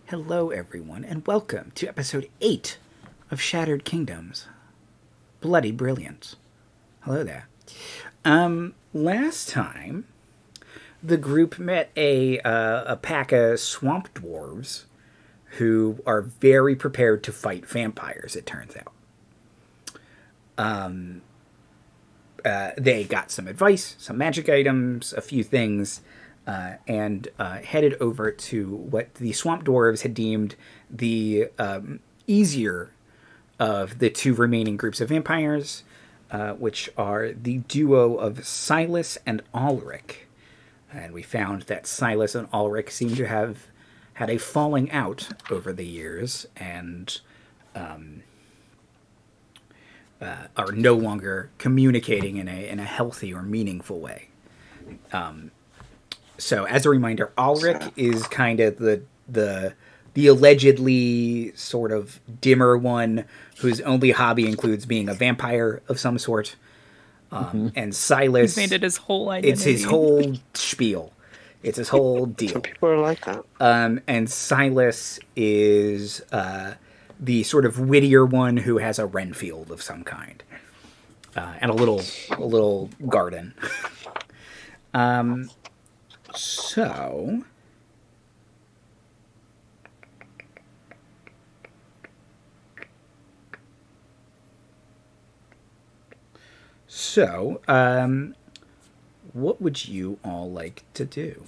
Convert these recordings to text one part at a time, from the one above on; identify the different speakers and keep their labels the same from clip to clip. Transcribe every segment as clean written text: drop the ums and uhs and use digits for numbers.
Speaker 1: Hello, everyone, and welcome to episode 8 of Shattered Kingdoms. Bloody Brilliance. Hello there. Last time, the group met a pack of swamp dwarves who are very prepared to fight vampires, it turns out. They got some advice, some magic items, a few things, and headed over to what the swamp dwarves had deemed the easier of the two remaining groups of vampires, which are the duo of Silas and Ulrich. And we found that Silas and Ulrich seem to have had a falling out over the years and are no longer communicating in a healthy or meaningful way. So, as a reminder, Ulrich is kind of the allegedly sort of dimmer one whose only hobby includes being a vampire of some sort. And Silas,
Speaker 2: He's made it his whole identity.
Speaker 1: it's his whole spiel. It's his whole deal.
Speaker 3: Some people are like that.
Speaker 1: And Silas is the sort of wittier one who has a Renfield of some kind, and a little garden. So what would you all like to do?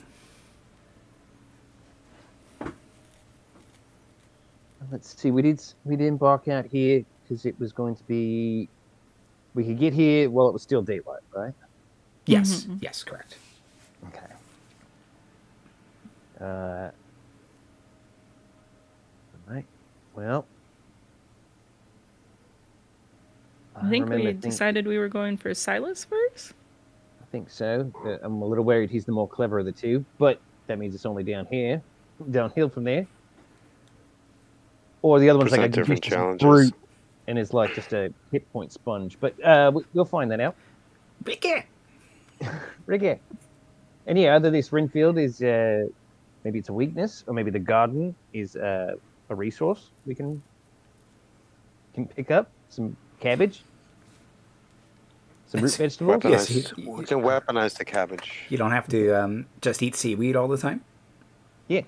Speaker 4: Let's see. We did embark out here because it was going to be. We could get here while it was still daylight, right?
Speaker 1: Yes,
Speaker 2: Mm-hmm.
Speaker 1: yes, correct.
Speaker 4: Okay. Right. Well,
Speaker 2: I think we decided we were going for Silas first.
Speaker 4: I think so. I'm a little worried he's the more clever of the two, but that means it's only downhill from there. Or the other one's like a
Speaker 3: different challenges.
Speaker 4: brute and is like just a hit point sponge. But we'll find that out. Ricky. And yeah, either this Renfield is maybe it's a weakness, or maybe the garden is a resource we can pick up. Some cabbage, some root vegetables.
Speaker 1: Yes,
Speaker 3: We can weaponize the cabbage.
Speaker 1: You don't have to just eat seaweed all the time.
Speaker 4: Yeah.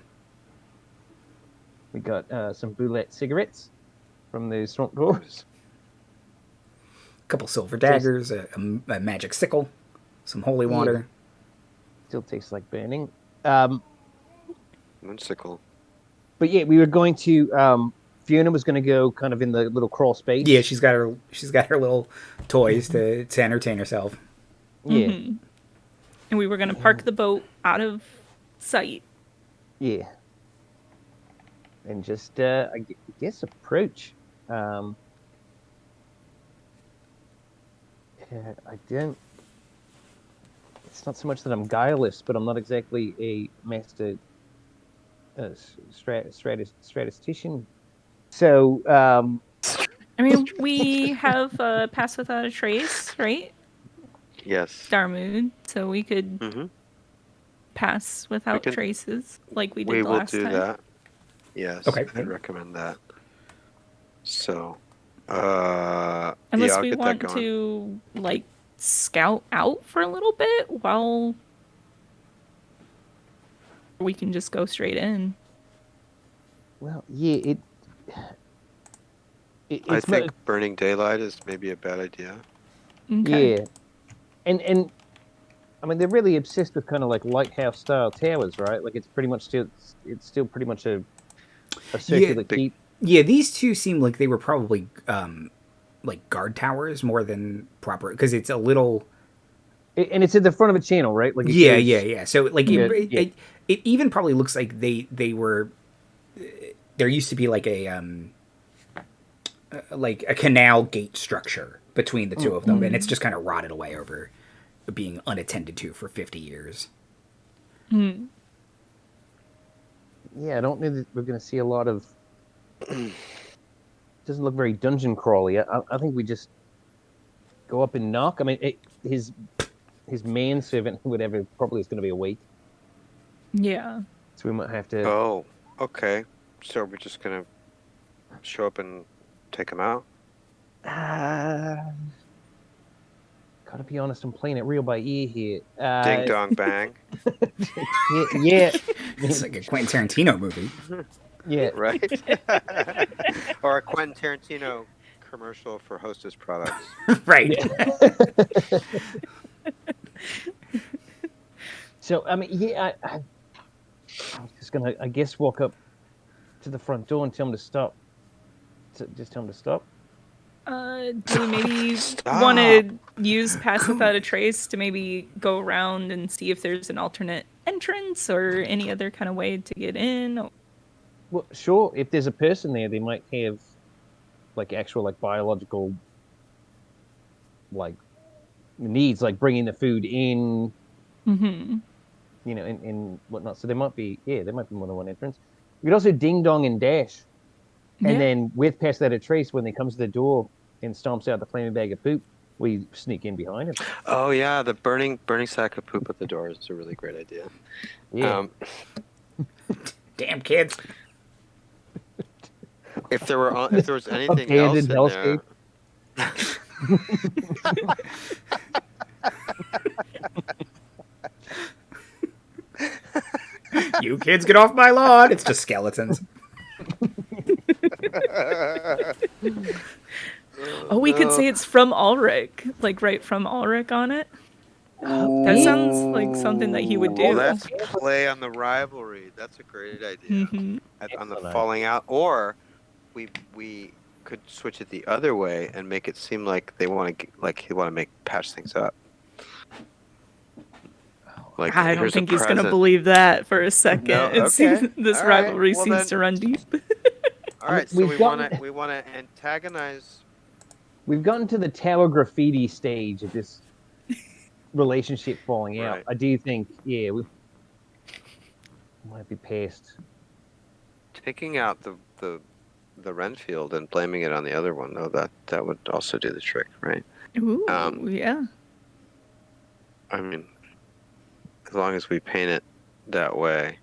Speaker 4: We got some boulette cigarettes from the swamp dwarves.
Speaker 1: A couple silver daggers, a magic sickle, some holy water.
Speaker 4: Still tastes like burning.
Speaker 3: One sickle.
Speaker 4: But yeah, we were going to. Fiona was going to go kind of in the little crawl space.
Speaker 1: Yeah, she's got her little toys to entertain herself.
Speaker 4: Yeah.
Speaker 2: Mm-hmm. And we were going to park the boat out of sight.
Speaker 4: Yeah. And just, I guess, approach. I don't. It's not so much that I'm guileless, but I'm not exactly a master statistician. So,
Speaker 2: I mean, we have Pass Without a Trace, right?
Speaker 3: Yes.
Speaker 2: Darmuid, so we could pass without traces, like we did last time.
Speaker 3: We will do that. Yes.
Speaker 1: Okay.
Speaker 3: I'd recommend that. So,
Speaker 2: unless we want to like scout out for a little bit while we can just go straight in.
Speaker 4: Well, yeah,
Speaker 3: I think burning daylight is maybe a bad idea.
Speaker 2: Okay.
Speaker 4: Yeah, and I mean they're really obsessed with kind of like lighthouse style towers, right? Like it's still pretty much a circular keep.
Speaker 1: Yeah, these two seem like they were probably like guard towers more than proper because it's a little.
Speaker 4: And it's at the front of a channel, right? Like
Speaker 1: yeah. So like it even probably looks like they were. There used to be like a canal gate structure between the two of them, and it's just kind of rotted away over being unattended to for 50 years.
Speaker 2: Mm.
Speaker 4: Yeah, I don't know that we're going to see a lot of. Doesn't look very dungeon crawly. I think we just go up and knock. I mean, his manservant, whatever, probably is going to be awake.
Speaker 2: Yeah.
Speaker 4: So we might have to.
Speaker 3: Oh, okay. So we're just gonna show up and take him out?
Speaker 4: Gotta be honest, I'm playing it real by ear here.
Speaker 3: Ding dong bang.
Speaker 4: Yeah.
Speaker 1: It's like a Quentin Tarantino movie.
Speaker 4: Yeah.
Speaker 3: Right? Or a Quentin Tarantino commercial for Hostess products.
Speaker 1: Right.
Speaker 4: Yeah. So, I mean, yeah, I was just going to, I guess, walk up to the front door and tell him to stop. Just tell him to stop.
Speaker 2: Do we maybe want to use Pass Without a Trace to maybe go around and see if there's an alternate entrance or any other kind of way to get in?
Speaker 4: Well, sure. If there's a person there, they might have, like, actual, like, biological, like, needs, like bringing the food in, you know, and whatnot. So there might be more than one entrance. We could also ding dong and dash, and then with Pass That a Trace, when they comes to the door and stomps out the flaming bag of poop, we sneak in behind him.
Speaker 3: Oh yeah, the burning sack of poop at the door is a really great idea.
Speaker 4: Yeah.
Speaker 1: Damn kids.
Speaker 3: If there was anything else in there.
Speaker 1: You kids get off my lawn. It's just skeletons.
Speaker 2: Oh, we could say it's from Ulrich, like right from Ulrich on it. That sounds like something that he would do.
Speaker 3: Well, that's play on the rivalry. That's a great idea. On the falling out, or we could switch it the other way and make it seem like they want to patch things up. Like,
Speaker 2: I don't think he's going to believe that for a second.
Speaker 3: No? Okay.
Speaker 2: This rivalry seems to run deep.
Speaker 3: All right, so we want to antagonize.
Speaker 4: We've gotten to the tower graffiti stage of this relationship falling out.
Speaker 3: Right.
Speaker 4: I do think, we might be past.
Speaker 3: Taking out the Renfield and blaming it on the other one, though, that would also do the trick, right?
Speaker 2: Ooh, yeah.
Speaker 3: I mean, as long as we paint it that way.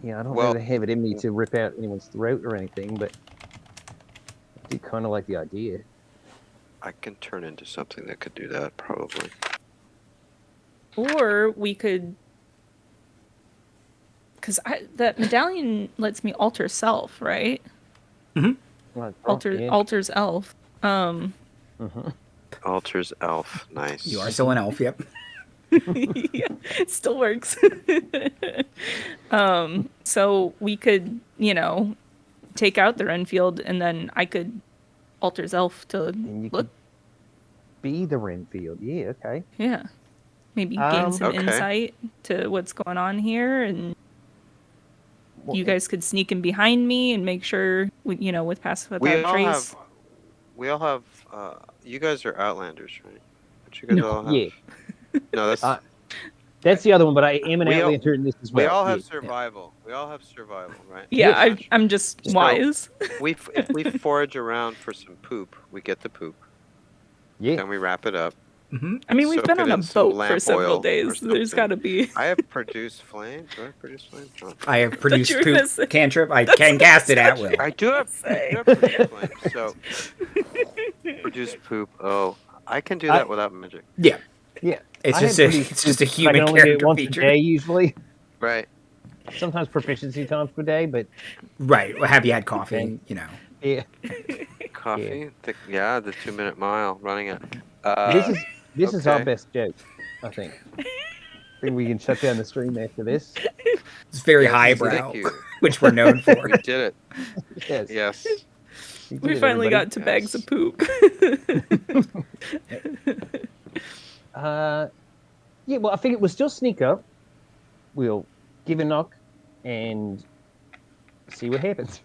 Speaker 4: Yeah, I don't really have it in me to rip out anyone's throat or anything, but I do kind of like the idea.
Speaker 3: I can turn into something that could do that, probably.
Speaker 2: Or we could, because that medallion lets me alter self, right?
Speaker 4: Right,
Speaker 2: Alters elf.
Speaker 3: Alters elf, nice.
Speaker 1: You are still an elf, yep.
Speaker 2: Yeah, it still works. So we could, take out the Renfield, and then I could alter elf to look.
Speaker 4: Be the Renfield, yeah, okay.
Speaker 2: Yeah, maybe gain some insight to what's going on here, and you guys could sneak in behind me and make sure, with Pass Without Trace.
Speaker 3: We all have. You guys are Outlanders, right? But you guys all have.
Speaker 4: Yeah.
Speaker 3: No,
Speaker 4: that's the other one, but I am an Outlander in this as well.
Speaker 3: We all have survival. Yeah. We all have survival, right?
Speaker 2: Yeah, I'm just wise.
Speaker 3: If we forage around for some poop, we get the poop.
Speaker 4: Yeah.
Speaker 3: Then we wrap it up.
Speaker 1: Mm-hmm.
Speaker 2: I mean, we've been on a boat for several days. There's got to be.
Speaker 3: I have produced flame. Do I produce flame? No.
Speaker 1: I have produced poop cantrip. I can cast it at will.
Speaker 3: I do have produced flame. So, produce poop. Oh, I can do that without magic.
Speaker 1: Yeah.
Speaker 4: Yeah.
Speaker 1: It's just a human
Speaker 4: I can only do it
Speaker 1: character
Speaker 4: once
Speaker 1: feature.
Speaker 4: a day, usually.
Speaker 3: Right.
Speaker 4: Sometimes proficiency times per day, but...
Speaker 1: Right. Well, have you had coffee?
Speaker 4: Yeah.
Speaker 3: Coffee? Yeah, the 2-minute mile, running it.
Speaker 4: This is our best joke, I think. I think we can shut down the stream after this.
Speaker 1: It's very highbrow, which we're known for.
Speaker 3: We did it. Yes.
Speaker 2: We finally got to bags of poop.
Speaker 4: Yeah, well, I think we'll still sneak up. We'll give a knock and see what happens.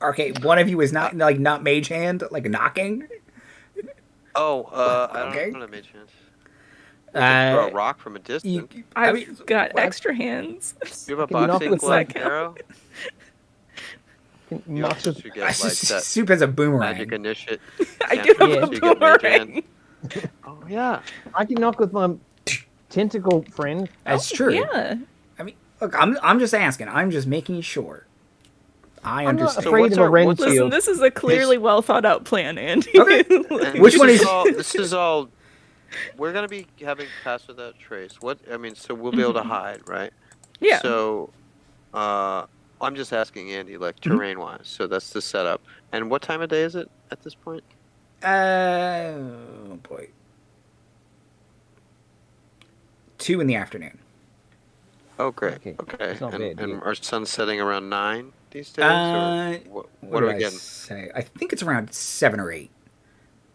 Speaker 1: Okay, one of you is not mage hand, like knocking.
Speaker 3: Oh, I don't know mage hand. Throw a rock from a distance.
Speaker 2: I've got extra hands.
Speaker 3: You have a boxing glove arrow?
Speaker 1: Soup has a boomerang.
Speaker 3: Magic initiate.
Speaker 2: I do have a boomerang.
Speaker 3: Oh, yeah.
Speaker 4: I can knock with my tentacle friend.
Speaker 1: That's true.
Speaker 2: Yeah.
Speaker 1: I mean, look, I'm just asking. I'm just making sure. I
Speaker 4: I'm not
Speaker 1: understand.
Speaker 4: afraid of a
Speaker 3: what's our-
Speaker 2: Listen,
Speaker 4: Renfield.
Speaker 2: this is a clearly well thought out plan, Andy.
Speaker 1: Okay.
Speaker 3: And
Speaker 1: Which one is-
Speaker 3: This is all. We're gonna be having pass without trace. So we'll be able to hide, right?
Speaker 2: Yeah.
Speaker 3: So, I'm just asking Andy, like terrain-wise. So that's the setup. And what time of day is it at this point?
Speaker 1: Oh boy. 2 in the afternoon.
Speaker 3: Oh, great.
Speaker 4: Okay.
Speaker 3: Okay.
Speaker 4: It's not
Speaker 3: And,
Speaker 4: bad, yeah.
Speaker 3: our sun's setting around 9 these days. What are we
Speaker 1: did I
Speaker 3: getting?
Speaker 1: say? I think it's around 7 or 8.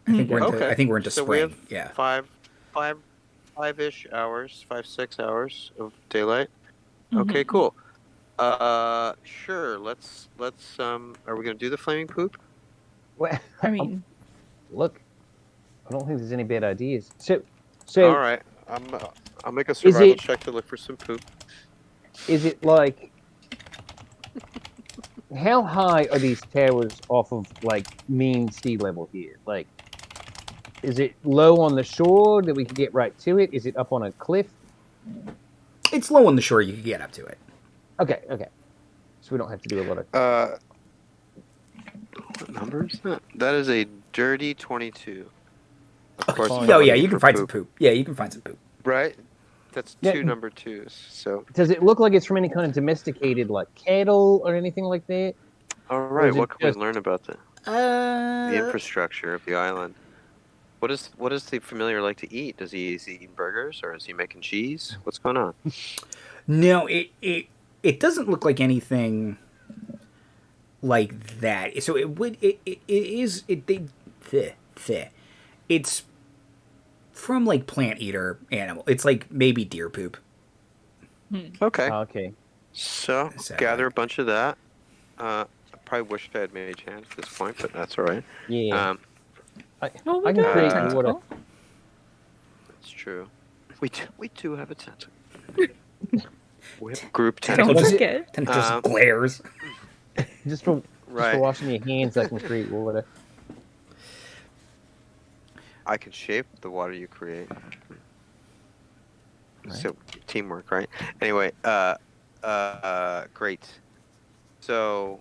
Speaker 1: I think we're into.
Speaker 3: Okay.
Speaker 1: I think we're into
Speaker 3: So
Speaker 1: spring.
Speaker 3: we have
Speaker 1: Yeah.
Speaker 3: five-ish hours, 5-6 hours of daylight. Okay, cool. Sure. Let's. Are we gonna do the flaming poop?
Speaker 4: Well,
Speaker 2: I mean,
Speaker 4: look, I don't think there's any bad ideas. So
Speaker 3: All right. I'll make a survival
Speaker 4: it-
Speaker 3: check to look for some poop.
Speaker 4: is it like how high are these towers off of like mean sea level here? Like, is it low on the shore that we can get right to it? Is it up on a cliff?
Speaker 1: It's low on the shore. You can get up to it.
Speaker 4: Okay. So we don't have to do a lot of.
Speaker 3: What number is that? That is a dirty 22. Of course.
Speaker 4: fine.
Speaker 3: I'm
Speaker 1: Oh yeah,
Speaker 3: looking
Speaker 1: you can
Speaker 3: for
Speaker 1: find some poop. Yeah, you can find some poop.
Speaker 3: Right. That's
Speaker 4: Yeah.
Speaker 3: 2 number 2s. So.
Speaker 4: Does it look like it's from any kind of domesticated like cattle or anything like that?
Speaker 3: All right.
Speaker 4: is it
Speaker 3: What can
Speaker 4: just-
Speaker 3: we learn about the infrastructure of the island? What does the familiar like to eat? Is he eating burgers or is he making cheese? What's going on?
Speaker 1: No, it doesn't look like anything like that. So it's from like plant eater animal. It's like maybe deer poop.
Speaker 3: Okay.
Speaker 4: Okay.
Speaker 3: So gather a bunch of that. I probably wish I had mage hand at this point, but that's all right.
Speaker 4: Yeah.
Speaker 2: well, we
Speaker 4: I can
Speaker 2: do have a
Speaker 4: create
Speaker 2: tentacle.
Speaker 4: water.
Speaker 3: That's true. We do have a tentacle. We have group
Speaker 2: Don't
Speaker 3: tentacles.
Speaker 2: forget.
Speaker 1: And it just
Speaker 3: Um,
Speaker 1: glares.
Speaker 4: Just for
Speaker 3: Right.
Speaker 4: washing your hands, I can create water.
Speaker 3: I can shape the water you create. So teamwork, right? Anyway, great. So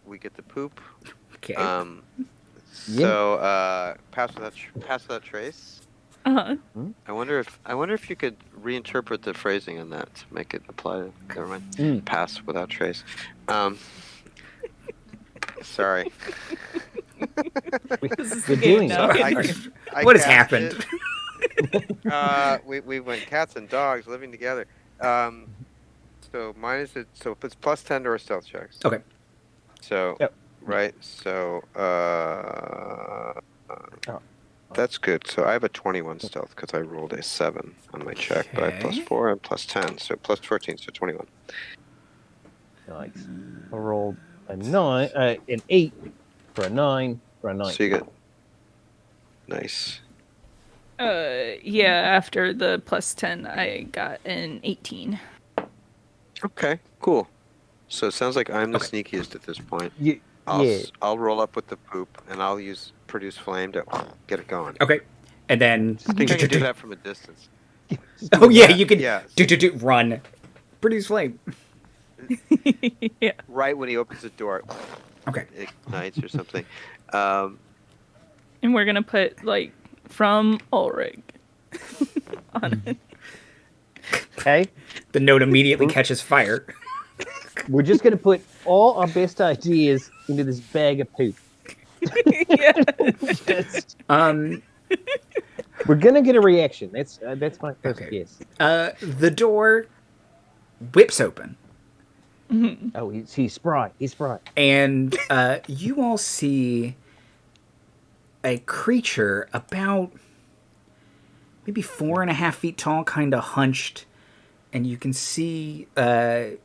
Speaker 3: we get the poop.
Speaker 1: Okay.
Speaker 3: So pass without trace.
Speaker 2: Uh-huh.
Speaker 3: I wonder if you could reinterpret the phrasing on that to make it apply to never mind. Pass without trace. Sorry.
Speaker 2: This is
Speaker 4: We're
Speaker 2: the game
Speaker 4: doing
Speaker 2: now.
Speaker 3: I
Speaker 1: What has
Speaker 3: cast
Speaker 1: happened?
Speaker 3: it. We went cats and dogs living together. So mine is so it's plus 10 to our stealth checks.
Speaker 1: Okay.
Speaker 3: So
Speaker 4: Yep.
Speaker 3: right. So that's good. So I have a 21 stealth because I rolled a 7 on my check, but I have plus
Speaker 1: Okay.
Speaker 3: 4 and plus 10, so plus 14, so 21.
Speaker 4: Nice. I rolled a 9, an 8 for a 9 for a 9.
Speaker 3: So you get nice.
Speaker 2: Yeah, after the plus 10, I got an 18.
Speaker 3: Okay, cool. So it sounds like I'm the
Speaker 1: Okay.
Speaker 3: sneakiest at this point.
Speaker 4: Yeah.
Speaker 3: I'll roll up with the poop and I'll use produce flame to get it going.
Speaker 1: Okay. And then
Speaker 3: I think I can do that from a distance.
Speaker 1: Oh yeah, you can
Speaker 3: Yeah.
Speaker 1: run. Produce flame.
Speaker 2: Yeah.
Speaker 3: Right when he opens the door,
Speaker 1: Okay.
Speaker 3: it ignites or something.
Speaker 2: And we're going to put, like, from Ulrich on it.
Speaker 4: Okay.
Speaker 1: The note immediately catches fire.
Speaker 4: We're just going to put all our best ideas into this bag of poop.
Speaker 2: Yeah.
Speaker 4: Just-
Speaker 1: Um
Speaker 4: we're going to get a reaction. That's my first
Speaker 1: Okay.
Speaker 4: guess.
Speaker 1: the door whips open.
Speaker 4: Oh, he's spry. He's spry.
Speaker 1: And you all see a creature about maybe 4.5 feet tall, kind of hunched, and you can see a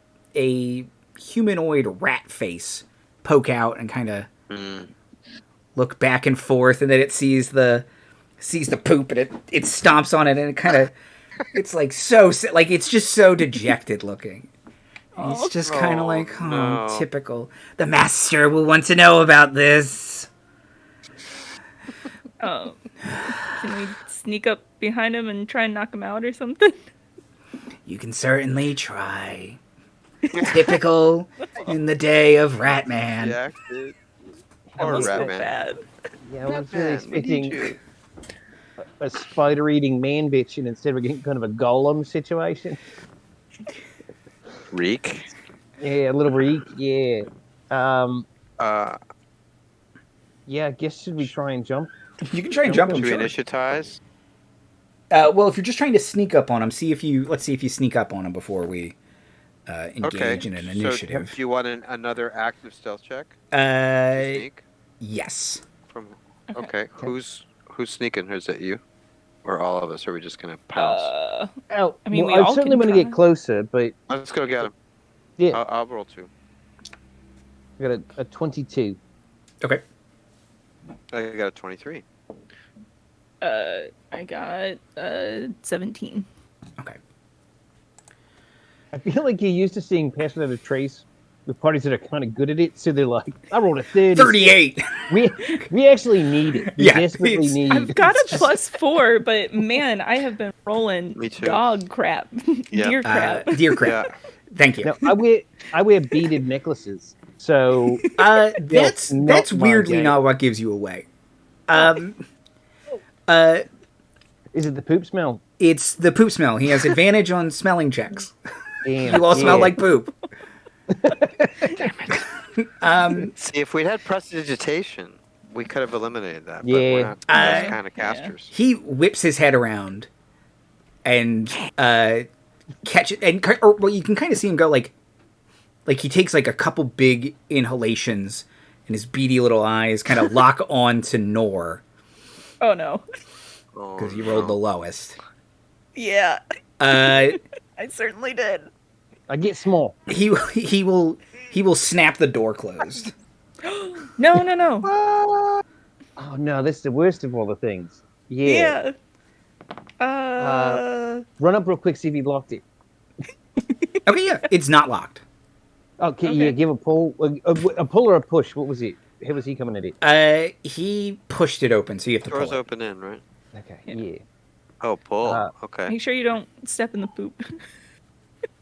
Speaker 1: humanoid rat face poke out and kind of look back and forth, and then it sees the poop and it stomps on it, and it kind of it's like it's just so dejected looking. And it's just kind of like,
Speaker 3: no.
Speaker 1: typical. The master will want to know about this.
Speaker 2: Can we sneak up behind him and try and knock him out or something?
Speaker 1: You can certainly try. Typical in the day of Ratman.
Speaker 3: Yeah, dude.
Speaker 2: That
Speaker 3: Or
Speaker 2: must feel
Speaker 3: Ratman.
Speaker 2: bad.
Speaker 4: Yeah, I was really
Speaker 3: Ratman, we need
Speaker 4: expecting
Speaker 3: you.
Speaker 4: a spider-eating man bitch, and instead we're getting kind of a golem situation.
Speaker 3: Reek.
Speaker 4: Yeah, a little reek. Yeah.
Speaker 3: Uh,
Speaker 4: Yeah, I guess should we try and jump?
Speaker 1: You can try and jump him.
Speaker 3: should we
Speaker 1: Sure.
Speaker 3: initiatize?
Speaker 1: Well, if you're just trying to sneak up on him, let's see if you sneak up on him before we engage in an initiative.
Speaker 3: So, do you want another active stealth check? Sneak?
Speaker 1: Yes.
Speaker 3: From okay. Who's sneaking? Is it you, or all of us? Or are we just gonna pounce?
Speaker 4: Oh,
Speaker 2: I mean,
Speaker 4: well,
Speaker 2: we
Speaker 4: I
Speaker 2: all
Speaker 4: certainly
Speaker 2: can
Speaker 4: want to
Speaker 2: try.
Speaker 4: get closer, but
Speaker 3: Let's go get him.
Speaker 4: yeah,
Speaker 3: I'll roll 2.
Speaker 4: I got a 22.
Speaker 1: Okay.
Speaker 3: I got a 23.
Speaker 2: I got 17.
Speaker 1: Okay.
Speaker 4: I feel like you're used to seeing pass without a trace with parties that are kind of good at it, so they're like, I rolled a 30.
Speaker 1: 38.
Speaker 4: We actually need it. We
Speaker 1: Yeah,
Speaker 4: desperately
Speaker 1: it's-
Speaker 4: need.
Speaker 2: I've got a +4, but man, I have been rolling
Speaker 3: Me too.
Speaker 2: dog crap,
Speaker 3: Yeah.
Speaker 2: deer crap.
Speaker 1: Dear crap.
Speaker 3: Yeah.
Speaker 1: Thank you.
Speaker 4: No, I wear beaded necklaces, so
Speaker 1: That's
Speaker 4: not my
Speaker 1: weirdly
Speaker 4: game.
Speaker 1: not what gives you away.
Speaker 4: Is it the poop smell?
Speaker 1: It's the poop smell. He has advantage on smelling checks.
Speaker 4: Damn,
Speaker 1: You all smell
Speaker 4: yeah.
Speaker 1: like poop.
Speaker 3: See, if we'd had prestidigitation, we could have eliminated that. But
Speaker 4: Yeah.
Speaker 3: we're not those kind of casters.
Speaker 1: He whips his head around and catch it, and well, you can kind of see him go like he takes like a couple big inhalations, and his beady little eyes kind of lock on to Nor
Speaker 2: Oh no.
Speaker 1: because he rolled the lowest.
Speaker 2: Yeah,
Speaker 1: Uh,
Speaker 2: I certainly did.
Speaker 4: I get small.
Speaker 1: he will snap the door closed.
Speaker 2: No.
Speaker 4: Oh no, this is the worst of all the things. Yeah.
Speaker 2: Yeah.
Speaker 4: Run up real quick, see if he locked it.
Speaker 1: Okay, yeah, it's not locked.
Speaker 4: Okay,
Speaker 2: Okay.
Speaker 4: yeah, give a pull. A pull or a push? What was it? How was he coming at it?
Speaker 1: He pushed it open, so you have to
Speaker 3: Doors
Speaker 1: pull it.
Speaker 3: open in, right?
Speaker 4: Okay,
Speaker 2: Yeah.
Speaker 4: yeah.
Speaker 3: Oh, pull. Okay.
Speaker 2: Make sure you don't step in the poop.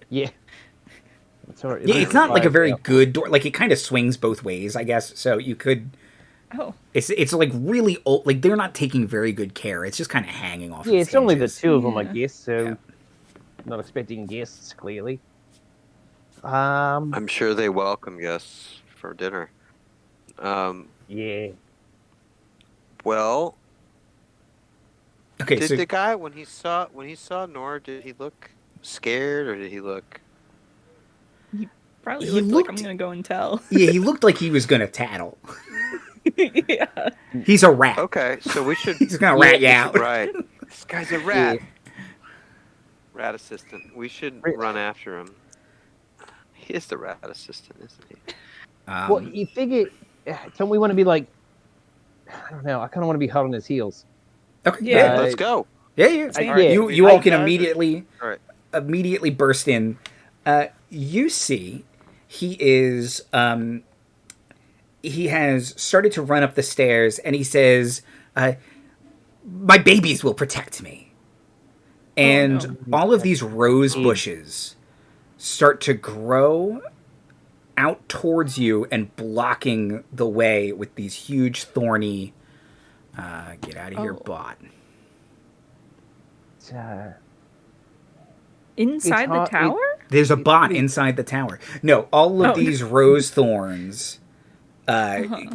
Speaker 4: Yeah. It's all right.
Speaker 1: Yeah, it's not like a very
Speaker 4: Yeah.
Speaker 1: good door. Like it kind of swings both ways, I guess. So you could.
Speaker 2: Oh,
Speaker 1: It's like really old. Like they're not taking very good care. It's just kind of hanging off.
Speaker 4: Yeah,
Speaker 1: its
Speaker 4: it's only the
Speaker 1: hinges.
Speaker 4: two of them, I
Speaker 2: Yeah.
Speaker 4: guess. So,
Speaker 1: Yeah.
Speaker 4: not expecting guests clearly.
Speaker 3: I'm sure they welcome guests for dinner.
Speaker 4: Yeah.
Speaker 3: Well,
Speaker 1: Okay,
Speaker 3: did
Speaker 1: so
Speaker 3: the guy when he saw Nora, did he look scared or did he look?
Speaker 2: probably
Speaker 1: He
Speaker 2: looks like I'm
Speaker 1: looked-
Speaker 2: gonna go and tell.
Speaker 1: yeah, he looked like he was gonna tattle.
Speaker 2: Yeah.
Speaker 1: He's a rat.
Speaker 3: Okay, so we should.
Speaker 1: He's gonna rat you out.
Speaker 3: Right. This guy's a rat.
Speaker 4: Yeah.
Speaker 3: Rat assistant. We should
Speaker 4: Right.
Speaker 3: run after him. He is the rat assistant, isn't he?
Speaker 4: Well, you figure, don't we want to be like, I don't know, I kind of want to be hot on his heels.
Speaker 1: Okay,
Speaker 2: Yeah.
Speaker 3: Let's go.
Speaker 1: yeah.
Speaker 2: Same.
Speaker 3: All right,
Speaker 1: You
Speaker 3: we-
Speaker 1: all can
Speaker 3: guys are-
Speaker 1: immediately
Speaker 3: All right.
Speaker 1: burst in. You see, he is he has started to run up the stairs, and he says, "My babies will protect me." And all of these rose bushes start to grow out towards you and blocking the way with these huge thorny. Get out of here,
Speaker 2: Oh.
Speaker 1: bot.
Speaker 4: It's,
Speaker 2: Inside the
Speaker 4: hard-
Speaker 2: tower?
Speaker 1: There's a bot inside the tower. No, all of
Speaker 2: Oh.
Speaker 1: these rose thorns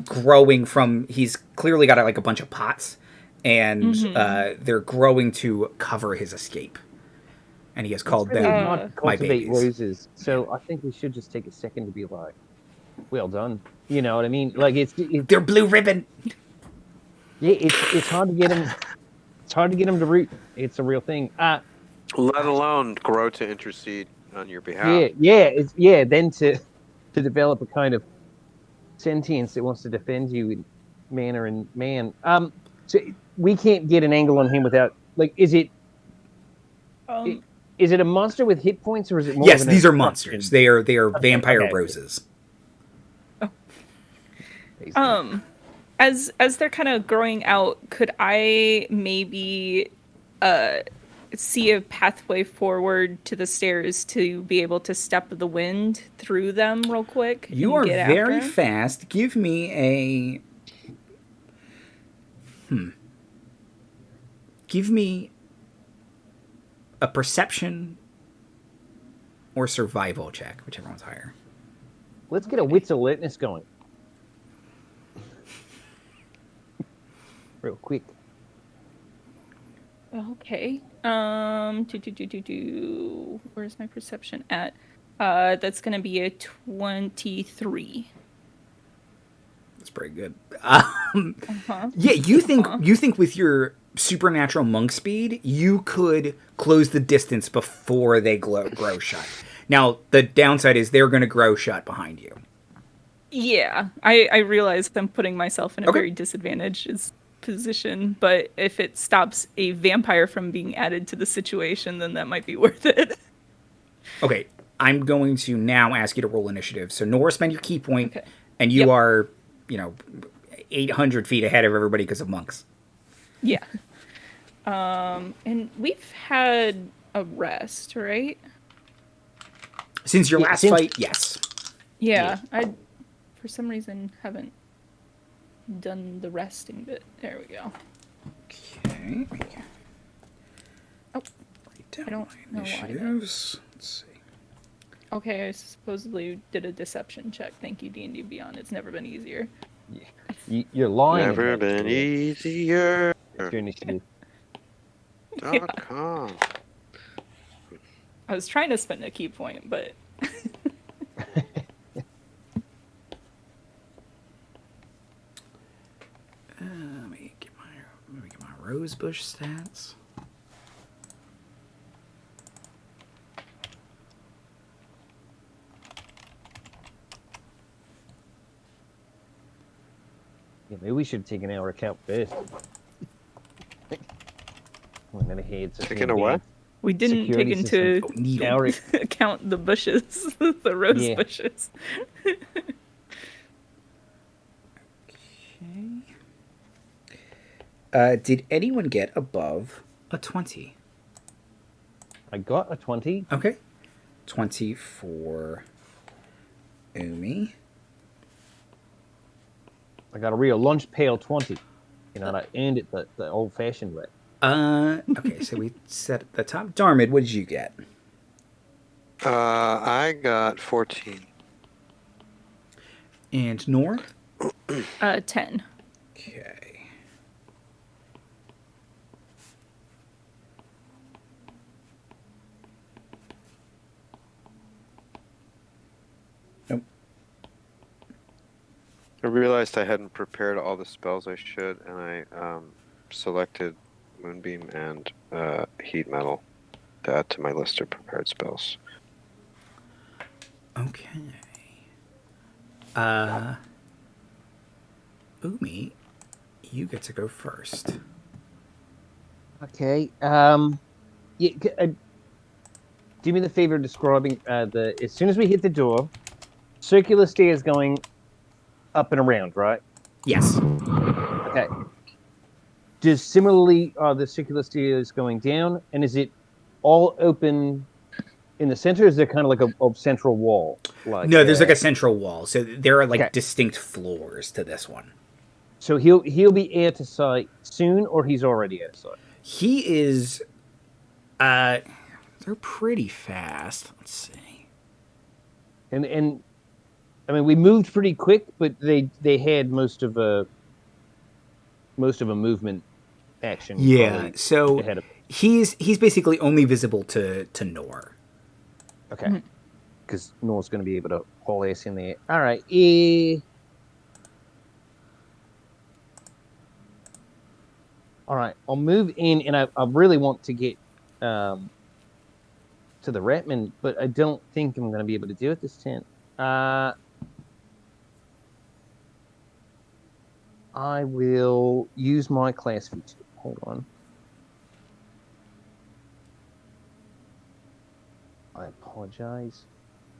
Speaker 1: growing from. He's clearly got like a bunch of pots, and they're growing to cover his escape. And he has called
Speaker 4: really
Speaker 1: them
Speaker 4: hard to
Speaker 1: my
Speaker 4: cultivate
Speaker 1: babies.
Speaker 4: roses, so I think we should just take a second to be like, well done. You know what I mean? Like it's
Speaker 1: They're blue ribbon.
Speaker 4: yeah, it's hard to get him. It's hard to get him to root. It's a real thing.
Speaker 3: Let alone grow to intercede on your behalf.
Speaker 4: Then to develop a kind of sentience that wants to defend you in manner and man. So we can't get an angle on him without like, is it a monster with hit points or is it more?
Speaker 1: Yes,
Speaker 4: of an
Speaker 1: these are
Speaker 4: obstruction?
Speaker 1: monsters. They are vampire
Speaker 4: okay.
Speaker 1: roses.
Speaker 2: as they're kind of growing out, could I maybe see a pathway forward to the stairs to be able to step the wind through them real quick?
Speaker 1: You
Speaker 2: and
Speaker 1: are
Speaker 2: get
Speaker 1: very
Speaker 2: after 'em?
Speaker 1: fast. Give me a... Give me a perception or survival check, whichever one's higher.
Speaker 4: Let's get a wits alertness going. Real quick.
Speaker 2: Okay. Where's my perception at? That's gonna be a 23.
Speaker 1: That's pretty good.
Speaker 2: Uh-huh.
Speaker 1: Yeah, you think with your supernatural monk speed, you could close the distance before they grow shut. Now, the downside is they're going to grow shut behind you.
Speaker 2: Yeah, I realize I'm putting myself in a
Speaker 1: Okay.
Speaker 2: very disadvantaged position, but if it stops a vampire from being added to the situation, then that might be worth it.
Speaker 1: Okay, I'm going to now ask you to roll initiative. So, Nora, spend your key point,
Speaker 2: Okay.
Speaker 1: and you
Speaker 2: Yep.
Speaker 1: are, 800 feet ahead of everybody because of monks.
Speaker 2: Yeah. And we've had a rest, right?
Speaker 1: Since your
Speaker 4: Yeah,
Speaker 1: last
Speaker 4: since-
Speaker 1: fight, yes.
Speaker 2: Yeah, I for some reason haven't done the resting bit. There we go.
Speaker 1: Okay.
Speaker 2: Oh,
Speaker 1: Write down
Speaker 2: I don't
Speaker 1: my
Speaker 2: know why that-
Speaker 1: initiatives. Let's see.
Speaker 2: okay, I supposedly did a deception check. Thank you, D&D Beyond. It's never been easier.
Speaker 4: You're lying.
Speaker 3: Never
Speaker 4: about
Speaker 3: been
Speaker 4: it.
Speaker 3: easier.
Speaker 4: That's your initiative.
Speaker 3: .com.
Speaker 2: I was trying to spend a key point, but
Speaker 1: Let me get my rosebush stats.
Speaker 4: Yeah, maybe we should take an hour account first. I'm gonna head to
Speaker 3: Taking a what?
Speaker 2: we didn't
Speaker 4: Security
Speaker 2: take
Speaker 4: system.
Speaker 2: into
Speaker 1: Oh, needle.
Speaker 4: Hour.
Speaker 2: account the bushes, the rose
Speaker 4: Yeah.
Speaker 2: bushes.
Speaker 1: Did anyone get above a 20?
Speaker 4: I got a 20.
Speaker 1: Okay. 20 for Umi.
Speaker 4: I got a real lunch pail 20. And I earned it the old-fashioned way.
Speaker 1: Okay, so we set at the top. Darmuid, what did you get?
Speaker 3: I got 14.
Speaker 1: And Nor?
Speaker 2: 10.
Speaker 1: Okay. Nope.
Speaker 3: I realized I hadn't prepared all the spells I should, and I selected Moonbeam and Heat Metal to add to my list of prepared spells.
Speaker 1: Okay. Umi, you get to go first.
Speaker 4: Okay. Yeah, do me the favor of describing as soon as we hit the door, circular stairs going up and around, right?
Speaker 1: Yes.
Speaker 4: Okay. Does similarly are the circular stairs going down, and is it all open in the center? Or is there kind of like a central wall? Like
Speaker 1: No, there's like a central wall. So there are like
Speaker 4: Okay.
Speaker 1: distinct floors to this one.
Speaker 4: So he'll be out of sight soon, or he's already out of sight.
Speaker 1: He is they're pretty fast. Let's see.
Speaker 4: And I mean we moved pretty quick, but they had most of a movement action.
Speaker 1: Yeah.
Speaker 4: probably
Speaker 1: So
Speaker 4: ahead of.
Speaker 1: he's basically only visible to Nor.
Speaker 4: Okay. Because Nor's going to be able to haul ass in there. All right. All right. I'll move in, and I really want to get to the Ratman, but I don't think I'm going to be able to do it this turn. I will use my class feature. Hold on. I apologize.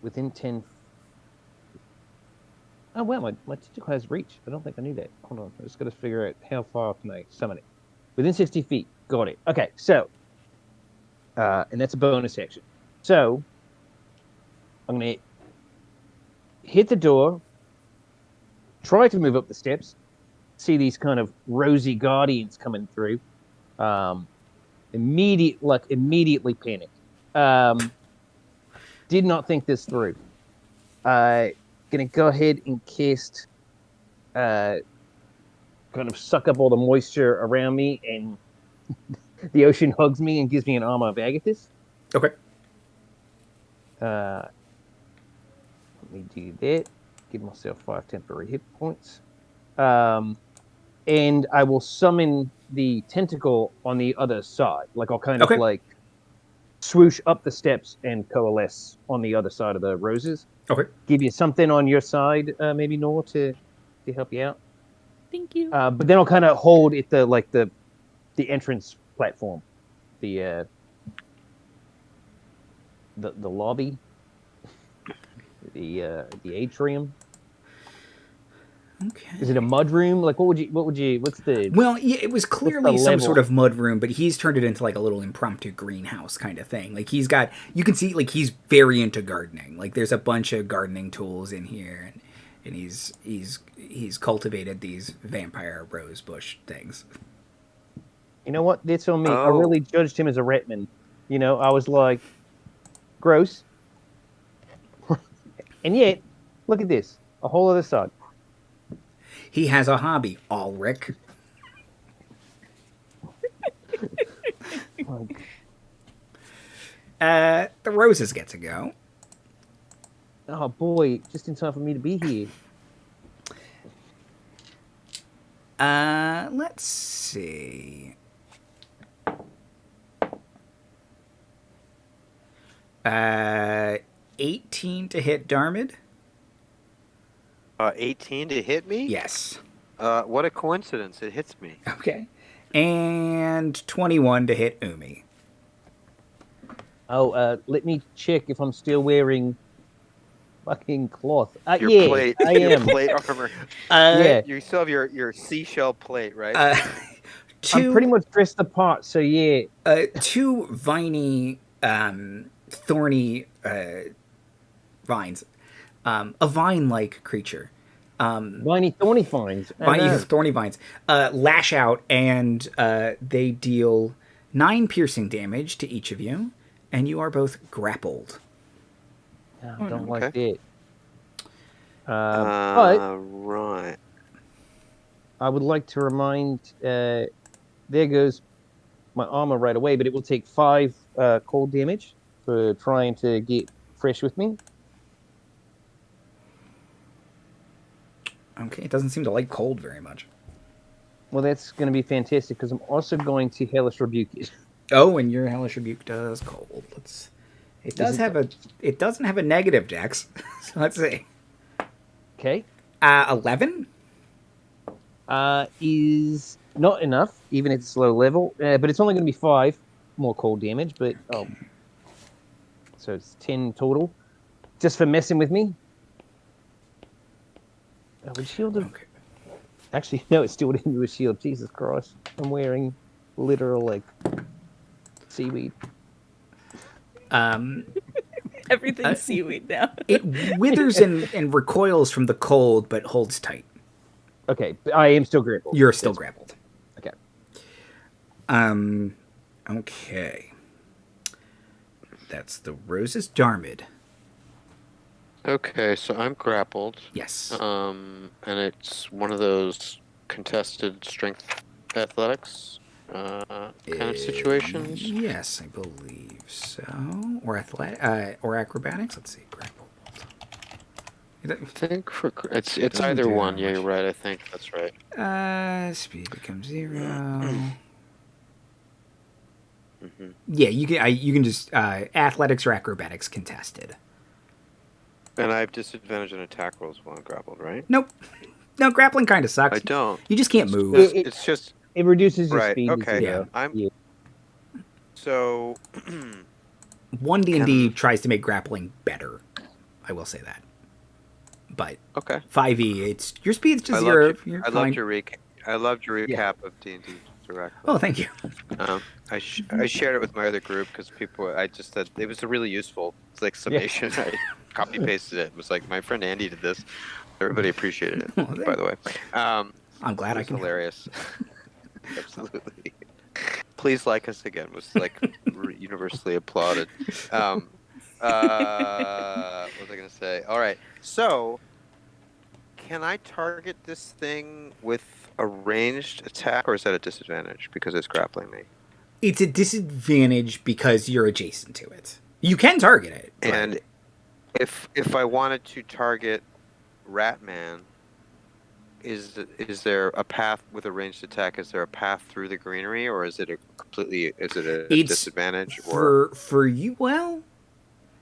Speaker 4: Within 10. Oh, well, my tentacle has reach. I don't think I need that. Hold on. I just got to figure out how far can I summon it. Within 60 feet. Got it. Okay, so, and that's a bonus action. So, I'm going to hit the door, try to move up the steps, see these kind of rosy guardians coming through. Immediately panic. Did not think this through. Gonna go ahead and cast kind of suck up all the moisture around me, and the ocean hugs me and gives me an armor of Agathis.
Speaker 1: Okay.
Speaker 4: Let me do that. Give myself 5 temporary hit points. And I will summon the tentacle on the other side. Like, I'll kind of like swoosh up the steps and coalesce on the other side of the roses.
Speaker 1: Okay.
Speaker 4: Give you something on your side, maybe, Nor, to help you out.
Speaker 2: Thank you.
Speaker 4: But then I'll kind of hold at the entrance platform, the lobby, the atrium.
Speaker 1: Okay.
Speaker 4: Is it a mud room? Like, what's the...
Speaker 1: Well, yeah, it was clearly some sort of mud room, but he's turned it into like a little impromptu greenhouse kind of thing. Like, you can see, like, he's very into gardening. Like, there's a bunch of gardening tools in here, and he's cultivated these vampire rose bush things.
Speaker 4: You know what? That's on me.
Speaker 3: Oh.
Speaker 4: I really judged him as a Ratman. You know, I was like, gross. And yet, look at this. A whole other side.
Speaker 1: He has a hobby, Ulrich. The roses get to go.
Speaker 4: Oh boy, just in time for me to be here.
Speaker 1: Let's see. 18 to hit Darmuid.
Speaker 3: 18 to hit me?
Speaker 1: Yes.
Speaker 3: What a coincidence. It hits me.
Speaker 1: Okay. And 21 to hit Umi.
Speaker 4: Oh, let me check if I'm still wearing fucking cloth.
Speaker 3: Your
Speaker 4: Yeah,
Speaker 3: plate.
Speaker 4: I
Speaker 3: Your
Speaker 4: am.
Speaker 3: plate armor.
Speaker 4: Yeah.
Speaker 3: You still have your seashell plate, right?
Speaker 4: I'm pretty much dressed the part, so yeah.
Speaker 1: 2 viney, thorny vines. A vine-like creature.
Speaker 4: Viney thorny vines.
Speaker 1: Thorny vines lash out, and they deal 9 piercing damage to each of you, and you are both grappled.
Speaker 4: I don't like that.
Speaker 3: Right.
Speaker 4: I would like to remind, there goes my armor right away, but it will take 5 cold damage for trying to get fresh with me.
Speaker 1: Okay, it doesn't seem to like cold very much.
Speaker 4: Well, that's going to be fantastic, because I'm also going to Hellish Rebuke it.
Speaker 1: Oh, and your Hellish Rebuke does cold. It doesn't have a negative dex. So let's see.
Speaker 4: Okay.
Speaker 1: 11?
Speaker 4: Is not enough, even at its low level, but it's only going to be 5 more cold damage, but so it's 10 total, just for messing with me. Would shield have...
Speaker 1: Okay.
Speaker 4: Actually, no, it still didn't do a shield. Jesus Christ. I'm wearing literal, like, seaweed.
Speaker 2: Everything's seaweed now.
Speaker 1: It withers and recoils from the cold, but holds tight.
Speaker 4: Okay, but I am still grappled.
Speaker 1: You're still grappled.
Speaker 4: Okay.
Speaker 1: Okay. That's the roses, Darmuid.
Speaker 3: Okay, so I'm grappled.
Speaker 1: Yes.
Speaker 3: And it's one of those contested strength athletics kind of situations.
Speaker 1: Yes, I believe so. Or acrobatics. Let's see, grappled.
Speaker 3: I think it's either one. Yeah, you're right. I think that's right.
Speaker 1: Speed becomes 0.
Speaker 3: Mm-hmm.
Speaker 1: Yeah, you can just athletics or acrobatics contested.
Speaker 3: And I have disadvantage on attack rolls while I'm grappled, right?
Speaker 1: Nope. No, grappling kind of sucks.
Speaker 3: I don't.
Speaker 1: You just can't move.
Speaker 3: It's just
Speaker 4: it reduces your
Speaker 3: right.
Speaker 4: speed.
Speaker 3: Okay.
Speaker 1: Yeah.
Speaker 3: So
Speaker 1: 1 D&D tries to make grappling better. I will say that. But
Speaker 3: Okay.
Speaker 1: 5e, it's your speed's just
Speaker 3: I
Speaker 1: zero.
Speaker 3: loved
Speaker 1: You're
Speaker 3: I
Speaker 1: fine.
Speaker 3: loved your recap of D&D directly.
Speaker 1: Oh, thank you.
Speaker 3: I shared it with my other group because I just said it was a really useful. It's like summation. I copy pasted it. It was like my friend Andy did this. Everybody appreciated it.
Speaker 1: Oh,
Speaker 3: By the way,
Speaker 1: I'm glad
Speaker 3: it
Speaker 1: I
Speaker 3: was
Speaker 1: can help.
Speaker 3: hilarious. Absolutely. Please like us again was like universally applauded. What was I going to say? All right. So, can I target this thing with a ranged attack, or is that a disadvantage because it's grappling me?
Speaker 1: It's a disadvantage because you're adjacent to it. You can target it. but-
Speaker 3: And if I wanted to target Ratman, is there a path with a ranged attack? Is there a path through the greenery, or is it a
Speaker 1: It's
Speaker 3: disadvantage? Or
Speaker 1: for you, well,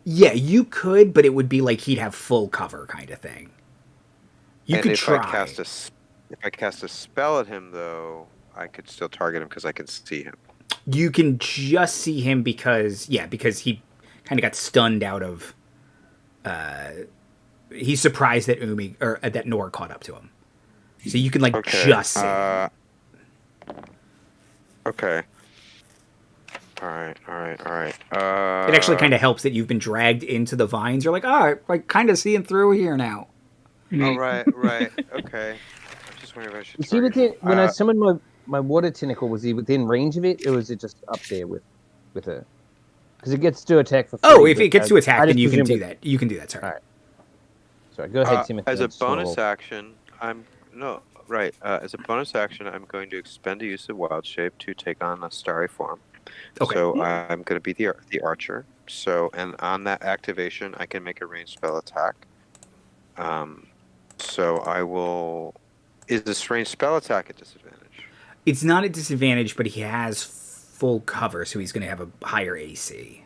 Speaker 1: yeah, you could, but it would be like he'd have full cover kind of thing. You could
Speaker 3: if
Speaker 1: try.
Speaker 3: if I cast a spell at him, though, I could still target him because I can see him.
Speaker 1: You can just see him because he kind of got stunned out of. He's surprised that that Nor caught up to him, so you can just see him.
Speaker 3: Okay. All right.
Speaker 1: It actually kind of helps that you've been dragged into the vines. You're like, I kind of seeing through here now.
Speaker 3: Oh, right. Okay. I'm just wondering if I should.
Speaker 4: Was he within when I summoned my water tentacle? Was he within range of it, or was it just up there with her? Because it gets to attack for free.
Speaker 1: Oh, if it gets to attack, then you can do
Speaker 4: that.
Speaker 1: that. You can do that. Sorry.
Speaker 4: All right. Sorry. Go ahead, Timothy.
Speaker 3: As a bonus action, I'm going to expend a use of Wild Shape to take on a starry form.
Speaker 1: Okay.
Speaker 3: So I'm going to be the archer. So, and on that activation, I can make a ranged spell attack. So I will. Is this ranged spell attack a disadvantage?
Speaker 1: It's not a disadvantage, but he has full cover, so he's going to have a higher AC.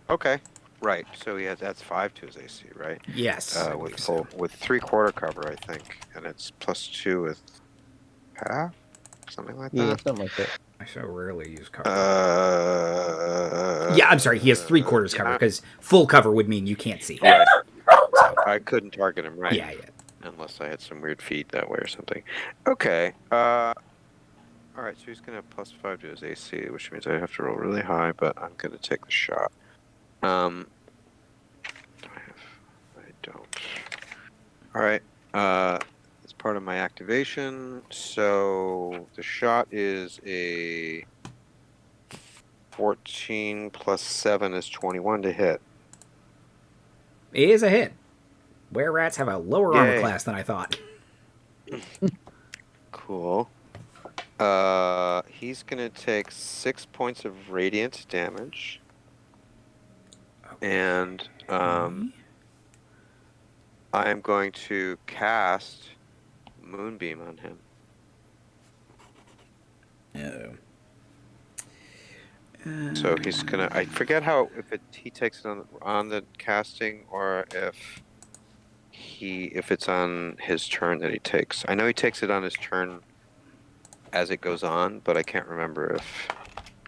Speaker 3: Okay. Right. So that's 5 to his AC, right?
Speaker 1: Yes.
Speaker 3: With 3/4 cover, I think, and it's +2 with half, something like that.
Speaker 4: Yeah, something like that.
Speaker 1: I so rarely use cover.
Speaker 3: Uh,
Speaker 1: Yeah, I'm sorry. He has 3/4 cover because full cover would mean you can't see him.
Speaker 3: Right.
Speaker 1: So,
Speaker 3: I couldn't target him, right?
Speaker 1: yeah.
Speaker 3: Unless I had some weird feed that way or something. Okay. All right. So he's gonna have +5 to his AC, which means I have to roll really high, but I'm gonna take the shot. I don't. All right. It's part of my activation. So the shot is a 14 + 7 is 21 to hit.
Speaker 1: It is a hit. Were-rats have a lower armor
Speaker 3: Yay.
Speaker 1: class than I thought.
Speaker 3: Cool. He's gonna take 6 points of radiant damage. And I am going to cast Moonbeam on him.
Speaker 1: Oh.
Speaker 3: So he's gonna. I forget if he takes it on the casting or if it's on his turn that he takes. I know he takes it on his turn as it goes on, but I can't remember if.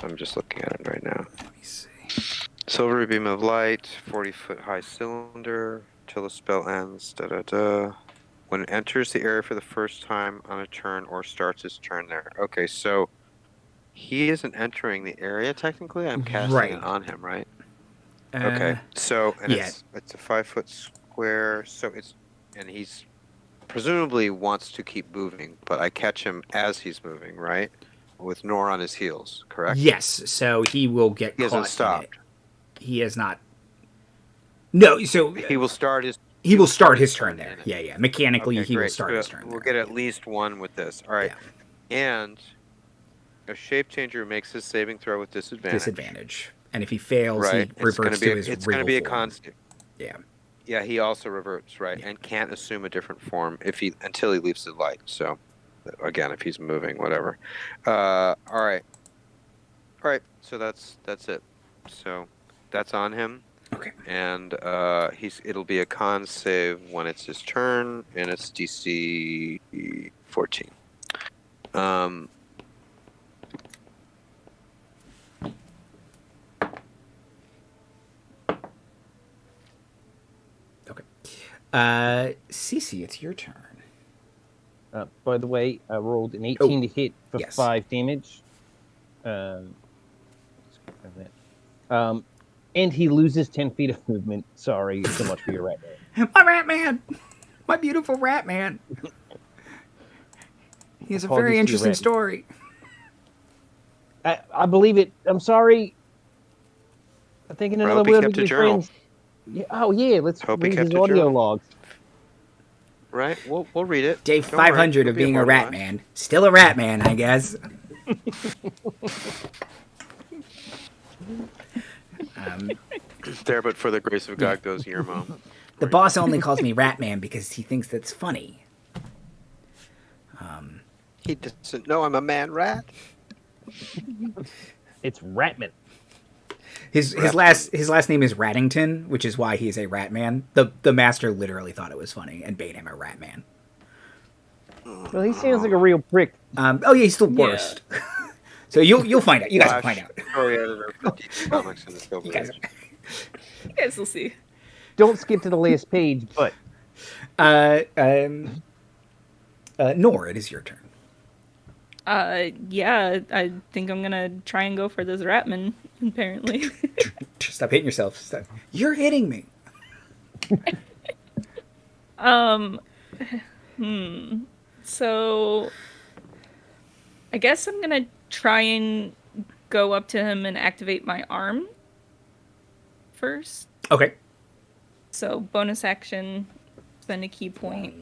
Speaker 3: I'm just looking at it right now.
Speaker 1: Let me see.
Speaker 3: Silvery beam of light, 40-foot high cylinder, till the spell ends. When it enters the area for the first time on a turn or starts its turn there. Okay, so he isn't entering the area technically. I'm casting it on him, right? Okay. So it's a 5-foot square. So he's presumably wants to keep moving, but I catch him as he's moving, right? With Nor on his heels, correct?
Speaker 1: Yes. So he will get
Speaker 3: He
Speaker 1: caught.
Speaker 3: hasn't stopped.
Speaker 1: He has not. No. So
Speaker 3: he will start his.
Speaker 1: He will start his turn there. Yeah. Mechanically,
Speaker 3: Okay,
Speaker 1: he will
Speaker 3: great.
Speaker 1: start his turn.
Speaker 3: We'll
Speaker 1: there.
Speaker 3: get at least one with this. All right. Yeah. And a shape changer makes his saving throw with disadvantage.
Speaker 1: And if he fails, he reverts to his
Speaker 3: It's going to be a constant.
Speaker 1: Yeah.
Speaker 3: Yeah, he also reverts, right? Yeah. And can't assume a different form until he leaves the light. So, again, if he's moving, whatever. All right. So that's it. So that's on him.
Speaker 1: Okay.
Speaker 3: And it'll be a con save when it's his turn, and it's DC 14.
Speaker 1: Okay. Cece, it's your turn.
Speaker 4: By the way, I rolled an 18 to hit for
Speaker 1: yes.
Speaker 4: 5 damage. And he loses 10 feet of movement. Sorry so much for your rat man.
Speaker 1: My rat man! My beautiful rat man! He has a very interesting story.
Speaker 4: I believe it. I'm sorry. I'm thinking another word with your friends. Yeah, oh, yeah. Let's read his audio logs.
Speaker 3: Right? We'll read it.
Speaker 1: Day 500 of being a rat man. Still a rat man, I guess.
Speaker 3: There, but for the grace of God goes Yermo.
Speaker 1: The boss only calls me rat man because he thinks that's funny.
Speaker 3: He doesn't know I'm a man rat.
Speaker 4: It's Ratman.
Speaker 1: His last name is Rattington, which is why he's a rat man. The master literally thought it was funny and bade him a rat man.
Speaker 4: Well, he sounds like a real prick.
Speaker 1: Oh yeah, he's the worst. Yeah. So you'll find out. You guys will find out.
Speaker 3: Story editor for DC Comics in the
Speaker 2: you guys will see.
Speaker 4: Don't skip to the last page, but
Speaker 1: Nor, it is your turn.
Speaker 2: Yeah, I think I'm gonna try and go for this Ratman, apparently.
Speaker 1: Stop hitting yourself. Stop. You're hitting me.
Speaker 2: So I guess I'm gonna try and go up to him and activate my arm first.
Speaker 1: Okay.
Speaker 2: So bonus action, spend a key point.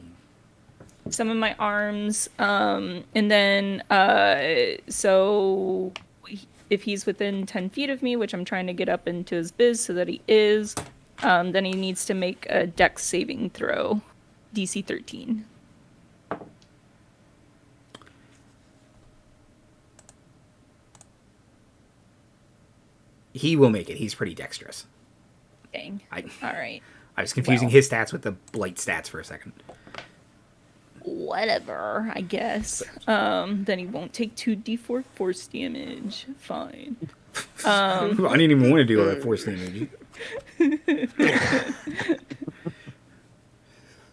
Speaker 2: Summon my arms, and then, so if he's within 10 feet of me, which I'm trying to get up into his biz so that he is, then he needs to make a dex saving throw, DC 13.
Speaker 1: He will make it. He's pretty dexterous.
Speaker 2: Dang. All right.
Speaker 1: I was confusing his stats with the blight stats for a second.
Speaker 2: Whatever, I guess. Then he won't take 2d4 force damage. Fine.
Speaker 1: I didn't even want to do all that force damage.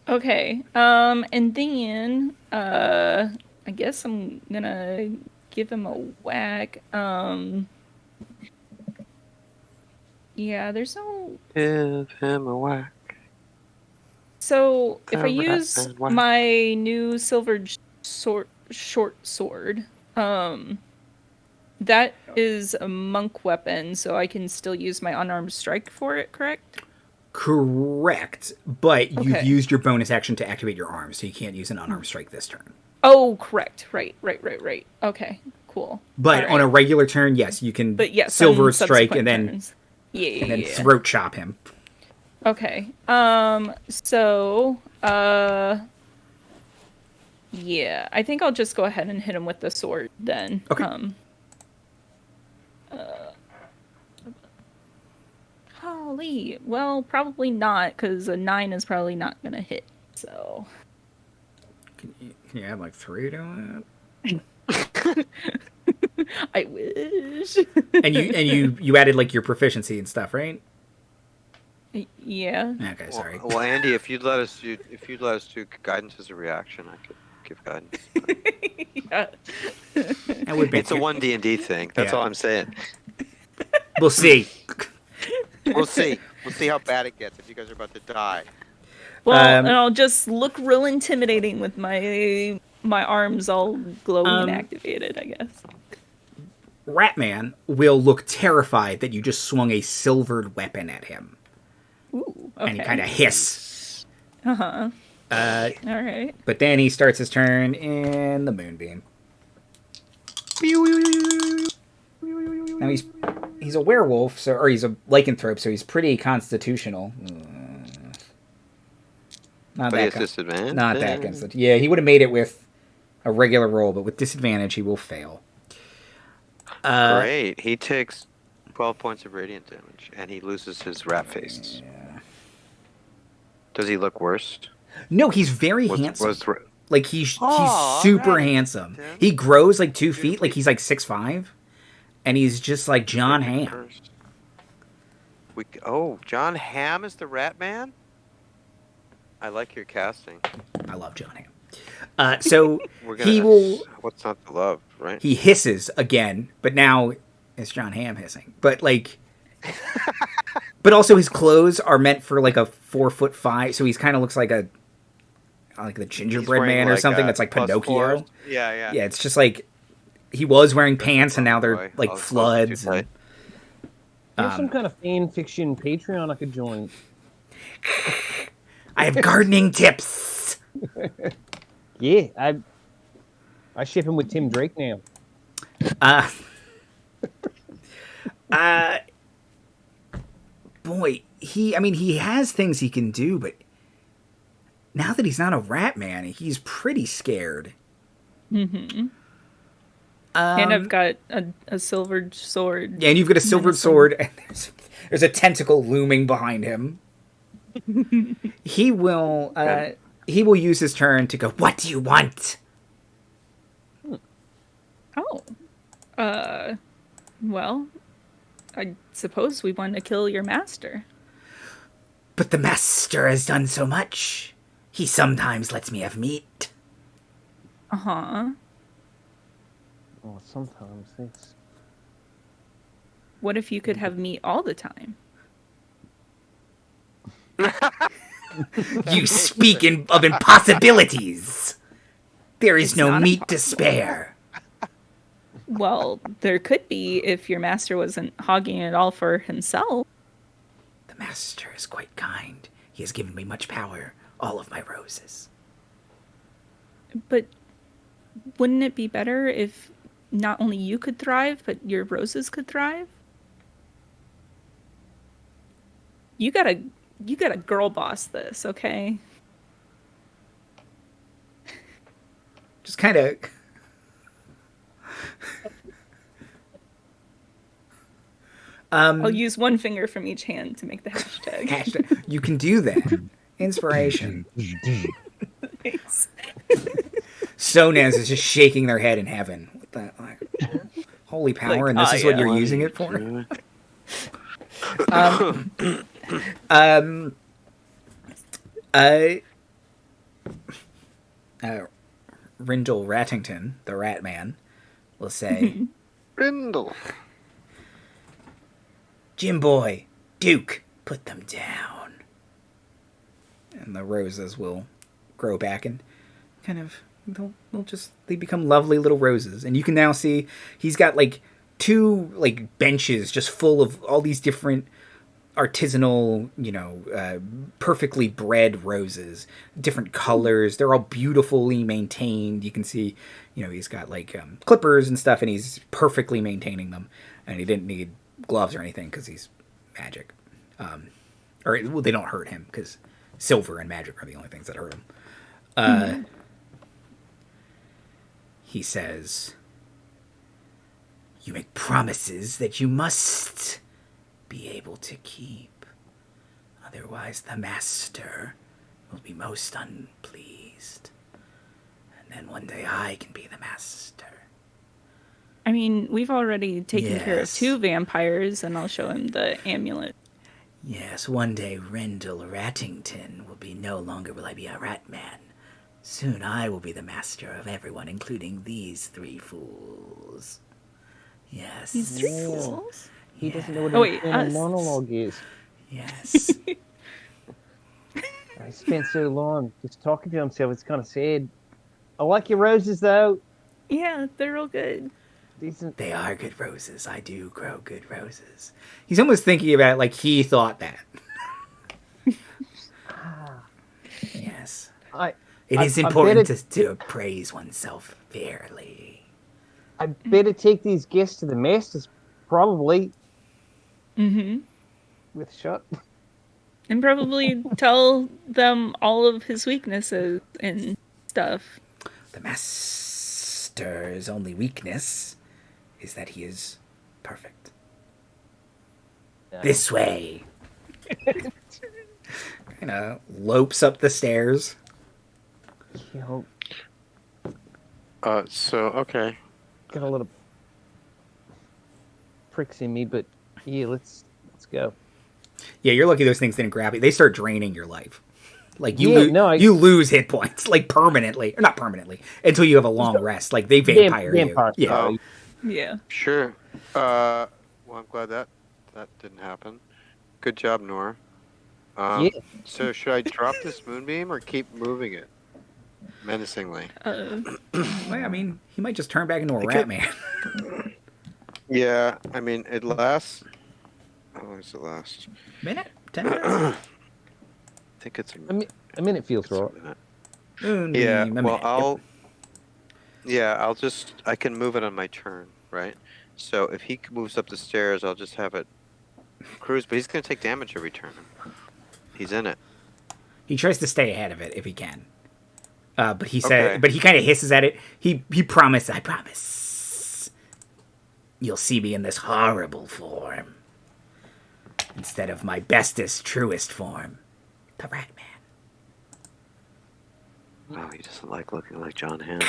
Speaker 2: Okay. And then I guess I'm gonna give him a whack. Yeah, there's no...
Speaker 3: Give him a whack.
Speaker 2: So, if I use my new silver short sword, that is a monk weapon, so I can still use my unarmed strike for it, correct?
Speaker 1: Correct, but you've used your bonus action to activate your arm, so you can't use an unarmed strike this turn.
Speaker 2: Oh, correct. Right. Okay, cool.
Speaker 1: But on a regular turn, yes, you can silver strike and then...
Speaker 2: Yeah,
Speaker 1: and then throat chop him.
Speaker 2: Okay. So, yeah, I think I'll just go ahead and hit him with the sword then.
Speaker 1: Okay.
Speaker 2: Holy, well, probably not, because a 9 is probably not gonna hit. So.
Speaker 1: Can you add like 3 to
Speaker 2: it? I wish.
Speaker 1: and you added like your proficiency and stuff, right?
Speaker 2: Yeah.
Speaker 1: Okay, sorry.
Speaker 3: Well, Andy, if you'd let us do guidance as a reaction, I could give guidance.
Speaker 2: Yeah.
Speaker 1: That would be
Speaker 3: it's a 1D&D thing. That's all I'm saying.
Speaker 1: We'll see.
Speaker 3: We'll see how bad it gets if you guys are about to die.
Speaker 2: Well, and I'll just look real intimidating with my arms all glowing and activated, I guess.
Speaker 1: Ratman will look terrified that you just swung a silvered weapon at him.
Speaker 2: Ooh, okay.
Speaker 1: And he kind of hiss.
Speaker 2: Uh-huh. All right.
Speaker 1: But then he starts his turn in the moonbeam. Now he's a werewolf, or he's a lycanthrope, so he's pretty constitutional. Not that
Speaker 3: disadvantage.
Speaker 1: Not that constitutional. Yeah, he would have made it with a regular roll, but with disadvantage, he will fail.
Speaker 3: Great. He takes 12 points of radiant damage, and he loses his rat face.
Speaker 1: Yeah.
Speaker 3: Does he look worse?
Speaker 1: No, he's very handsome. Like, he's super handsome. He grows like 2 feet, like he's like 6'5", and he's just like John Hamm.
Speaker 3: John Hamm is the Rat Man? I like your casting.
Speaker 1: I love John Hamm. So
Speaker 3: We're gonna.
Speaker 1: he will.
Speaker 3: What's not to love, right?
Speaker 1: He hisses again, but now it's John Hamm hissing. But like, but also his clothes are meant for like a 4'5", so he's kind of looks like the gingerbread man or something. That's like Pinocchio.
Speaker 3: Yeah.
Speaker 1: Yeah, it's just like he was wearing pants and now they're like floods. And,
Speaker 4: There's some kind of fan fiction Patreon I could join.
Speaker 1: I have gardening tips.
Speaker 4: Yeah, I ship him with Tim Drake now.
Speaker 1: Boy, he has things he can do, but now that he's not a rat man, he's pretty scared.
Speaker 2: Mm-hmm. And I've got a silvered sword.
Speaker 1: Yeah, and you've got a silvered sword, and there's a tentacle looming behind him. He will use his turn to go, "What do you want?"
Speaker 2: Oh. Well, I suppose we want to kill your master.
Speaker 1: But the master has done so much. He sometimes lets me have meat.
Speaker 2: Uh-huh.
Speaker 4: Oh, sometimes it's...
Speaker 2: What if you could have meat all the time?
Speaker 1: You speak of impossibilities. There is no meat to spare.
Speaker 2: Well, there could be if your master wasn't hogging it all for himself.
Speaker 1: The master is quite kind. He has given me much power. All of my roses.
Speaker 2: But wouldn't it be better if not only you could thrive, but your roses could thrive? You gotta girl boss this, okay?
Speaker 1: Just kind of...
Speaker 2: I'll use one finger from each hand to make the hashtag.
Speaker 1: You can do that. Inspiration.
Speaker 2: Thanks.
Speaker 1: Sonaz is just shaking their head in heaven. What the, holy power, and this is what you're using it for? Rindle Rattington, the Rat Man, will say,
Speaker 3: Rindle.
Speaker 1: Jim Boy, Duke, put them down. And the roses will grow back and kind of, they become lovely little roses. And you can now see he's got like 2 like benches just full of all these different artisanal, perfectly bred roses, different colors. They're all beautifully maintained. You can see, he's got like clippers and stuff, and he's perfectly maintaining them. And he didn't need gloves or anything because he's magic. They don't hurt him because silver and magic are the only things that hurt him. He says, you make promises that you must be able to keep. Otherwise, the master will be most unpleased. And then one day I can be the master.
Speaker 2: I mean, we've already taken care of 2 vampires, and I'll show him the amulet.
Speaker 1: Yes, one day Rendell Rattington will be no longer will I be a rat man. Soon I will be the master of everyone, including these 3 fools. Yes.
Speaker 2: These 3 fools?
Speaker 4: He doesn't know what a monologue is.
Speaker 1: Yes.
Speaker 4: He spent so long just talking to himself. It's kind of sad. I like your roses, though.
Speaker 2: Yeah, they're real good.
Speaker 4: Decent.
Speaker 1: They are good roses. I do grow good roses. He's almost thinking about it like he thought that. Yes. It is important to praise oneself fairly.
Speaker 4: I better take these gifts to the masters, probably.
Speaker 2: Mm-hmm.
Speaker 4: With a shot.
Speaker 2: And probably tell them all of his weaknesses and stuff.
Speaker 1: The master's only weakness is that he is perfect. This way. Kind of lopes up the stairs.
Speaker 3: Okay.
Speaker 4: Got a little pricks in me, but yeah, let's go.
Speaker 1: Yeah, you're lucky those things didn't grab you. They start draining your life. Like you lose hit points like permanently, or not permanently, until you have a long rest. Like they vampire you. Yeah.
Speaker 3: Oh,
Speaker 2: Yeah.
Speaker 3: sure. Well, I'm glad that didn't happen. Good job, Nora. So should I drop this moonbeam or keep moving it menacingly?
Speaker 1: Well, I mean, he might just turn back into a rat man.
Speaker 3: Yeah, I mean, it lasts. How long does it last?
Speaker 1: Minute? 10 minutes?
Speaker 3: I think it's
Speaker 4: a minute feels right.
Speaker 3: Yeah. Well, I can move it on my turn, right? So if he moves up the stairs, I'll just have it cruise. But he's going to take damage every turn. He's in it.
Speaker 1: He tries to stay ahead of it if he can. But he said, but he kind of hisses at it. He promised, I promise, you'll see me in this horrible form instead of my bestest, truest form, the Rat Man.
Speaker 3: Oh, he doesn't like looking like John Hamm.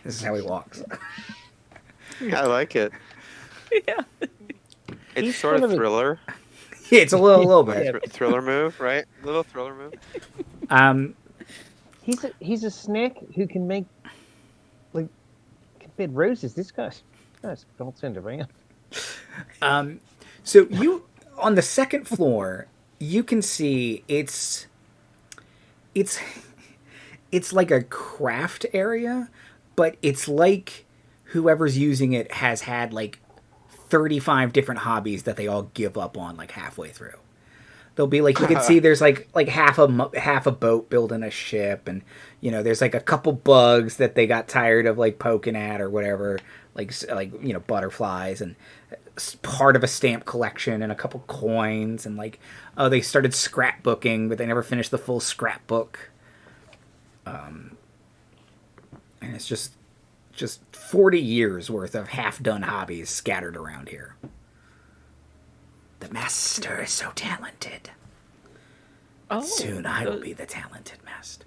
Speaker 1: This is how he walks.
Speaker 3: I like it.
Speaker 2: Yeah.
Speaker 3: It's sort of thriller.
Speaker 1: Yeah, it's a little bit.
Speaker 3: Thriller move, right? Little thriller move.
Speaker 4: He's a snake who can make bed roses. This guy's don't send around.
Speaker 1: So you on the second floor, you can see it's like a craft area, but it's like whoever's using it has had like 35 different hobbies that they all give up on like halfway through. They'll be like, you can see there's like half a boat building a ship, and there's like a couple bugs that they got tired of like poking at or whatever, like butterflies, and part of a stamp collection and a couple coins, and they started scrapbooking, but they never finished the full scrapbook. And it's just 40 years worth of half-done hobbies scattered around here. The master is so talented.
Speaker 2: Oh,
Speaker 1: soon I will be the talented master.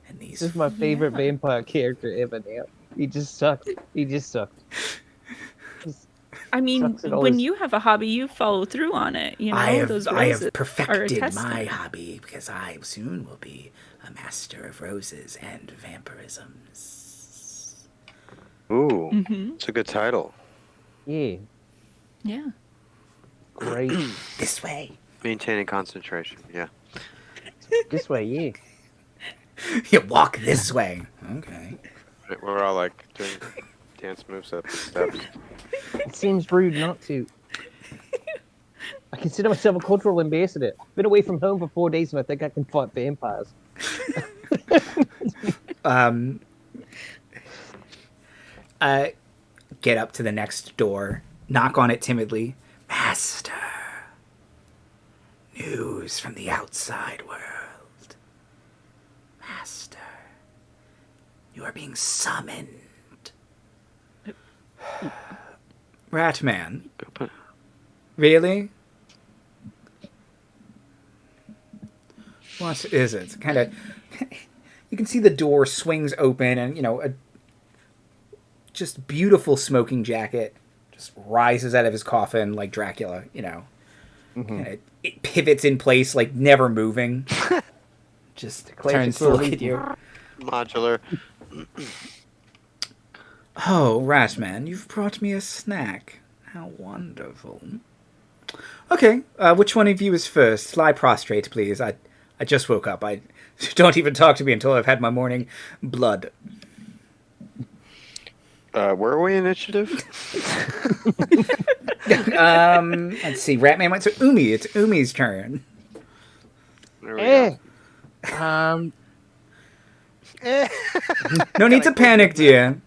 Speaker 1: And
Speaker 4: this is my favorite vampire character ever now. He just sucked.
Speaker 2: I mean, when you have a hobby, you follow through on it.
Speaker 1: I have perfected my hobby because I soon will be a master of roses and vampirisms.
Speaker 3: Ooh, it's a good title.
Speaker 4: Yeah.
Speaker 2: Yeah.
Speaker 4: Great.
Speaker 1: This way.
Speaker 3: Maintaining concentration, yeah.
Speaker 4: This way, yeah.
Speaker 1: You walk this way. Okay.
Speaker 3: We're all like doing dance moves up the steps.
Speaker 4: It seems rude not to. I consider myself a cultural ambassador. Been away from home for 4 days and I think I can fight vampires.
Speaker 1: Get up to the next door. Knock on it timidly. Master. News from the outside world. Master. You are being summoned. Ratman. Really? What is it? Kind of. You can see the door swings open, and a just beautiful smoking jacket just rises out of his coffin like Dracula. And it pivots in place, like never moving. Just turns to look at you.
Speaker 3: Modular.
Speaker 1: Oh, Ratman, you've brought me a snack. How wonderful. Okay, which one of you is first? Lie prostrate, please. I just woke up. Don't even talk to me until I've had my morning blood.
Speaker 3: Where are we initiative?
Speaker 1: Let's see. Ratman went to Umi. It's Umi's turn.
Speaker 3: There we go.
Speaker 1: No need to panic, dear.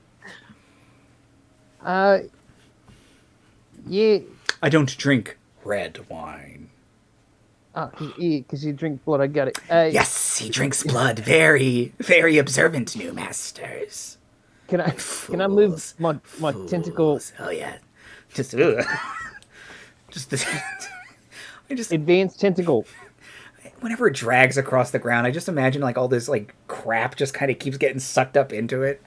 Speaker 4: Yeah.
Speaker 1: I don't drink red wine.
Speaker 4: Oh, because you drink blood. I got it.
Speaker 1: Yes, he drinks blood. Very, very observant, new masters.
Speaker 4: Can I move my tentacle?
Speaker 1: Oh yeah, just
Speaker 4: advanced tentacle.
Speaker 1: Whenever it drags across the ground, I just imagine like all this like crap just kind of keeps getting sucked up into it.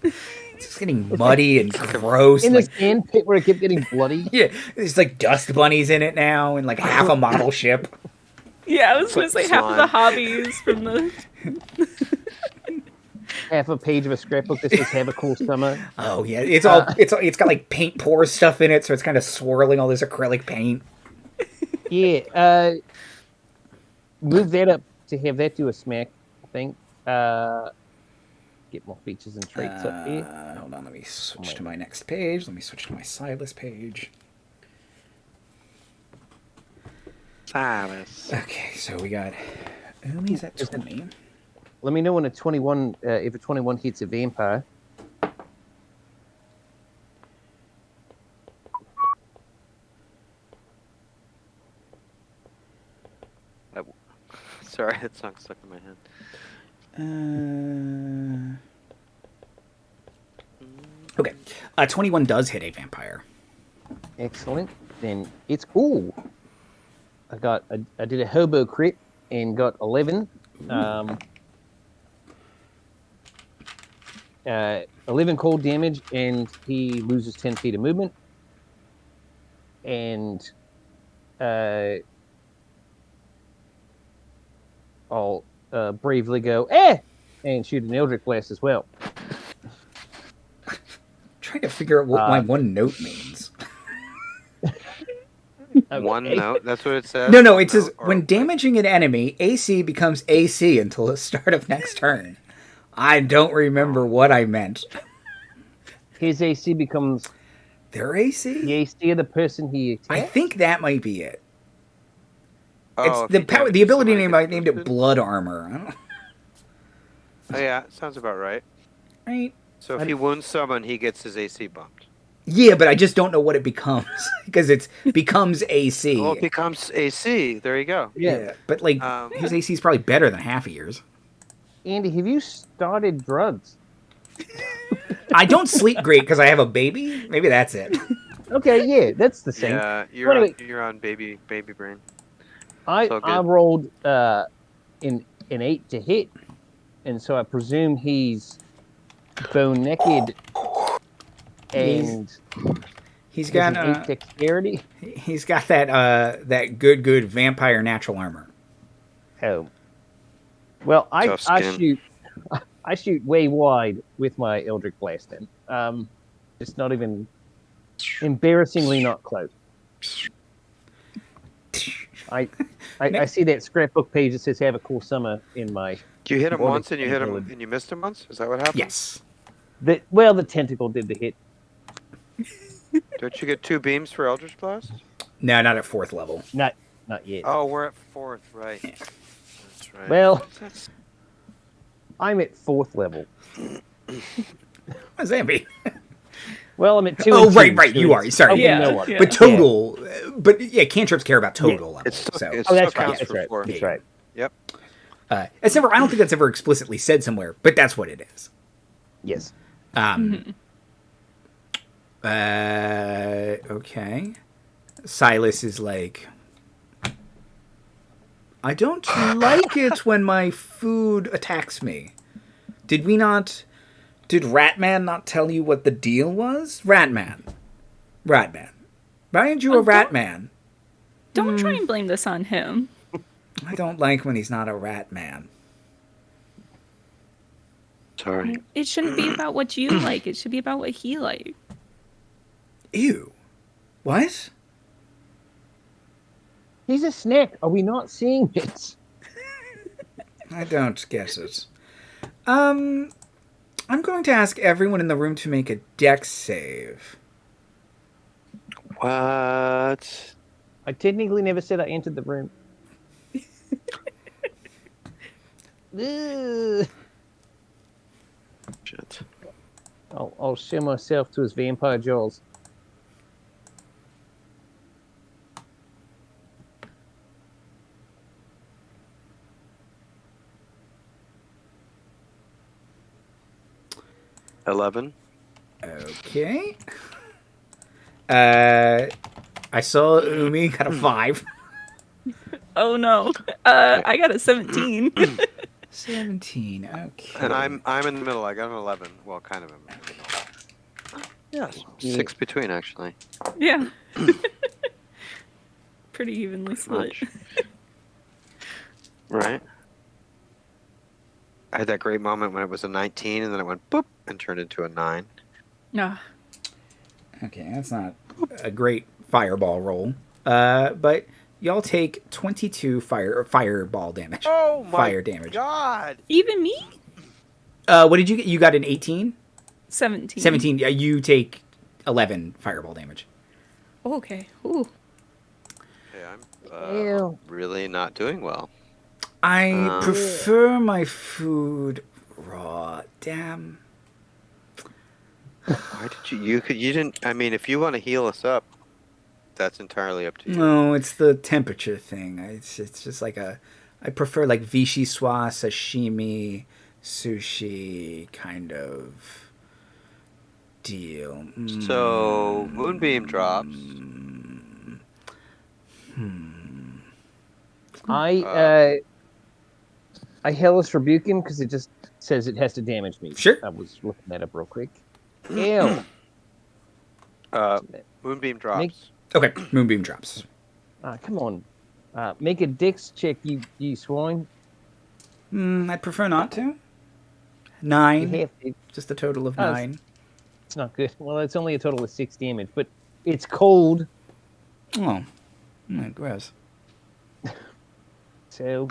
Speaker 1: It's It's getting muddy and gross.
Speaker 4: In
Speaker 1: Like,
Speaker 4: the sand pit where it kept getting bloody.
Speaker 1: yeah, there's like dust bunnies in it now, and like half a model ship.
Speaker 2: Yeah, I was gonna
Speaker 3: It's
Speaker 2: say
Speaker 3: like
Speaker 2: half of the
Speaker 3: slime.
Speaker 2: hobbies from the.
Speaker 4: Half a page of a scrapbook that says "Have a cool summer."
Speaker 1: Oh yeah, it's got like paint pour stuff in it, so it's kind of swirling all this acrylic paint.
Speaker 4: Yeah. Move that up to have that do a smack. I think. Get more features and traits up here.
Speaker 1: Hold on, let me switch to my next page. Let me switch to my Silas page.
Speaker 3: Silas.
Speaker 1: Okay, so we got Umi's at 20.
Speaker 4: Let me know when a 21, if a 21 hits a vampire.
Speaker 3: Sorry, that song's stuck in my head.
Speaker 1: Okay, 21 does hit a vampire.
Speaker 4: Excellent. Then it's cool. I did a hobo crit and got 11. 11 cold damage, and he loses 10 feet of movement. And I'll bravely go, and shoot an Eldritch Blast as well.
Speaker 1: Trying to figure out what my one note means.
Speaker 4: Okay.
Speaker 3: One note, that's what it says?
Speaker 1: No, it says,
Speaker 3: Note, or-
Speaker 1: when damaging an enemy, AC becomes AC until the start of next turn. I don't remember what I meant.
Speaker 4: His AC becomes
Speaker 1: Their AC?
Speaker 4: the AC of the person he attacks.
Speaker 1: I think that might be it.
Speaker 3: Oh,
Speaker 1: It's the
Speaker 3: if he
Speaker 1: power. The
Speaker 3: damages
Speaker 1: ability
Speaker 3: somebody,
Speaker 1: name I
Speaker 3: gets
Speaker 1: named it
Speaker 3: boosted?
Speaker 1: Blood Armor. I don't,
Speaker 3: Oh, yeah, sounds about right.
Speaker 1: right?
Speaker 3: So if he wounds someone, he gets his AC bumped.
Speaker 1: Yeah, but I just don't know what it becomes because it becomes AC.
Speaker 3: Oh, it becomes AC. There you go.
Speaker 4: Yeah.
Speaker 1: But like his AC is probably better than half of yours.
Speaker 4: Andy, have you started drugs?
Speaker 1: I don't sleep great because I have a baby. Maybe that's it.
Speaker 4: Okay, yeah, that's the same.
Speaker 3: Yeah,
Speaker 4: Anyway.
Speaker 3: you're on baby brain.
Speaker 4: I
Speaker 3: So good.
Speaker 4: I rolled an 8 to hit, and so I presume he's bone naked and
Speaker 1: He's
Speaker 4: has
Speaker 1: got
Speaker 4: an 8 dexterity.
Speaker 1: he's got that good vampire natural armor.
Speaker 4: Oh. Well, I
Speaker 3: Tough skin.
Speaker 4: shoot way wide with my Eldritch Blast then. It's not even embarrassingly not close. I see that scrapbook page that says "Have a cool summer" in my.
Speaker 3: You hit him
Speaker 4: Or
Speaker 3: once
Speaker 4: the
Speaker 3: and you hit him
Speaker 4: tentacle.
Speaker 3: and you missed him once? Is that what happened?
Speaker 1: Yes.
Speaker 4: The tentacle did the hit.
Speaker 3: Don't you get 2 beams for Eldritch Blast?
Speaker 1: No, not at 4th level.
Speaker 4: Not yet.
Speaker 3: Oh, we're at 4th, right. That's right.
Speaker 4: Well,
Speaker 3: That's-
Speaker 4: I'm at 4th level.
Speaker 1: What does that mean?
Speaker 4: Well, I'm at 2.
Speaker 1: Oh,
Speaker 4: and
Speaker 1: right,
Speaker 4: 2,
Speaker 1: right.
Speaker 4: so
Speaker 1: You are.
Speaker 4: it's-
Speaker 1: Sorry.
Speaker 4: okay,
Speaker 2: Yeah,
Speaker 4: no one.
Speaker 2: yeah.
Speaker 1: But total. But yeah, cantrips care about total level.
Speaker 3: It's still,
Speaker 1: so
Speaker 3: it
Speaker 4: Oh,
Speaker 3: still
Speaker 4: that's right.
Speaker 3: counts
Speaker 4: That's
Speaker 3: for
Speaker 4: right.
Speaker 3: 4.
Speaker 4: That's right.
Speaker 3: Yep.
Speaker 1: it's never. I don't think that's ever explicitly said somewhere, but that's what it is.
Speaker 4: Yes.
Speaker 1: Okay. Silas is like, I don't like it when my food attacks me. Did Ratman not tell you what the deal was? Ratman. Why aren't you a Ratman?
Speaker 2: Don't try and blame this on him.
Speaker 1: I don't like when he's not a Ratman.
Speaker 3: Sorry.
Speaker 2: It shouldn't be about what you like. It should be about what he likes.
Speaker 1: Ew. What?
Speaker 4: He's a snack. Are we not seeing this?
Speaker 1: I don't get it. I'm going to ask everyone in the room to make a dex save.
Speaker 3: What?
Speaker 4: I technically never said I entered the room. Ugh.
Speaker 3: Shit.
Speaker 4: I'll show myself to his vampire jaws.
Speaker 3: $11.
Speaker 1: Okay. I saw Umi got a 5.
Speaker 2: Oh no. I got a 17.
Speaker 1: 17. Okay.
Speaker 3: And I'm in the middle. I got an 11. Well, kind of in the middle. Yes, 6 between actually.
Speaker 2: Yeah. Pretty evenly split.
Speaker 3: Much. Right. I had that great moment when it was a 19, and then it went boop and turned into a 9.
Speaker 2: Nah.
Speaker 1: Okay, that's not a great fireball roll. But y'all take 22 fireball damage.
Speaker 3: Oh my
Speaker 1: fire damage.
Speaker 3: god!
Speaker 2: Even me?
Speaker 1: What did you get? You got an 18?
Speaker 2: 17.
Speaker 1: 17. Yeah, you take 11 fireball damage.
Speaker 2: Oh, okay. Ooh.
Speaker 3: Okay, I'm
Speaker 4: Ew.
Speaker 3: really not doing well.
Speaker 1: I prefer my food raw. Damn.
Speaker 3: Why did you didn't, I mean, if you want to heal us up, that's entirely up to you.
Speaker 1: No, it's the temperature thing. It's just like I prefer like vichyssoise, sashimi, sushi kind of deal.
Speaker 3: So, Moonbeam drops.
Speaker 4: I hellish rebuke him because it just says it has to damage me.
Speaker 1: Sure.
Speaker 4: I was looking that up real quick. Ew.
Speaker 3: Moonbeam drops.
Speaker 1: Okay, moonbeam drops.
Speaker 4: Come on. Make a dex check, you swine.
Speaker 1: I'd prefer not to. 9.
Speaker 4: You have to.
Speaker 1: Just a total of 9.
Speaker 4: It's not good. Well, it's only a total of 6 damage, but it's cold.
Speaker 1: Oh, gross.
Speaker 4: So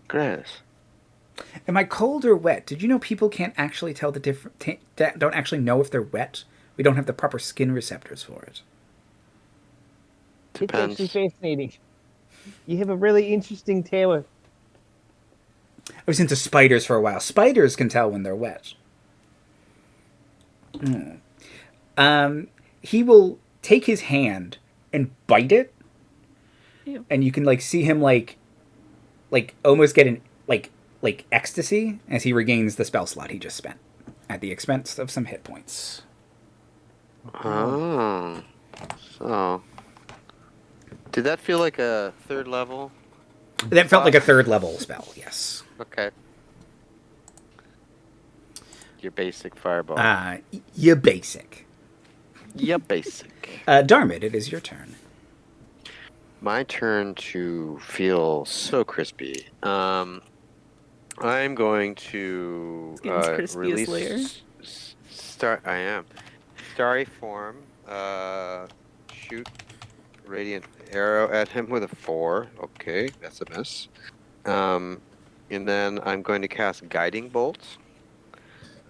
Speaker 3: Gross.
Speaker 1: Am I cold or wet? Did you know people can't actually tell the difference? Don't actually know if they're wet. We don't have the proper skin receptors for it.
Speaker 3: Depends.
Speaker 4: It's actually fascinating. You have a really interesting tower.
Speaker 1: I was into spiders for a while. Spiders can tell when they're wet. He will take his hand and bite it.
Speaker 2: Ew.
Speaker 1: And you can like see him like almost get an like ecstasy as he regains the spell slot he just spent at the expense of some hit points.
Speaker 3: Oh. So. Did that feel like a 3rd level?
Speaker 1: That felt like a 3rd level spell, yes.
Speaker 3: Okay. Your basic fireball.
Speaker 1: You basic.
Speaker 3: Yeah, basic.
Speaker 1: Darmuid, it is your turn.
Speaker 3: My turn to feel so crispy. I'm going to
Speaker 2: Skin's crispiest layer.
Speaker 3: I am. Starry form. Shoot radiant arrow at him with a 4. Okay, that's a miss. And then I'm going to cast guiding bolt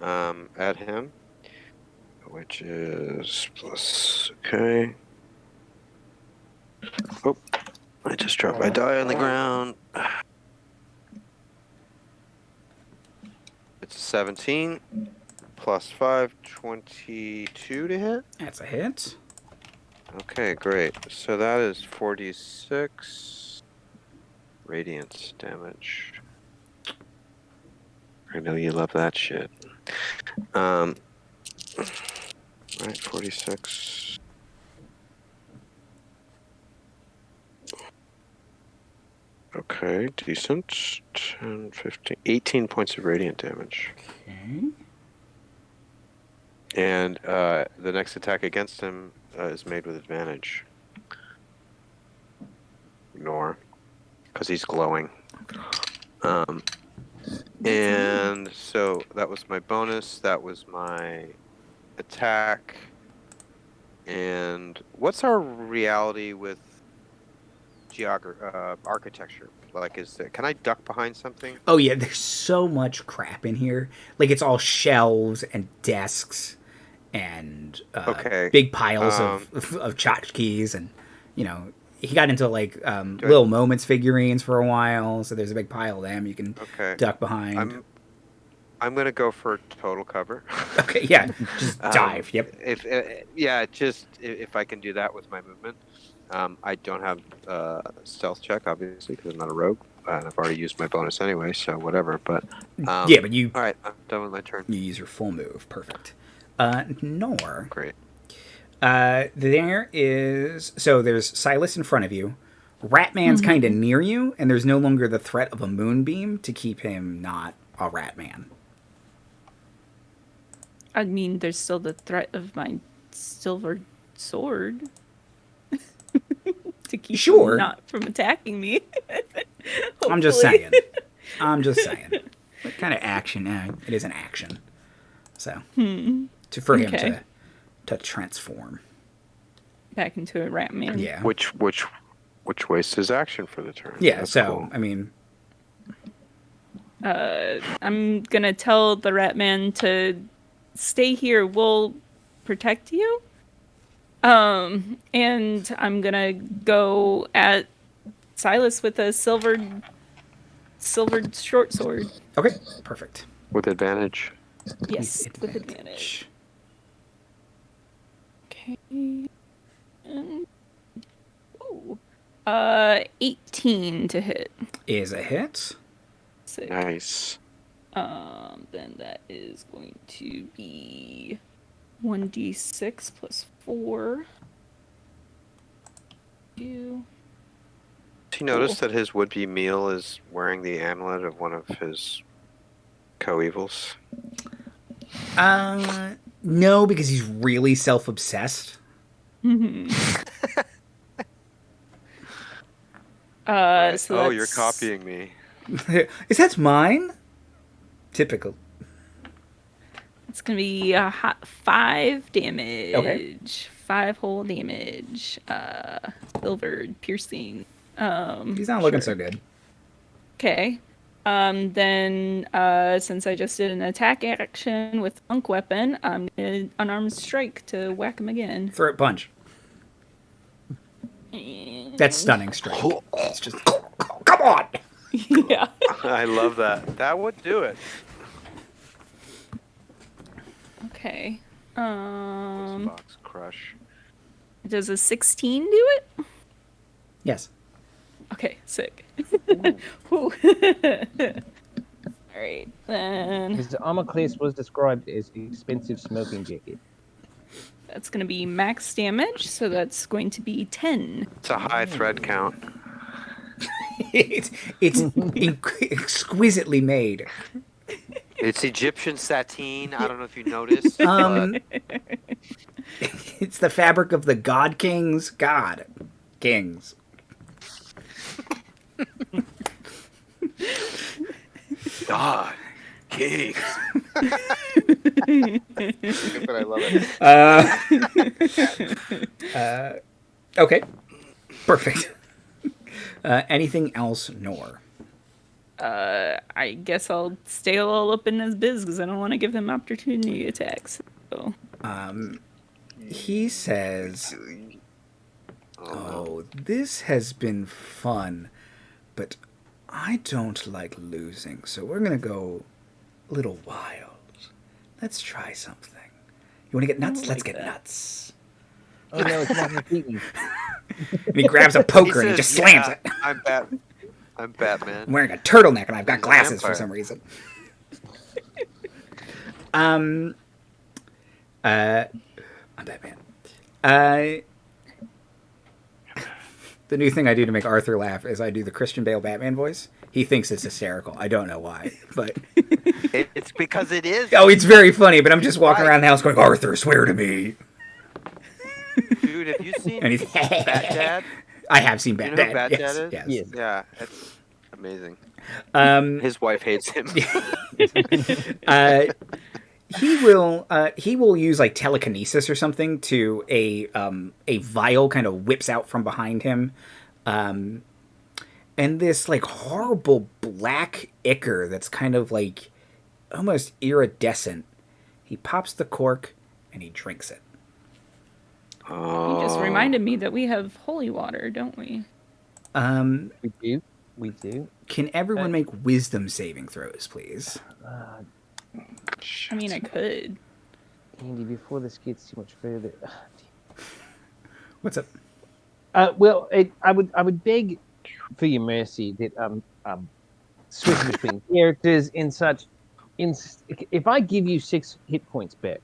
Speaker 3: at him, which is plus. Okay. Oh, I just dropped my die on the ground. It's 17 plus 5, 22 to hit.
Speaker 1: That's a hit.
Speaker 3: Okay, great. So that is 46 radiant damage. I know you love that shit. Right, 46. Okay, decent. 10, 15, 18 points of radiant damage.
Speaker 1: Okay.
Speaker 3: And the next attack against him is made with advantage. Ignore. Because he's glowing. And so that was my bonus. That was my attack. And what's our reality with architecture? Like, can I duck behind something?
Speaker 1: Oh yeah, there's so much crap in here. Like it's all shelves and desks and big piles of tchotchkes, and he got into like little moments figurines for a while. So there's a big pile of them you can duck behind.
Speaker 3: I'm gonna go for total cover.
Speaker 1: Okay, yeah, just dive. Yep.
Speaker 3: If I can do that with my movement. I don't have stealth check, obviously, because I'm not a rogue, and I've already used my bonus anyway, so whatever. But
Speaker 1: yeah, but you.
Speaker 3: All right, I'm done with my turn.
Speaker 1: You use your full move. Perfect. Nor.
Speaker 3: Great.
Speaker 1: There's Silas in front of you. Ratman's kind of near you, and there's no longer the threat of a moonbeam to keep him not a Ratman.
Speaker 2: I mean, there's still the threat of my silver sword to keep
Speaker 1: Sure.
Speaker 2: them not from attacking me.
Speaker 1: I'm just
Speaker 2: Hopefully.
Speaker 1: saying. What kind of action? It is an action. So, for him
Speaker 2: Okay.
Speaker 1: to transform.
Speaker 2: Back into a rat man.
Speaker 1: Yeah.
Speaker 3: Which wastes his action for the turn.
Speaker 1: Yeah.
Speaker 3: That's
Speaker 1: So,
Speaker 3: cool.
Speaker 1: I mean,
Speaker 2: I'm gonna tell the rat man to stay here. We'll protect you. And I'm gonna go at Silas with a silvered short sword.
Speaker 1: okay, perfect.
Speaker 3: With advantage.
Speaker 2: Yes, with advantage. Okay. And, 18 to hit.
Speaker 1: Is a hit.
Speaker 2: Sick.
Speaker 3: Nice.
Speaker 2: Then that is going to be 1d6 plus 4. You.
Speaker 3: Did you notice that his would-be meal is wearing the amulet of one of his co-evils?
Speaker 1: No, because he's really self-obsessed.
Speaker 2: So
Speaker 3: You're
Speaker 2: that's-
Speaker 3: copying me.
Speaker 1: Is that mine? Typical.
Speaker 2: It's gonna be a hot 5 damage.
Speaker 1: Okay.
Speaker 2: 5 whole damage. Silver piercing.
Speaker 1: He's not looking so good.
Speaker 2: Okay. Then since I just did an attack action with Monk Weapon, I'm gonna unarmed strike to whack him again.
Speaker 1: Throat punch. That's stunning strike. It's just come on.
Speaker 2: Yeah.
Speaker 3: I love that. That would do it.
Speaker 2: Okay.
Speaker 3: Box crush.
Speaker 2: Does a 16 do it?
Speaker 1: Yes.
Speaker 2: Okay, sick. Whew. Alright, then
Speaker 4: His armor class was described as expensive smoking jacket.
Speaker 2: that's going to be max damage, so that's going to be 10.
Speaker 3: It's a high thread count.
Speaker 1: it's exquisitely made.
Speaker 3: It's Egyptian sateen. I don't know if you noticed.
Speaker 1: It's the fabric of the god kings. God kings.
Speaker 3: God, king. But I love it.
Speaker 1: Okay. Perfect. Anything else, Nor?
Speaker 2: I guess I'll stay all up in his biz because I don't want to give him opportunity attacks. So.
Speaker 1: He says, "Oh, this has been fun, but I don't like losing, so we're gonna go a little wild. Let's try something. You want to get nuts? Let's get nuts."
Speaker 4: Oh no, it's not repeating.
Speaker 1: And he grabs a poker and he
Speaker 3: says,
Speaker 1: just slams it.
Speaker 3: I'm Batman.
Speaker 1: I'm wearing a turtleneck and I've got
Speaker 3: He's a
Speaker 1: glasses for
Speaker 3: vampire.
Speaker 1: some reason. I'm Batman. The new thing I do to make Arthur laugh is I do the Christian Bale Batman voice. He thinks it's hysterical. I don't know why, but
Speaker 3: It's because it is.
Speaker 1: oh, it's very funny. But I'm just walking
Speaker 3: Right.
Speaker 1: around the house going, "Arthur, swear to me."
Speaker 3: Dude, have you seen
Speaker 1: And he's
Speaker 3: Bat Dad?
Speaker 1: I have seen
Speaker 3: You
Speaker 1: Bat
Speaker 3: know
Speaker 1: Dad.
Speaker 3: who Bat
Speaker 1: Yes,
Speaker 3: Dad is?
Speaker 1: yes.
Speaker 4: Yes.
Speaker 3: Yeah, it's amazing. His wife hates him.
Speaker 1: He will use like telekinesis or something to a vial kind of whips out from behind him, and this like horrible black ichor that's kind of like almost iridescent. He pops the cork and he drinks it.
Speaker 3: Oh.
Speaker 2: You just reminded me that we have holy water, don't we?
Speaker 4: We do. We do.
Speaker 1: Can everyone make wisdom saving throws, please?
Speaker 2: I mean, I could.
Speaker 4: Andy, before this gets too much further.
Speaker 1: What's up?
Speaker 4: Well, I would beg for your mercy that switching between characters and such. If I give you 6 hit points back,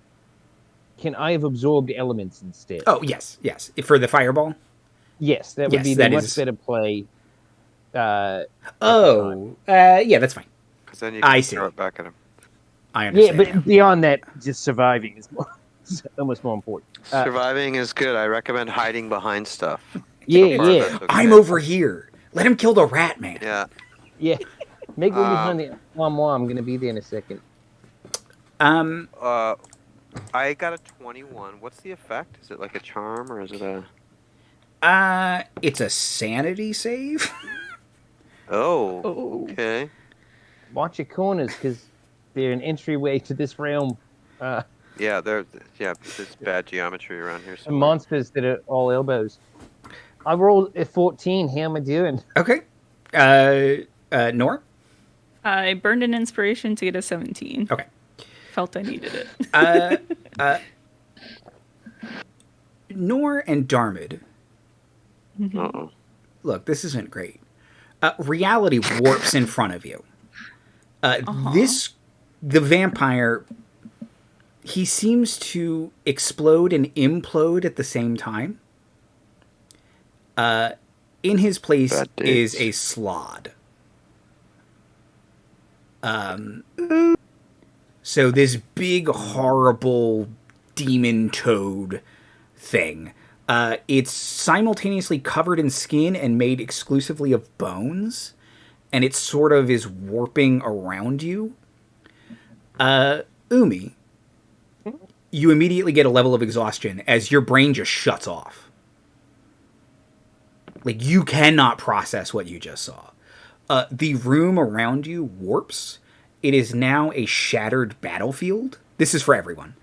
Speaker 4: can I have absorbed elements instead?
Speaker 1: Oh, yes. For the fireball?
Speaker 4: Yes, that would
Speaker 1: Yes,
Speaker 4: be the
Speaker 1: that
Speaker 4: much
Speaker 1: is-
Speaker 4: better play.
Speaker 1: Yeah, that's fine.
Speaker 3: Because then you
Speaker 1: I
Speaker 3: can
Speaker 1: see.
Speaker 3: throw it back at him.
Speaker 1: I understand.
Speaker 4: Yeah, but beyond that, just surviving is almost more important.
Speaker 3: Surviving is good. I recommend hiding behind stuff.
Speaker 4: Yeah,
Speaker 3: So far,
Speaker 4: yeah,
Speaker 3: that's okay.
Speaker 1: I'm over here. Let him kill the rat man.
Speaker 3: Yeah.
Speaker 4: yeah. Make one behind the armoire. I'm going to be there in a second.
Speaker 3: I got a 21. What's the effect? Is it like a charm or is it a?
Speaker 1: It's a sanity save.
Speaker 3: Oh. Okay.
Speaker 4: Watch your corners because they're an entryway to this realm.
Speaker 3: Yeah, there's bad geometry around here.
Speaker 4: And monsters that are all elbows. I rolled a 14. How am I doing?
Speaker 1: Okay. Nor?
Speaker 2: I burned an inspiration to get a 17.
Speaker 1: Okay.
Speaker 2: Felt I needed it.
Speaker 1: Nor and Darmuid.
Speaker 3: Uh-oh.
Speaker 1: Look, this isn't great. Reality warps in front of you. The vampire, he seems to explode and implode at the same time. In his place is a slod. So this big, horrible demon toad thing. It's simultaneously covered in skin and made exclusively of bones. And it sort of is warping around you. Umi, you immediately get a level of exhaustion as your brain just shuts off. Like, you cannot process what you just saw. The room around you warps. It is now a shattered battlefield. This is for everyone.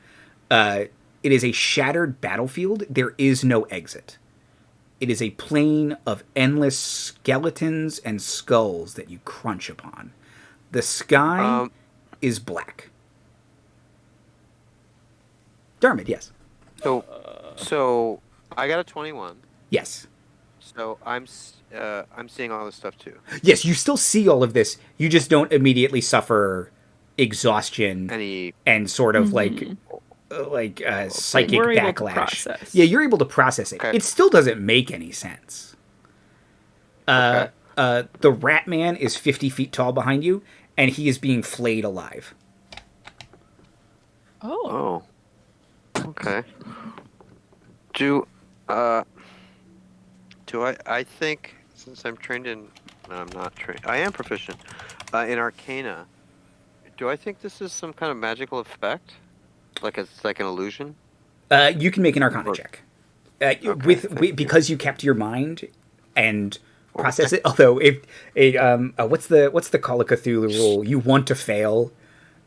Speaker 1: It is a shattered battlefield. There is no exit. It is a plain of endless skeletons and skulls that you crunch upon. The sky is black. Darmuid, yes.
Speaker 3: So I got a 21.
Speaker 1: Yes.
Speaker 3: So I'm seeing all this stuff too.
Speaker 1: Yes, you still see all of this. You just don't immediately suffer exhaustion and sort of like psychic backlash. Yeah, you're able to process it. Okay. It still doesn't make any sense. The rat man is 50 feet tall behind you, and he is being flayed alive.
Speaker 3: Oh. Okay. I think, since I'm trained in... No, I'm not trained. I am proficient in Arcana. Do I think this is some kind of magical effect? Like it's like an illusion?
Speaker 1: You can make an Arcana check. Because you kept your mind and process it. Although, what's the Call of Cthulhu rule? You want to fail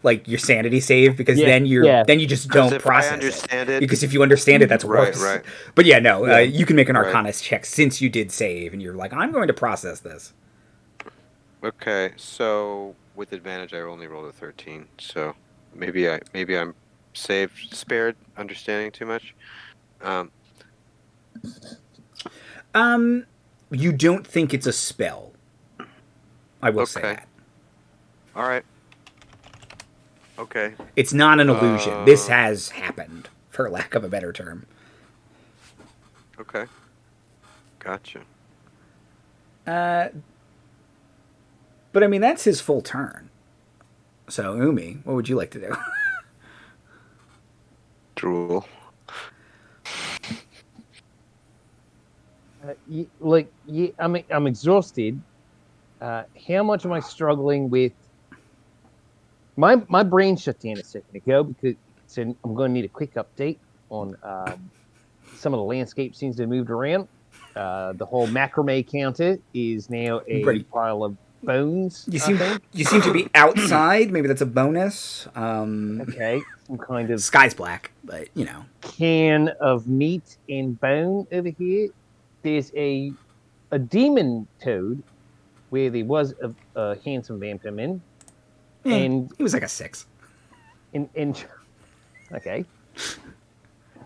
Speaker 1: like your sanity save because then you just don't process it. Because if you understand it, that's worse. Right. But you can make an Arcana check since you did save, and you're like, I'm going to process this.
Speaker 3: Okay, so with advantage, I only rolled a 13. So maybe I'm spared understanding too much.
Speaker 1: You don't think it's a spell. I will say that.
Speaker 3: All right. Okay.
Speaker 1: It's not an illusion. This has happened, for lack of a better term.
Speaker 3: Okay. Gotcha.
Speaker 1: But I mean, that's his full turn. So, Umi, what would you like to do?
Speaker 3: Drool.
Speaker 4: I'm exhausted. How much am I struggling with? My brain shut down a second ago because I'm going to need a quick update on some of the landscape seems to have moved around. The whole macrame counter is now a pile of bones.
Speaker 1: You seem to be outside. Maybe that's a bonus.
Speaker 4: Okay, some kind of
Speaker 1: sky's black, but
Speaker 4: can of meat and bone over here. There's a demon toad where there was a handsome vampire man. And
Speaker 1: he was like a 6.
Speaker 4: Okay.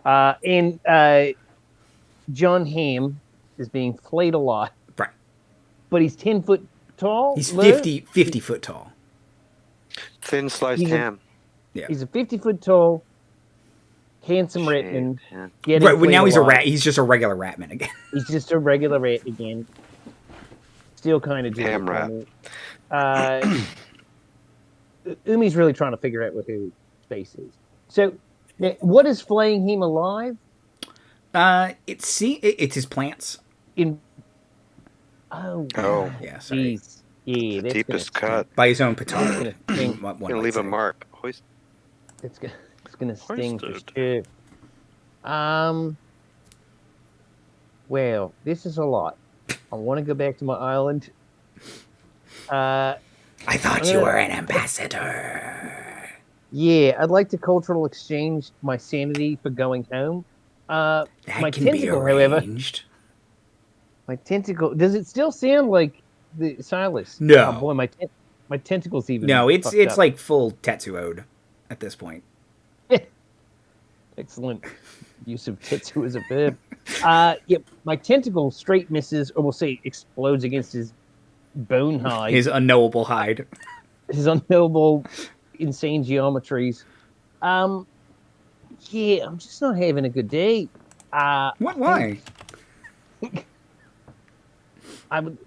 Speaker 4: And John Hamm is being flayed alive.
Speaker 1: Right.
Speaker 4: But he's 10 foot tall.
Speaker 1: He's 50 foot tall.
Speaker 3: Thin sliced ham.
Speaker 1: Yeah.
Speaker 4: He's a 50 foot tall, handsome ratman.
Speaker 1: Right. Well, now he's a rat. He's just a regular ratman again.
Speaker 4: He's just a regular rat again. Still kind of
Speaker 3: ham rat.
Speaker 4: Umi's really trying to figure out what her space is. So, now, what is flaying him alive?
Speaker 1: It's his plants.
Speaker 4: In
Speaker 3: Oh,
Speaker 1: Yeah, sorry.
Speaker 4: geez. Yeah,
Speaker 3: the
Speaker 4: that's
Speaker 3: deepest
Speaker 4: gonna
Speaker 3: cut.
Speaker 1: By his own
Speaker 4: It's
Speaker 1: petard.
Speaker 4: gonna sting.
Speaker 1: One
Speaker 3: Gonna
Speaker 1: might
Speaker 3: leave a
Speaker 1: say.
Speaker 3: mark. Hoist.
Speaker 4: It's gonna sting for
Speaker 3: Hoisted.
Speaker 4: sure. Well, this is a lot. I want to go back to my island.
Speaker 1: I thought
Speaker 4: I'm
Speaker 1: you
Speaker 4: gonna-
Speaker 1: were an ambassador.
Speaker 4: Yeah, I'd like to cultural exchange my sanity for going home.
Speaker 1: That
Speaker 4: My
Speaker 1: can be
Speaker 4: tentacle, however,
Speaker 1: arranged.
Speaker 4: my tentacle. Does it still sound like the Silas?
Speaker 1: No.
Speaker 4: Oh boy, my tentacles even.
Speaker 1: No, it's
Speaker 4: fucked up.
Speaker 1: like full Tetsuo'd at this point.
Speaker 4: Excellent use of tetsu as a verb. Yep, my tentacle straight misses, or we'll say explodes against his bone hide.
Speaker 1: His unknowable hide.
Speaker 4: His unknowable, insane geometries. Yeah, I'm just not having a good day.
Speaker 1: What? Why?
Speaker 4: I would.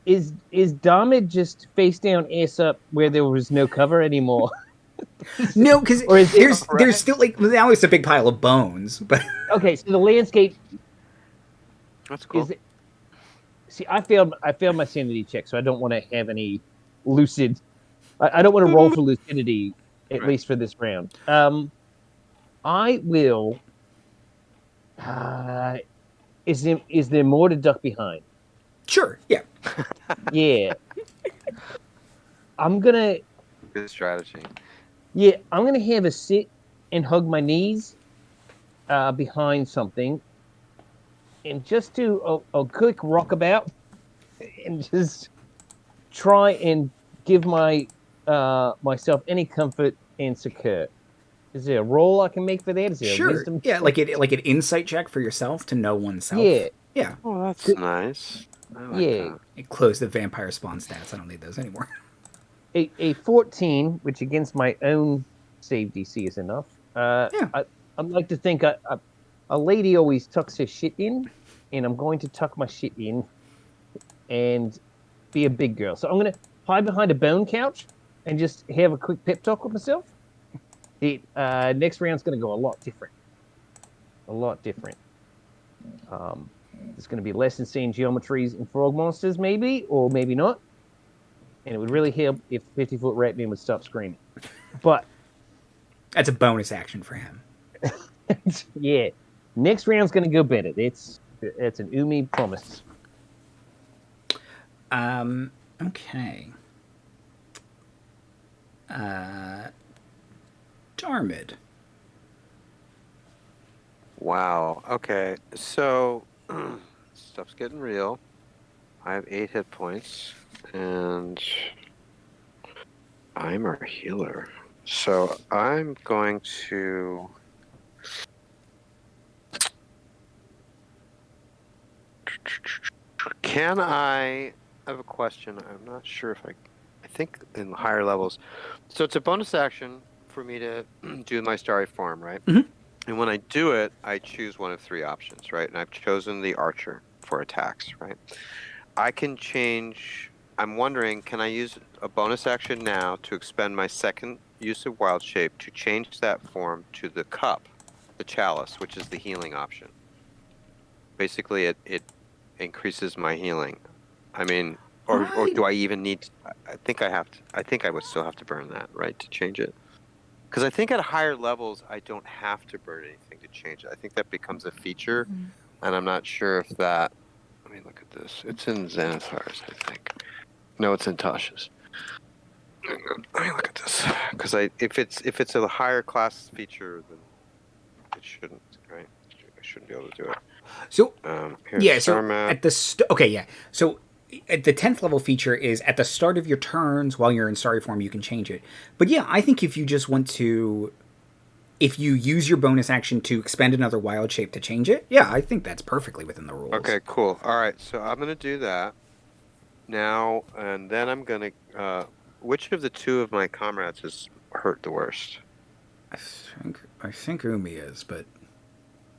Speaker 4: Is Darmuid just face down, ass up, where there was no cover anymore?
Speaker 1: No, because
Speaker 4: Or is it-
Speaker 1: there's still like now it's a big pile of bones, but
Speaker 4: Okay, so the landscape
Speaker 3: That's cool.
Speaker 4: is. See, I failed my sanity check, so I don't want to have any lucid. I don't want to roll for lucidity, at
Speaker 3: Right.
Speaker 4: least for this round. I will. Is there more to duck behind?
Speaker 1: sure, yeah.
Speaker 4: Yeah. I'm gonna
Speaker 3: Good strategy.
Speaker 4: I'm gonna have a sit and hug my knees behind something, and just do a quick rockabout, and just try and give myself any comfort and succor. Is there a roll I can make for that? Is there a
Speaker 1: Sure.
Speaker 4: wisdom?
Speaker 1: Yeah, like an insight check for yourself to know oneself.
Speaker 4: Yeah.
Speaker 1: Yeah.
Speaker 3: Oh, that's nice. I like
Speaker 4: Yeah.
Speaker 3: that.
Speaker 1: It closed the vampire spawn stats. I don't need those anymore.
Speaker 4: A 14, which against my own save DC is enough.
Speaker 1: Yeah.
Speaker 4: I'd like to think a lady always tucks her shit in, and I'm going to tuck my shit in and be a big girl. So I'm going to hide behind a bone couch and just have a quick pep talk with myself. Next round's going to go a lot different. A lot different. There's going to be less insane geometries and frog monsters, maybe, or maybe not. And it would really help if 50-foot Ratman would stop screaming. But,
Speaker 1: That's a bonus action for him.
Speaker 4: yeah, next round's going to go better. It's an Umi promise.
Speaker 1: Okay. Darmuid.
Speaker 3: Wow. Okay. So stuff's getting real. I have 8 hit points, and I'm a healer. So I'm going to. Can I have a question? I'm not sure if I think in higher levels. So it's a bonus action for me to do my starry farm, right?
Speaker 1: Mhm.
Speaker 3: And when I do it, I choose one of 3 options, right? And I've chosen the archer for attacks, right? I can change. I'm wondering, can I use a bonus action now to expend my second use of wild shape to change that form to the cup, the chalice, which is the healing option? Basically, it increases my healing. I mean, or do I even need? I think I have to. I think I would still have to burn that, right, to change it. Because I think at higher levels, I don't have to burn anything to change it. I think that becomes a feature, and I'm not sure if that. Let me look at this. It's in Xanathar's, I think. No, it's in Tasha's. Hang on. Let me look at this. Because if it's a higher class feature, then it shouldn't, right? I shouldn't be able to do it.
Speaker 1: So
Speaker 3: Here's
Speaker 1: yeah, so
Speaker 3: Star Map.
Speaker 1: at the okay, yeah. So at the 10th level feature is at the start of your turns while you're in starry form you can change it. But yeah, I think if you just want to if you use your bonus action to expend another wild shape to change it, yeah, I think that's perfectly within the rules.
Speaker 3: Okay, cool. All right, so I'm gonna do that now, and then I'm gonna. Which of the 2 of my comrades is hurt the worst?
Speaker 1: I think Umi is, but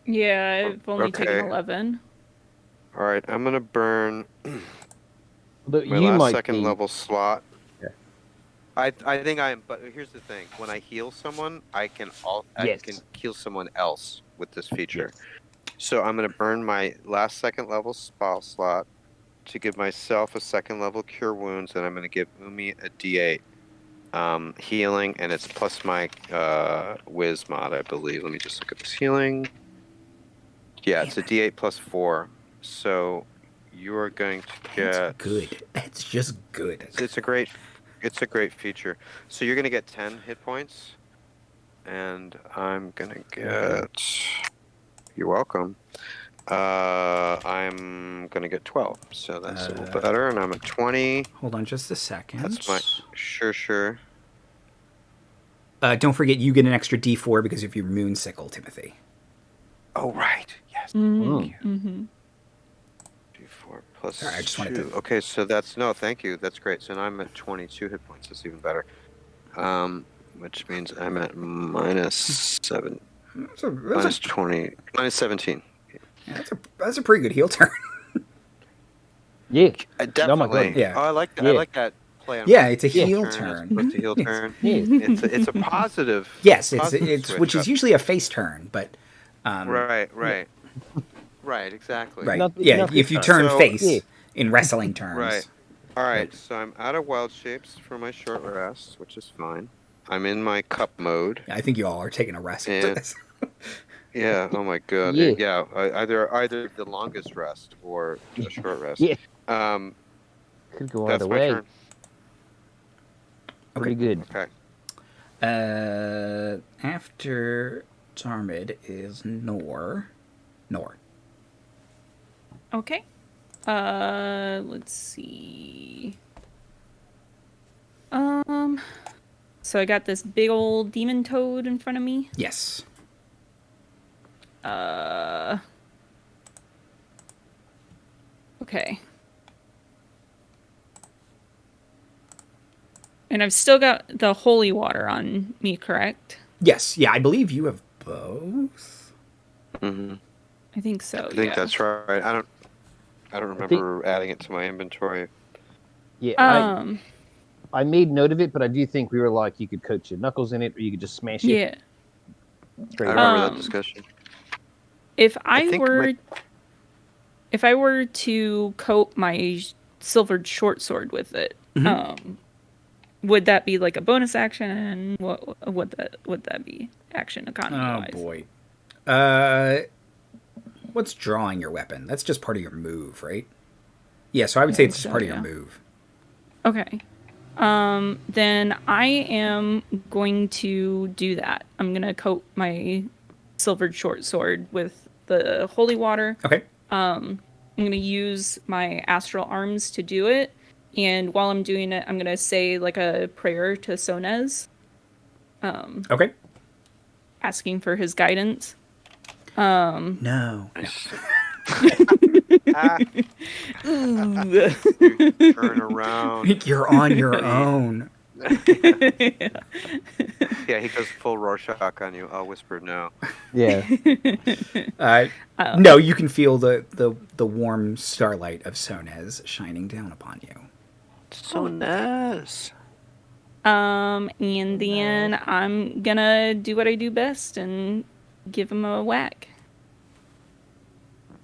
Speaker 2: Yeah, I've only
Speaker 3: Okay.
Speaker 2: taken 11.
Speaker 3: All right, I'm gonna burn
Speaker 4: But
Speaker 3: my
Speaker 4: you
Speaker 3: last
Speaker 4: might
Speaker 3: second
Speaker 4: be,
Speaker 3: level slot.
Speaker 4: Yeah.
Speaker 3: I think I am. But here's the thing: when I heal someone, I can
Speaker 4: Yes.
Speaker 3: heal someone else with this feature.
Speaker 4: Yes.
Speaker 3: So I'm gonna burn my last second level spell slot to give myself a second level cure wounds, and I'm gonna give Umi a D8 healing, and it's plus my Wiz mod, I believe. Let me just look at this healing. Yeah, it's a D8 plus 4. So you are going to get.
Speaker 1: That's good. That's just good.
Speaker 3: It's a great feature. So you're gonna get 10 hit points, and I'm gonna get. You're welcome. I'm gonna get 12, so that's a little better, and I'm at 20.
Speaker 1: Hold on just a second.
Speaker 3: That's my sure.
Speaker 1: Don't forget, you get an extra D4 because of your moon sickle, Timothy.
Speaker 3: Oh right, yes.
Speaker 2: Mm-hmm.
Speaker 3: D4 plus
Speaker 1: Sorry, I just
Speaker 3: 2.
Speaker 1: wanted to-
Speaker 3: Okay, so that's thank you. That's great. So now I'm at 22 hit points. That's even better. Which means I'm at -7, minus 20, minus 17.
Speaker 1: Yeah, that's a pretty good heal turn.
Speaker 4: Yeah.
Speaker 3: Definitely.
Speaker 4: Oh my God.
Speaker 1: Yeah.
Speaker 3: Oh, I like that.
Speaker 4: Yeah.
Speaker 3: I like that play on.
Speaker 1: Yeah, it's a
Speaker 4: Yeah.
Speaker 1: heal
Speaker 3: As
Speaker 1: turn.
Speaker 3: opposed to heal turn.
Speaker 4: Yeah.
Speaker 3: It's a positive.
Speaker 1: Yes,
Speaker 3: positive
Speaker 1: it's
Speaker 3: switch
Speaker 1: which is
Speaker 3: up.
Speaker 1: usually a face turn, but
Speaker 3: Right. Right. Exactly.
Speaker 1: right.
Speaker 4: Nothing-
Speaker 1: Yeah,
Speaker 4: nothing
Speaker 1: if you
Speaker 4: turn.
Speaker 1: turn
Speaker 3: So-
Speaker 1: face
Speaker 4: Yeah.
Speaker 1: in wrestling terms.
Speaker 3: Right. All right. So I'm out of wild shapes for my short rest, which is fine. I'm in my cup mode.
Speaker 1: I think you all are taking a rest after
Speaker 3: Yeah.
Speaker 1: this.
Speaker 3: Yeah. Oh my god.
Speaker 4: Yeah.
Speaker 3: Yeah. Either the longest rest or a short rest.
Speaker 4: Yeah.
Speaker 3: Um.
Speaker 4: Could go
Speaker 3: That's
Speaker 4: either
Speaker 3: my
Speaker 4: way.
Speaker 3: turn.
Speaker 4: Pretty good.
Speaker 3: Okay.
Speaker 1: After Darmuid is Nor.
Speaker 2: Okay. Let's see. So I got this big old demon toad in front of me.
Speaker 1: Yes.
Speaker 2: Okay. And I've still got the holy water on me, correct?
Speaker 1: Yes. Yeah, I believe you have both.
Speaker 3: Mm-hmm.
Speaker 2: I think so.
Speaker 3: I think that's right. I don't remember adding it to my inventory.
Speaker 4: Yeah. I made note of it, but I do think we were like, you could coat your knuckles in it, or you could just smash it.
Speaker 2: Yeah.
Speaker 3: I
Speaker 4: Straight up.
Speaker 3: remember that discussion.
Speaker 2: If
Speaker 3: I
Speaker 2: I
Speaker 3: think
Speaker 2: were to coat my silvered short sword with it, would that be like a bonus action? What would that be? Action economy wise?
Speaker 1: Oh boy. What's drawing your weapon? That's just part of your move, right? Yeah, so I would say it's just part of your move.
Speaker 2: Okay. Then I am going to do that. I'm going to coat my silvered short sword with the holy water.
Speaker 1: Okay.
Speaker 2: I'm going to use my astral arms to do it. And while I'm doing it, I'm going to say like a prayer to Sonez.
Speaker 1: Okay.
Speaker 2: Asking for his guidance.
Speaker 1: No.
Speaker 3: Turn around.
Speaker 1: You're on your own.
Speaker 3: Yeah, he goes full Rorschach on you. I'll whisper no.
Speaker 4: Yeah.
Speaker 1: No, you can feel the warm starlight of Sonez shining down upon you.
Speaker 3: So nice.
Speaker 2: And then I'm gonna do what I do best and give him a whack.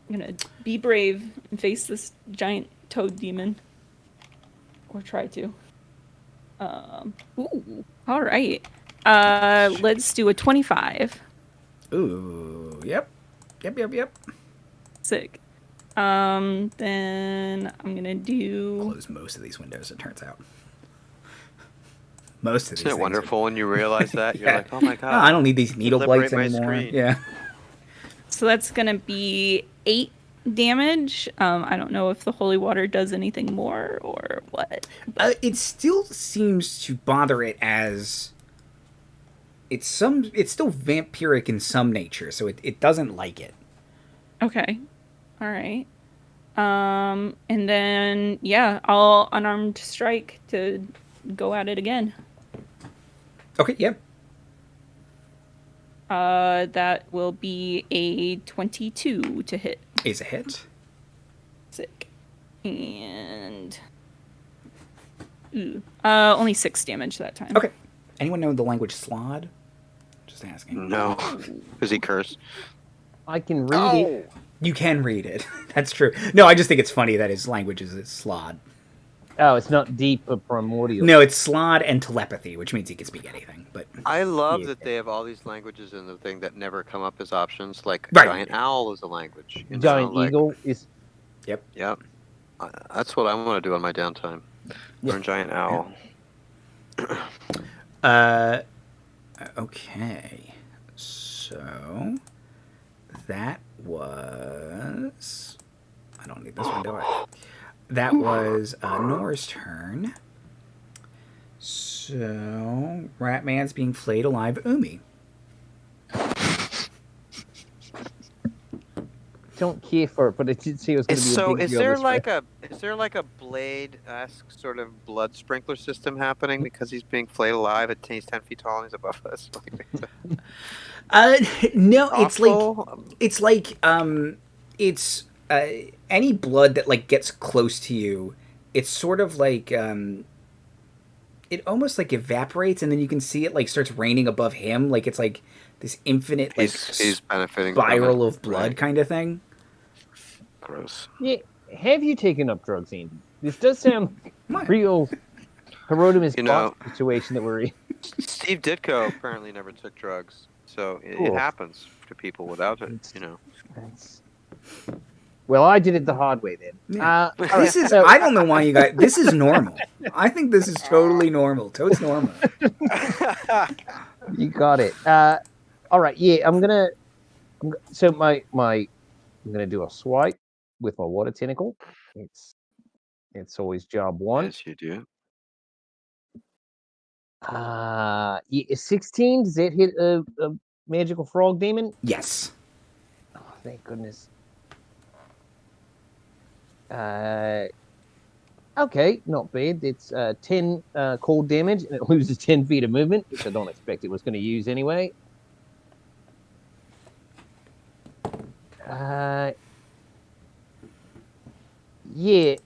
Speaker 2: I'm gonna be brave and face this giant toad demon. Or try to. Ooh. Alright. Let's do a 25.
Speaker 1: Ooh, yep.
Speaker 2: Sick. Then I'm gonna do...
Speaker 1: Close most of these windows, it turns out. Most of these
Speaker 3: Isn't it
Speaker 1: things
Speaker 3: wonderful when you realize that? You're
Speaker 1: Yeah.
Speaker 3: like, oh my god.
Speaker 1: I don't need these needle
Speaker 3: Liberate
Speaker 1: blights
Speaker 3: my
Speaker 1: anymore.
Speaker 3: screen.
Speaker 1: Yeah.
Speaker 2: So that's gonna be 8 damage. I don't know if the holy water does anything more or what.
Speaker 1: It still seems to bother it as it's still vampiric in some nature, so it doesn't like it.
Speaker 2: Okay. Alright. And then, yeah, I'll unarmed strike to go at it again.
Speaker 1: Okay, yeah.
Speaker 2: That will be a 22 to hit.
Speaker 1: Is a hit.
Speaker 2: Sick. And Ooh. Only 6 damage that time.
Speaker 1: Okay. Anyone know the language Slod? Just asking.
Speaker 3: No. Does he curse?
Speaker 4: I can read it.
Speaker 1: You can read it. That's true. No, I just think it's funny that his language is Slod.
Speaker 4: Oh, it's not deep or primordial.
Speaker 1: No, it's Slod and telepathy, which means he can speak anything. But
Speaker 3: I love
Speaker 4: Yeah.
Speaker 3: that they have all these languages in the thing that never come up as options. Like
Speaker 1: Right.
Speaker 3: giant owl is a language. You know,
Speaker 4: Giant
Speaker 3: like-
Speaker 4: eagle is.
Speaker 3: Yep. That's what I want to do on my downtime.
Speaker 4: Yeah.
Speaker 3: Learn giant owl.
Speaker 1: Okay. So that was. I don't need this one, do I? That was Nora's turn. So Ratman's being flayed alive. Umi.
Speaker 4: Don't care for it, but I did see it was going to be a
Speaker 3: So
Speaker 4: big
Speaker 3: is
Speaker 4: deal
Speaker 3: there
Speaker 4: this
Speaker 3: like
Speaker 4: way.
Speaker 3: a blade-esque sort of blood sprinkler system happening because he's being flayed alive and he's 10 feet tall and he's above us?
Speaker 1: No,
Speaker 3: Awful.
Speaker 1: it's any blood that like gets close to you. It's sort of like it almost like evaporates, and then you can see it like starts raining above him. Like it's like this infinite like
Speaker 3: he's benefiting from
Speaker 1: spiral
Speaker 3: it,
Speaker 1: of blood
Speaker 3: right?
Speaker 1: kind of thing.
Speaker 3: Gross.
Speaker 4: Yeah, have you taken up drugs, Andy? This does sound
Speaker 1: What?
Speaker 4: real Hieronymus
Speaker 3: You know-
Speaker 4: Bosch situation that we're in.
Speaker 3: Steve Ditko apparently never took drugs, so it
Speaker 4: Cool.
Speaker 3: happens to people without it. You know.
Speaker 4: That's- Well, I did it the hard way then.
Speaker 1: Yeah.
Speaker 4: All right,
Speaker 1: This is
Speaker 4: so-
Speaker 1: I don't know why you guys. This is normal. I think this is totally normal. Totes normal.
Speaker 4: You got it. All right, yeah, I'm gonna do a swipe with my water tentacle. It's always job one.
Speaker 3: Yes, you do.
Speaker 4: Yeah, 16. Does that hit a magical frog demon?
Speaker 1: Yes.
Speaker 4: Oh, thank goodness. Okay, not bad. It's 10 cold damage, and it loses 10 feet of movement, which I don't expect it was going to use anyway. Yeah,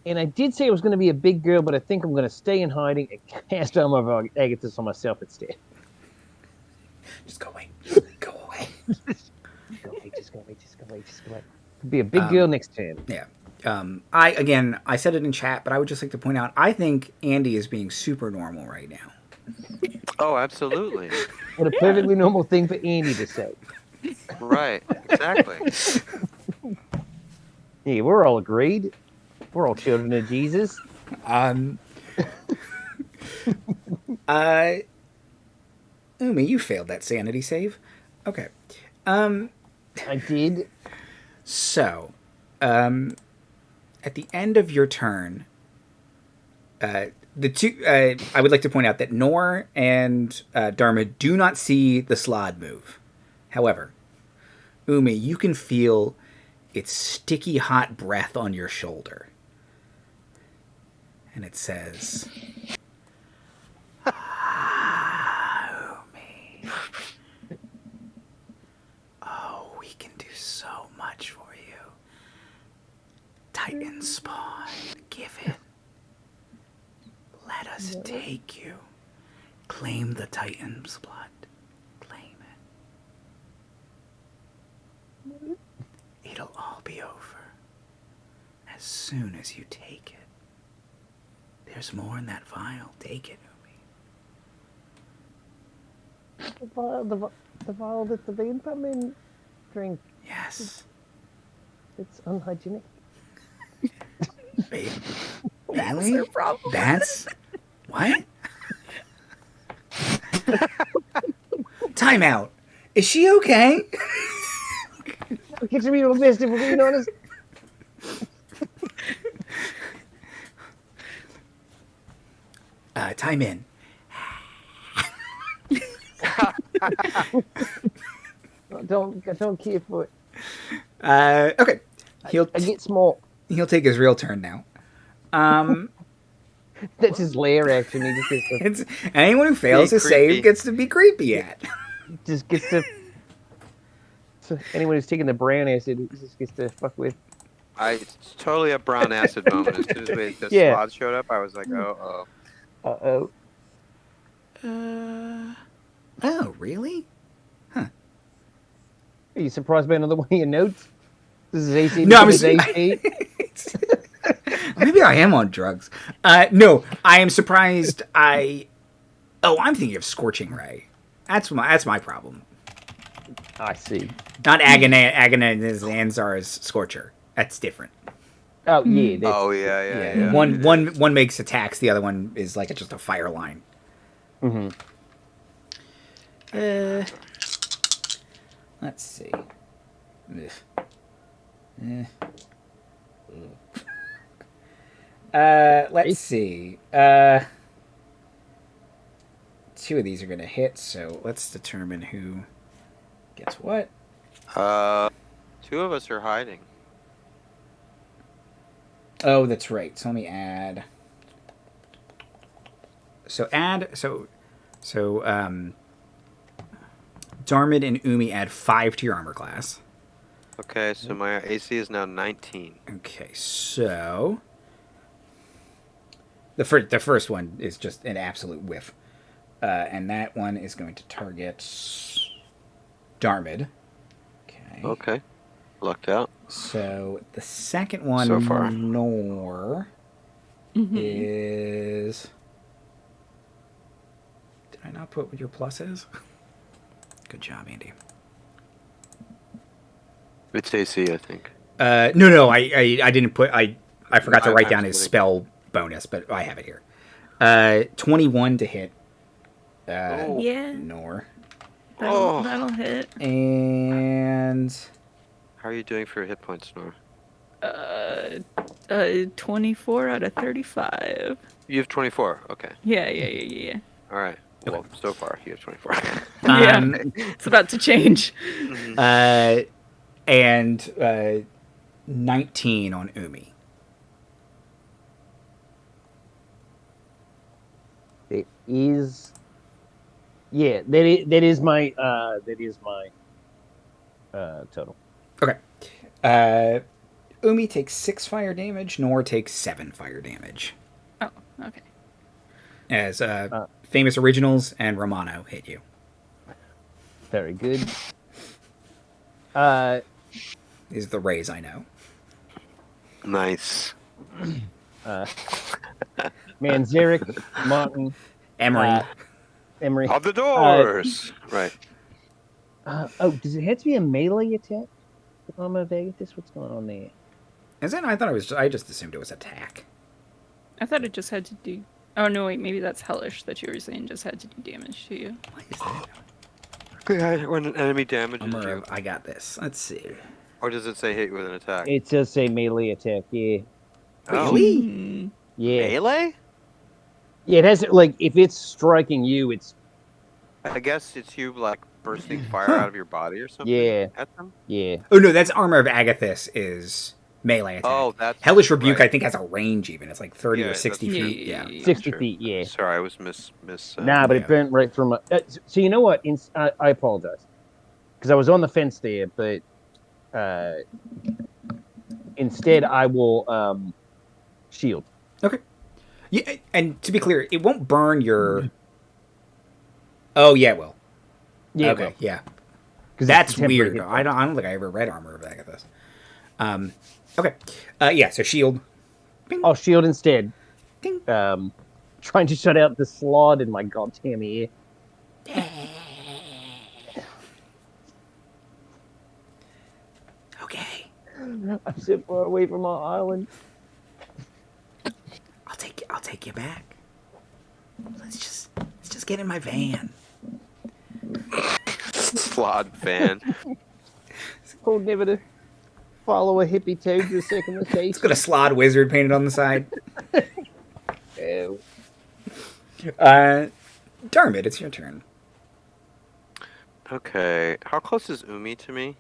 Speaker 4: and I did say it was going to be a big girl, but I think I'm going to stay in hiding and cast Armor of Agathis on myself instead.
Speaker 1: Just go away. Go away.
Speaker 4: Just go away. Could be a big girl next turn.
Speaker 1: Yeah. I said it in chat, but I would just like to point out, I think Andy is being super normal right now.
Speaker 3: Oh, absolutely.
Speaker 4: What a perfectly normal thing for Andy to say.
Speaker 3: Right. Exactly.
Speaker 4: Yeah, we're all agreed. We're all children of Jesus.
Speaker 1: Umi, you failed that sanity save. Okay.
Speaker 4: I did.
Speaker 1: So, at the end of your turn, I would like to point out that Nor and Darmuid do not see the Slod move. However, Umi, you can feel its sticky hot breath on your shoulder. And it says, Umi. Oh, we can do so much for you. Titan spawn, give it. Let us take you. Claim the Titan's blood. Claim it. It'll all be over as soon as you take it. There's more in that vial. Take it, Umi.
Speaker 4: The vial that the vampire drink.
Speaker 1: Yes.
Speaker 4: It's unhygienic.
Speaker 1: Wait. Really? That's what? Time out. Is she okay?
Speaker 4: It's a real best if we're being honest.
Speaker 1: Time in.
Speaker 4: I don't care for it.
Speaker 1: Okay.
Speaker 4: I get small.
Speaker 1: He'll take his real turn now.
Speaker 4: That's his lair action. He just gets to,
Speaker 1: It's anyone who fails
Speaker 3: Be
Speaker 1: to save
Speaker 3: creepy.
Speaker 1: gets to be creepy at.
Speaker 4: just gets to. So anyone who's taking the brown acid just gets to fuck with.
Speaker 3: It's totally a brown acid moment. As soon as the
Speaker 4: Yeah.
Speaker 3: slot showed up, I was like, oh.
Speaker 4: Uh-oh.
Speaker 1: Oh, really?
Speaker 4: Are you surprised by another one of your notes? This is AC.
Speaker 1: No,
Speaker 4: because it's AC.
Speaker 1: Maybe I am on drugs. No, I am surprised. I'm thinking of Scorching Ray. That's my problem.
Speaker 4: I see.
Speaker 1: Not Agonizanzar's Scorcher. That's different.
Speaker 4: Oh, yeah. That's,
Speaker 3: Oh, yeah.
Speaker 1: One makes attacks. The other one is like just a fire line.
Speaker 4: Mm-hmm.
Speaker 1: Let's see. Let's see. Two of these are going to hit, so let's determine who gets what.
Speaker 3: Two of us are hiding.
Speaker 1: Oh, that's right. So let me add. So Darmuid and Umi add 5 to your armor class.
Speaker 3: Okay, so my AC is now 19.
Speaker 1: Okay, so the first one is just an absolute whiff, and that one is going to target Darmuid.
Speaker 3: Okay, lucked out.
Speaker 1: So the second one,
Speaker 3: So far.
Speaker 1: Nor, is. Did I not put what your plus is? Good job, Andy.
Speaker 3: It's AC, I think.
Speaker 1: No, I didn't put. I forgot to write down his
Speaker 3: absolutely.
Speaker 1: spell bonus, but I have it here. 21 to hit.
Speaker 2: Yeah.
Speaker 1: Nor.
Speaker 2: That'll hit.
Speaker 1: And
Speaker 3: How are you doing for hit points, Nor?
Speaker 2: 24 out of 35.
Speaker 3: You have 24. Okay.
Speaker 2: Yeah.
Speaker 3: All right. Well, so far you have 24.
Speaker 2: Yeah. It's about to change.
Speaker 1: and 19 on Umi.
Speaker 4: It is. Yeah, that is my total.
Speaker 1: Okay. Umi takes 6 fire damage. Nor takes 7 fire damage.
Speaker 2: Oh, okay.
Speaker 1: As Famous Originals and Romano hit you.
Speaker 4: Very good.
Speaker 1: These are the rays I know.
Speaker 3: Nice.
Speaker 4: Manzarek, Martin,
Speaker 1: Emery.
Speaker 4: Emery.
Speaker 3: Out the doors. Right.
Speaker 4: Does it have to be a melee attack? Armor of Agathis? What's going on there?
Speaker 1: Is that? I thought it was. I just assumed it was attack.
Speaker 2: I thought it just had to do... Oh, no, wait, maybe that's Hellish that you were saying just had to do damage to you.
Speaker 1: What is that?
Speaker 3: Okay, when an enemy damages
Speaker 1: Armor
Speaker 3: you.
Speaker 1: of- I got this. Let's see.
Speaker 3: Or does it say hit you with an attack?
Speaker 4: It does say melee attack, yeah.
Speaker 1: Really?
Speaker 2: Hmm.
Speaker 4: Yeah.
Speaker 3: Melee?
Speaker 4: Yeah, it has, like, if it's striking you, it's,
Speaker 3: I guess it's you, like, bursting fire out of your body or something?
Speaker 4: Yeah.
Speaker 3: At them?
Speaker 4: yeah.
Speaker 1: Oh no, that's Armor of Agathis is melee attack.
Speaker 3: Oh, that's...
Speaker 1: Hellish Rebuke,
Speaker 3: right.
Speaker 1: I think, has a range even. It's like 30
Speaker 3: Yeah,
Speaker 1: or 60
Speaker 3: that's-
Speaker 1: feet. Yeah.
Speaker 4: 60
Speaker 3: sure.
Speaker 4: feet, yeah.
Speaker 3: Sorry, I was miss
Speaker 4: Nah, but
Speaker 1: yeah.
Speaker 4: it burnt right through my... so you know what? I apologize. Because I was on the fence there, but instead I will shield.
Speaker 1: Okay. Yeah, and to be clear, it won't burn your... Oh, yeah, it will.
Speaker 4: Yeah,
Speaker 1: Okay, yeah.
Speaker 4: 'Cause
Speaker 1: That's
Speaker 4: it's a temporary
Speaker 1: weird.
Speaker 4: hit
Speaker 1: I don't think I ever read Armor of Agathis. Okay. Yeah, so shield. Bing,
Speaker 4: I'll shield instead.
Speaker 1: ding.
Speaker 4: Trying to shut out the slot in my goddamn ear.
Speaker 1: Okay.
Speaker 4: I'm so far away from our island.
Speaker 1: I'll take you back. Let's just get in my van.
Speaker 3: Slod fan.
Speaker 4: It's cool never to follow a hippie toad to a second location.
Speaker 1: It's got a Slod wizard painted on the side.
Speaker 4: Ew.
Speaker 1: Darmuid, it's your turn.
Speaker 3: Okay. How close is Umi to me?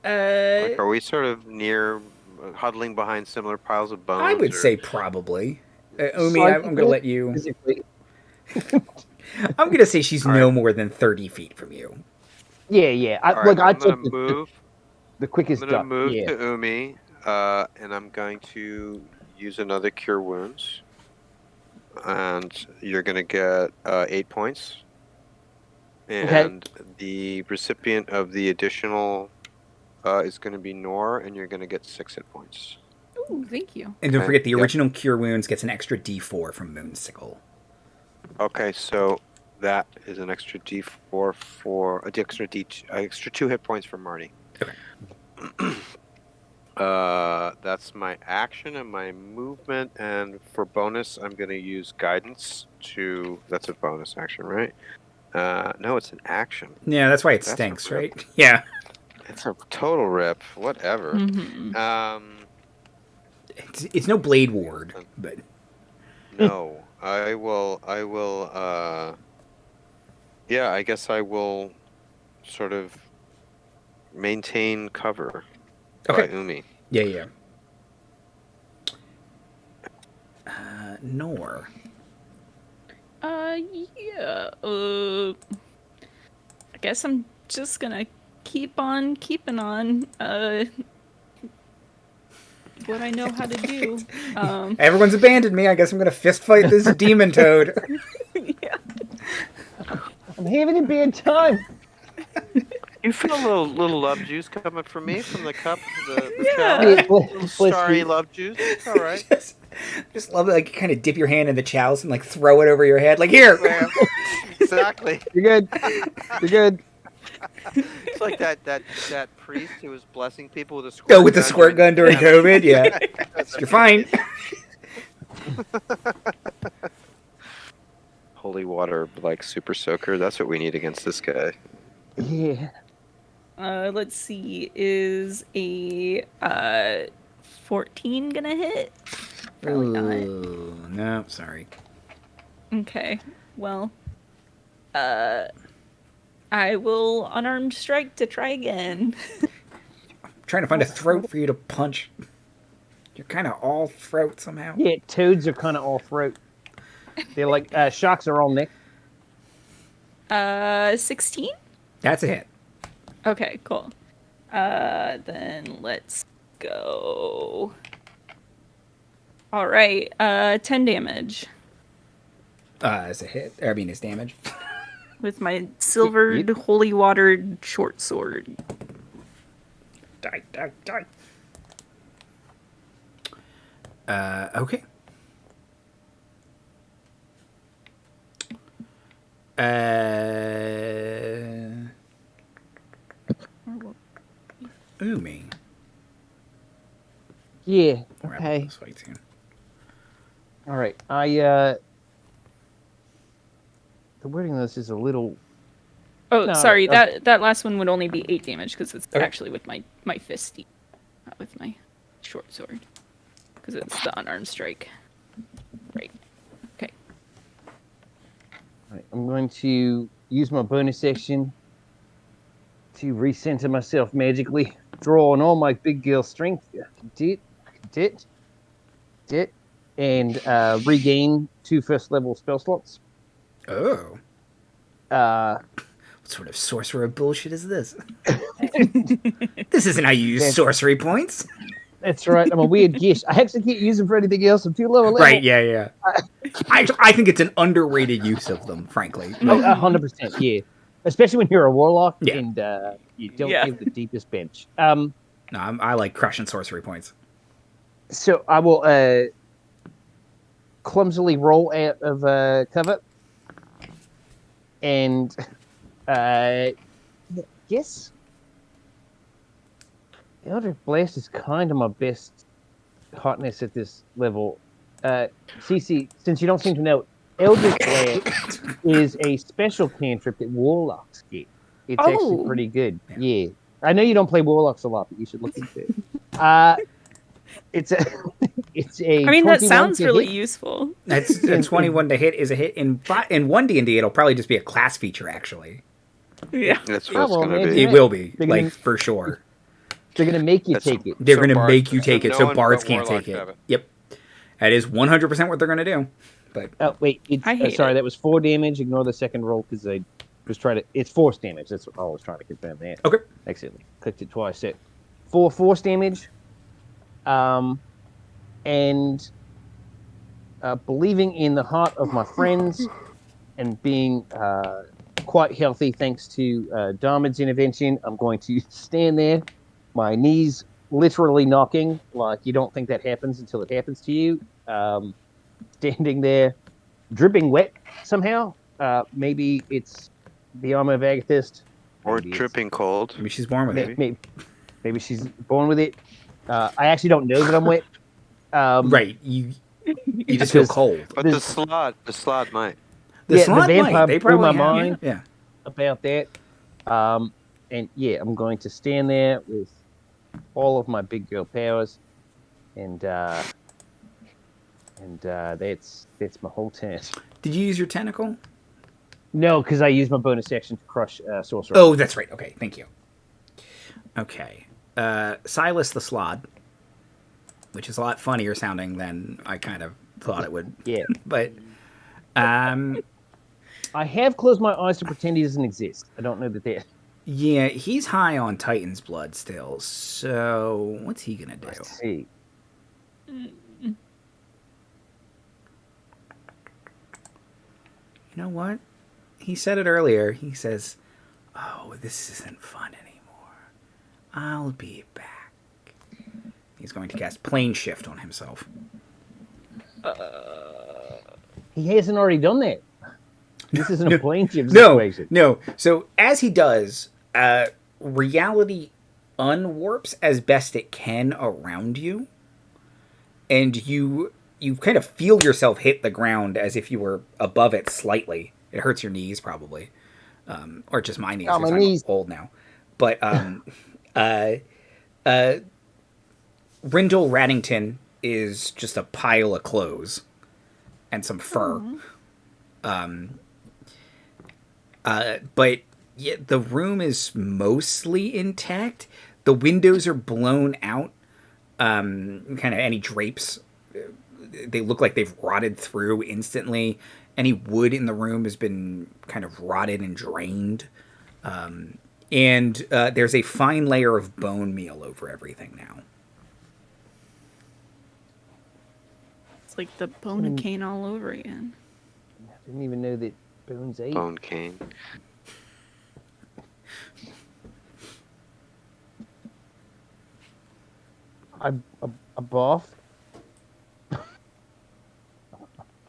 Speaker 1: Uh,
Speaker 3: Are we sort of near, huddling behind similar piles of bones?
Speaker 1: I would
Speaker 3: or-
Speaker 1: say probably. Umi, I'm going to let you.
Speaker 4: Physically.
Speaker 1: I'm going to say she's
Speaker 3: All
Speaker 1: no
Speaker 3: right.
Speaker 1: more than 30 feet from you.
Speaker 4: Yeah.
Speaker 3: All right,
Speaker 4: I
Speaker 3: I'm gonna
Speaker 4: took the
Speaker 3: move.
Speaker 4: The quickest
Speaker 3: I'm gonna
Speaker 4: duck.
Speaker 3: move
Speaker 4: Yeah.
Speaker 3: to Umi, and I'm going to use another Cure Wounds. And you're gonna get 8 points. And the recipient of the additional is going to be Nor, and you're going to get 6 hit points.
Speaker 2: Ooh, thank you.
Speaker 1: And don't
Speaker 3: Okay,
Speaker 1: forget, the
Speaker 3: yep.
Speaker 1: original Cure Wounds gets an extra D4 from Moonsicle.
Speaker 3: Okay, so that is an extra D4 for extra 2 hit points for Marty.
Speaker 1: Okay.
Speaker 3: That's my action and my movement, and for bonus, I'm going to use guidance to. That's a bonus action, right? No, it's an action.
Speaker 1: Yeah, that's why it
Speaker 3: That's a
Speaker 1: stinks,
Speaker 3: rip.
Speaker 1: right? Yeah.
Speaker 3: It's a total rip. Whatever.
Speaker 1: It's no Blade Ward, but
Speaker 3: No, I will. Yeah, I guess I will sort of maintain cover by Umi.
Speaker 1: yeah. Nor.
Speaker 2: Yeah. I guess I'm just gonna keep on keeping on. What I know how to do.
Speaker 1: Everyone's abandoned me. I guess I'm gonna fist fight this demon toad.
Speaker 2: Yeah.
Speaker 4: I'm having a bad time.
Speaker 3: You feel a little love juice coming from me from the cup, the
Speaker 2: Yeah.
Speaker 3: chalice?
Speaker 4: Yeah,
Speaker 3: Little starry love juice. It's all right.
Speaker 1: just love it. Like, kind of dip your hand in the chalice and like throw it over your head. Like, here.
Speaker 3: Yeah, exactly.
Speaker 4: You're good. You're good.
Speaker 3: It's like that priest who was blessing people with a squirt gun.
Speaker 1: Oh, with the squirt gun during COVID. Yeah, you're fine.
Speaker 3: Holy water, like super soaker. That's what we need against this guy.
Speaker 4: Yeah.
Speaker 2: Let's see. Is a 14 gonna hit? Probably not.
Speaker 1: Ooh, no, sorry.
Speaker 2: Okay. Well, I will unarmed strike to try again.
Speaker 1: I'm trying to find a throat for you to punch. You're kind of all throat somehow.
Speaker 4: Yeah, toads are kind of all throat. They're like sharks are all neck.
Speaker 2: 16?
Speaker 1: That's a hit.
Speaker 2: Okay, cool. Then let's go. All right, 10 damage
Speaker 1: As a hit. I mean, it's damage.
Speaker 2: with my silvered, holy watered short sword.
Speaker 1: Die. Okay. Umi.
Speaker 4: Yeah.
Speaker 1: We're
Speaker 4: Okay.
Speaker 1: this way too.
Speaker 4: All right. The wording of this is a little.
Speaker 2: Oh,
Speaker 4: No,
Speaker 2: sorry. That last one would only be 8 damage because it's actually with my fisty, not with my short sword. Because it's the unarmed strike. Right. Okay.
Speaker 4: All right, I'm going to use my bonus action to recenter myself magically, draw on all my big girl strength. And regain 2 first level spell slots.
Speaker 1: Oh.
Speaker 4: Uh,
Speaker 1: What sort of sorcerer bullshit is this? This isn't how you use sorcery points.
Speaker 4: That's right. I'm a weird gish. I actually can't use them for anything else. I'm too low a level.
Speaker 1: Right, yeah. I think it's an underrated use of them, frankly.
Speaker 4: 100%, yeah. Especially when you're a warlock
Speaker 1: Yeah.
Speaker 4: and you don't
Speaker 2: Yeah.
Speaker 4: have the deepest bench.
Speaker 1: No, I like crushing sorcery points.
Speaker 4: So I will clumsily roll out of cover. And yes, Eldritch Blast is kind of my best hotness at this level. CC, since you don't seem to know, Eldritch Blast is a special cantrip that warlocks get. It's actually pretty good. Yeah. I know you don't play warlocks a lot, but you should look into it. It's a.
Speaker 2: I mean, that
Speaker 4: 21
Speaker 2: sounds
Speaker 4: to
Speaker 2: really
Speaker 4: hit.
Speaker 2: useful.
Speaker 1: That's 21 to hit is a hit in 1 D&D. It'll probably just be a class feature, actually.
Speaker 2: Yeah.
Speaker 3: That's what it's
Speaker 4: well,
Speaker 3: going to
Speaker 4: maybe.
Speaker 3: be.
Speaker 1: It will be,
Speaker 4: They're
Speaker 1: like,
Speaker 4: gonna-
Speaker 1: for sure.
Speaker 4: They're going to make you
Speaker 3: That's-
Speaker 4: take it.
Speaker 1: They're
Speaker 3: So
Speaker 1: going to
Speaker 3: bards-
Speaker 1: make you take
Speaker 3: so
Speaker 1: it,
Speaker 3: no
Speaker 1: so
Speaker 3: one
Speaker 1: bards
Speaker 3: but
Speaker 1: can't
Speaker 3: warlocks
Speaker 1: take
Speaker 3: have
Speaker 1: it.
Speaker 3: it.
Speaker 1: Yep. That is 100% what they're going to do. But
Speaker 4: Oh, wait. It's,
Speaker 2: I hate
Speaker 4: sorry,
Speaker 2: it.
Speaker 4: that was 4 damage. Ignore the second roll because I was trying to. It's force damage. That's what I was trying to confirm there.
Speaker 1: okay.
Speaker 4: Accidentally clicked it twice. 4 force damage. And believing in the heart of my friends and being quite healthy thanks to Darmuid's intervention, I'm going to stand there, my knees literally knocking, like you don't think that happens until it happens to you. Standing there, dripping wet somehow. Maybe it's the armor of Agathist.
Speaker 3: Or dripping cold.
Speaker 1: Maybe she's born with it.
Speaker 4: Maybe she's born with it. I actually don't know that I'm wet.
Speaker 1: Right. You just feel cold.
Speaker 3: But the slot might.
Speaker 1: The vampire
Speaker 4: might.
Speaker 1: They
Speaker 4: blew
Speaker 1: probably
Speaker 4: my mind
Speaker 1: yeah.
Speaker 4: about that. And yeah, I'm going to stand there with all of my big girl powers, and that's my whole turn.
Speaker 1: Did you use your tentacle?
Speaker 4: No, because I used my bonus action to crush Sorcerer.
Speaker 1: Oh, that's right. Okay, thank you. Okay. Silas the Slod, which is a lot funnier sounding than I kind of thought it would.
Speaker 4: Yeah.
Speaker 1: But,
Speaker 4: I have closed my eyes to pretend he doesn't exist. I don't know that they're...
Speaker 1: Yeah, he's high on Titan's blood still, so what's he gonna do?
Speaker 4: Let's see.
Speaker 1: You know what? He said it earlier. He says, "Oh, this isn't fun anymore. I'll be back." He's going to cast Plane Shift on himself.
Speaker 4: He hasn't already done that. This isn't a plane shift situation.
Speaker 1: No. So as he does, reality unwarps as best it can around you, and you kind of feel yourself hit the ground as if you were above it slightly. It hurts your knees probably, or just my knees.
Speaker 4: Oh, my
Speaker 1: I'm
Speaker 4: knees.
Speaker 1: old now. But Rindle Raddington is just a pile of clothes and some fur. But yeah, the room is mostly intact. The windows are blown out. Kind of any drapes, they look like they've rotted through instantly. Any wood in the room has been kind of rotted and drained. And there's a fine layer of bone meal over everything now.
Speaker 2: It's like the bone cane all over again.
Speaker 4: I didn't even know that bones ate.
Speaker 3: Bone cane.
Speaker 4: A barf.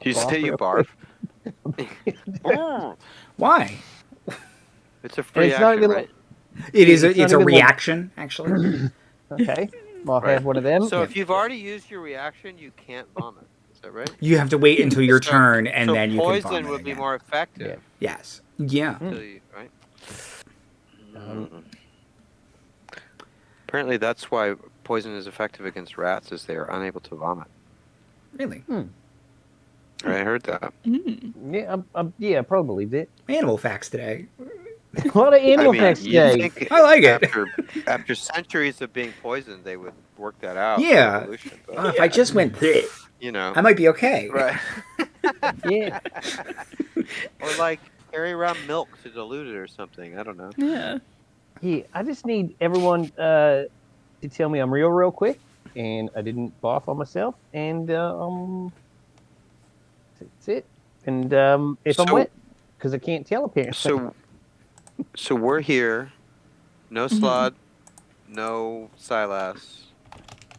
Speaker 3: You say you barf?
Speaker 1: Why?
Speaker 3: It's a free
Speaker 4: It's not
Speaker 3: action,
Speaker 4: even
Speaker 3: right?
Speaker 1: It's a
Speaker 4: not even
Speaker 1: reaction, actually.
Speaker 4: Okay, I'll have one of them.
Speaker 3: So if you've already used your reaction, you can't vomit. Is that right?
Speaker 1: You have to wait until your turn, and then you can vomit
Speaker 3: poison would be
Speaker 1: again.
Speaker 3: more effective.
Speaker 1: Yes. Yeah.
Speaker 3: Right? Apparently that's why poison is effective against rats, is they are unable to vomit.
Speaker 1: Really?
Speaker 3: I heard that.
Speaker 4: Yeah, I probably believed it.
Speaker 1: Animal facts today.
Speaker 4: A lot of animal facts
Speaker 3: you'd
Speaker 4: today.
Speaker 3: think
Speaker 1: I like it.
Speaker 3: After centuries of being poisoned, they would work that out.
Speaker 1: Yeah.
Speaker 3: Evolution, but,
Speaker 1: If I just went,
Speaker 3: you know.
Speaker 1: I might be okay.
Speaker 3: Right.
Speaker 4: Yeah.
Speaker 3: Or like carry around milk to dilute it or something. I don't know.
Speaker 2: Yeah.
Speaker 4: Yeah, I just need everyone to tell me I'm real quick, and I didn't barf on myself, and that's it. And if I'm wet, because I can't tell apparently.
Speaker 3: So we're here. No Slod, no Silas,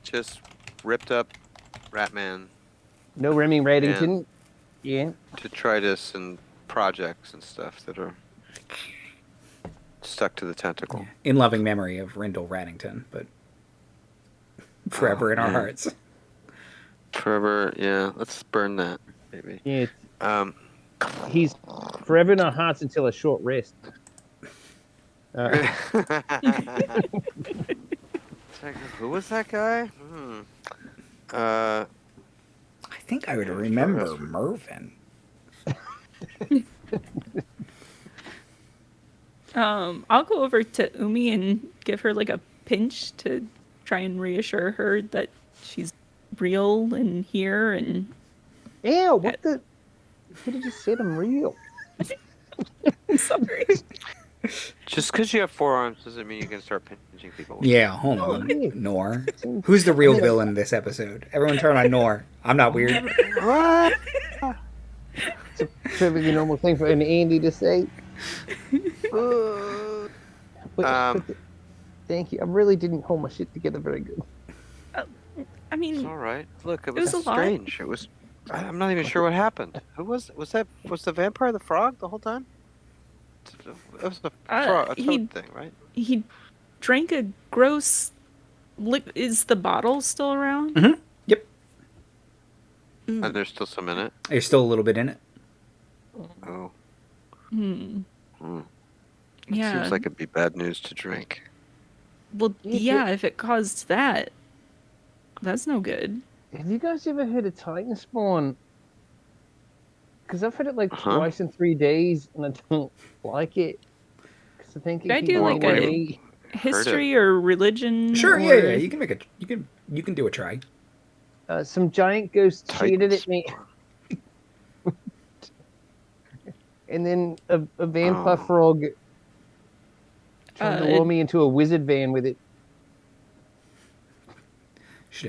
Speaker 3: just ripped up Ratman.
Speaker 4: No Remy Raddington. Yeah.
Speaker 3: Detritus and projects and stuff that are stuck to the tentacle.
Speaker 1: Yeah. In loving memory of Rindle Raddington, but forever in our hearts.
Speaker 3: Forever, yeah. Let's burn that, maybe.
Speaker 4: Yeah. He's forever in our hearts until a short rest.
Speaker 3: Who was that guy?
Speaker 1: I think I would remember Mervin.
Speaker 2: I'll go over to Umi and give her like a pinch to try and reassure her that she's real and here and.
Speaker 4: Ew! What the? You could have just said I'm real.
Speaker 2: Sorry.
Speaker 3: Just because you have 4 arms doesn't mean you can start pinching people.
Speaker 1: Yeah, hold on.
Speaker 4: yeah.
Speaker 1: Nor.
Speaker 4: Seems-
Speaker 1: Who's the real
Speaker 4: I mean,
Speaker 1: villain this episode? Everyone turn on Nor. I'm not weird.
Speaker 3: What?
Speaker 4: It's a perfectly normal thing for an Andy to say. But thank you. I really didn't hold my shit together very good.
Speaker 2: I
Speaker 3: It's
Speaker 2: mean,
Speaker 3: all right. Look, it
Speaker 2: was
Speaker 3: was
Speaker 2: a lot.
Speaker 3: strange. It was. I'm not even sure what happened. Who was that? Was the vampire the frog the whole time? It was a toad thing, right?
Speaker 2: he drank a gross. Is the bottle still around?
Speaker 1: Mm-hmm. Yep.
Speaker 3: And there's still some in it.
Speaker 1: There's still a little bit in it.
Speaker 3: Oh.
Speaker 2: Hmm.
Speaker 3: It
Speaker 2: Yeah.
Speaker 3: seems like it'd be bad news to drink.
Speaker 2: Well, yeah. If it caused that, that's no good.
Speaker 4: Have you guys ever heard of Titan Spawn? Because I've had it like twice in 3 days, and I don't like it. Because I think it
Speaker 2: Could I
Speaker 4: can
Speaker 2: do
Speaker 4: go
Speaker 2: like
Speaker 4: away.
Speaker 2: a history or religion?
Speaker 1: Sure,
Speaker 2: or...
Speaker 1: yeah. You can make a you can do a try.
Speaker 4: Some giant ghost
Speaker 3: Titan
Speaker 4: cheated at me, and then a vampire frog tried to lure me into a wizard van with it.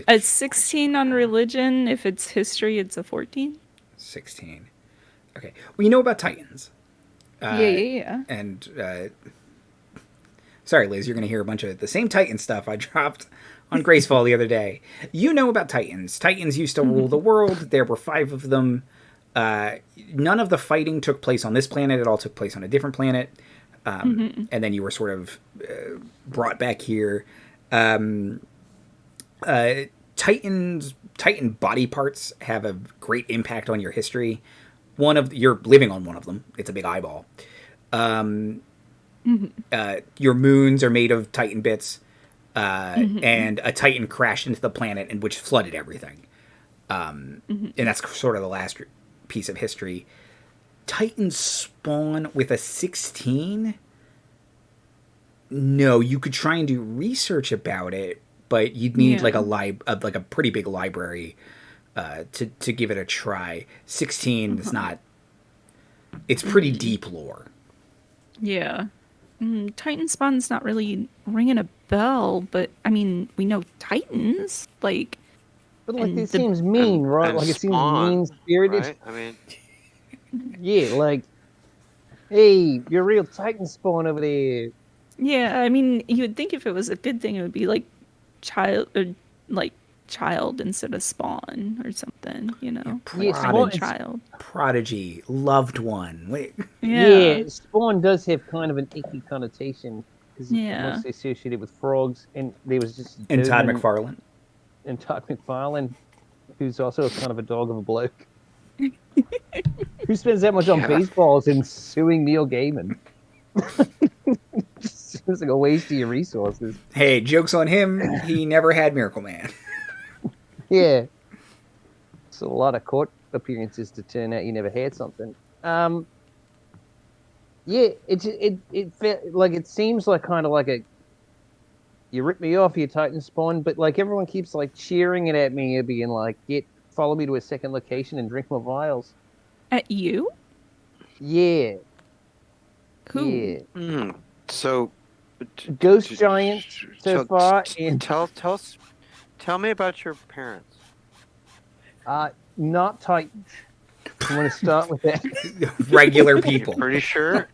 Speaker 2: A 16 on religion. If it's history, it's a 14.
Speaker 1: 16. Okay. Well, you know about Titans.
Speaker 2: Yeah.
Speaker 1: And sorry, Liz, you're going to hear a bunch of the same Titan stuff I dropped on Gracefall the other day. You know about Titans. Titans used to rule the world. There were 5 of them. None of the fighting took place on this planet. It all took place on a different planet. And then you were sort of brought back here. Titan body parts have a great impact on your history. You're living on one of them. It's a big eyeball. Your moons are made of Titan bits, and a Titan crashed into the planet and which flooded everything. And that's sort of the last piece of history. Titans spawn with a 16. No, you could try and do research about it, but you'd need like a pretty big library to give it a try. 16 is not. It's pretty deep lore.
Speaker 2: Yeah. Titan spawn's not really ringing a bell, but I mean, we know Titans like.
Speaker 4: But like it seems mean, right? Like it seems mean spirited.
Speaker 3: Right? I mean,
Speaker 4: yeah, like, hey, you're a real Titan spawn over there.
Speaker 2: Yeah, I mean, you would think if it was a good thing, it would be like child instead of spawn or something, you know?
Speaker 1: Child. Prodigy, loved one. Wait.
Speaker 4: Yeah, spawn does have kind of an icky connotation because it's mostly associated with frogs, and there was just
Speaker 1: and Todd McFarlane.
Speaker 4: And Todd McFarlane, who's also kind of a dog of a bloke. Who spends that much on baseballs and suing Neil Gaiman? Just seems like a waste of your resources.
Speaker 1: Hey, joke's on him. He never had Miracle Man.
Speaker 4: Yeah. It's a lot of court appearances to turn out you never had something. Yeah, it felt like it seems like kind of like a you rip me off, you Titan spawn, but like everyone keeps like cheering it at me, being like, follow me to a second location and drink my vials.
Speaker 2: At you?
Speaker 4: Yeah.
Speaker 2: Who?
Speaker 4: Yeah.
Speaker 3: So,
Speaker 4: ghost giant so far. And
Speaker 3: tell me about your parents.
Speaker 4: Not Titans. I'm going to start with that.
Speaker 1: Regular people.
Speaker 3: You're pretty sure?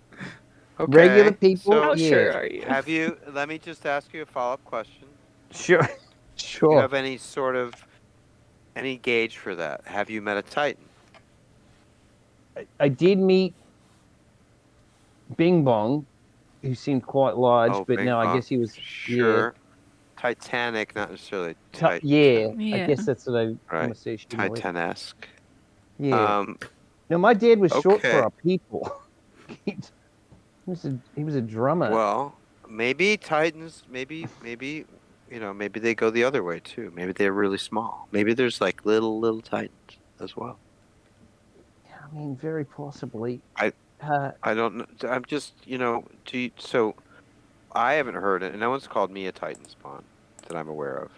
Speaker 3: Okay.
Speaker 4: Regular people.
Speaker 3: So,
Speaker 2: how sure are you?
Speaker 3: Let me just ask you a follow-up question.
Speaker 4: Sure.
Speaker 3: Do you have any gauge for that? Have you met a Titan?
Speaker 4: I did meet Bing Bong, who seemed quite large, but no, I guess he was
Speaker 3: sure. Titanic, not necessarily
Speaker 4: I guess that's what I'm associating with.
Speaker 3: Titan-esque.
Speaker 4: Yeah. No, my dad was short for our people. He was a drummer.
Speaker 3: Well, maybe Titans. Maybe maybe they go the other way too. Maybe they're really small. Maybe there's like little Titans as well.
Speaker 4: I mean, very possibly.
Speaker 3: I don't know. I'm just so I haven't heard it, and no one's called me a Titan spawn that I'm aware of.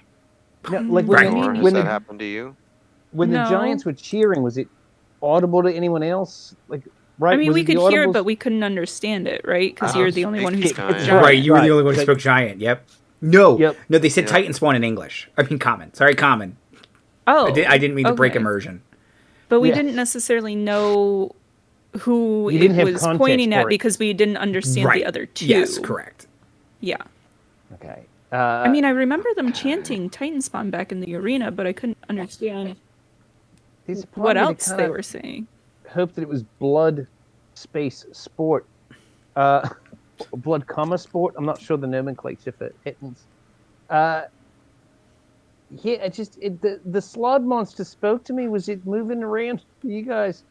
Speaker 4: No, like
Speaker 3: Has that happened to you?
Speaker 4: When the Giants were cheering, was it audible to anyone else? Like, right?
Speaker 2: I mean,
Speaker 4: Was
Speaker 2: we
Speaker 4: it the
Speaker 2: could hear it,
Speaker 4: audibles?
Speaker 2: but we couldn't understand it, right? Because
Speaker 3: Oh,
Speaker 2: you're the only one who
Speaker 3: speak
Speaker 2: spoke
Speaker 3: giant.
Speaker 2: giant.
Speaker 1: Right, you were the
Speaker 4: right.
Speaker 1: only one who
Speaker 4: Like-
Speaker 1: spoke giant. Yep. No,
Speaker 4: Yep.
Speaker 1: no, they said
Speaker 3: Yep.
Speaker 1: Titan spawn in English. I mean, common. Sorry, common.
Speaker 2: Oh,
Speaker 1: I didn't mean to break
Speaker 2: okay.
Speaker 1: immersion.
Speaker 2: But we
Speaker 4: Yeah.
Speaker 2: didn't necessarily know who
Speaker 4: You didn't
Speaker 2: it
Speaker 4: have
Speaker 2: was
Speaker 4: context
Speaker 2: pointing
Speaker 4: for
Speaker 2: at
Speaker 4: it.
Speaker 2: because we didn't understand
Speaker 1: Right.
Speaker 2: the other two.
Speaker 1: Yes, correct.
Speaker 2: Yeah.
Speaker 4: Okay.
Speaker 2: I mean, I remember them chanting Titan spawn back in the arena, but I couldn't understand what else they were saying.
Speaker 4: Hoped that it was blood space sport. Blood comma sport. I'm not sure the nomenclature for Hittens. Yeah, the slod monster spoke to me. Was it moving around for you guys?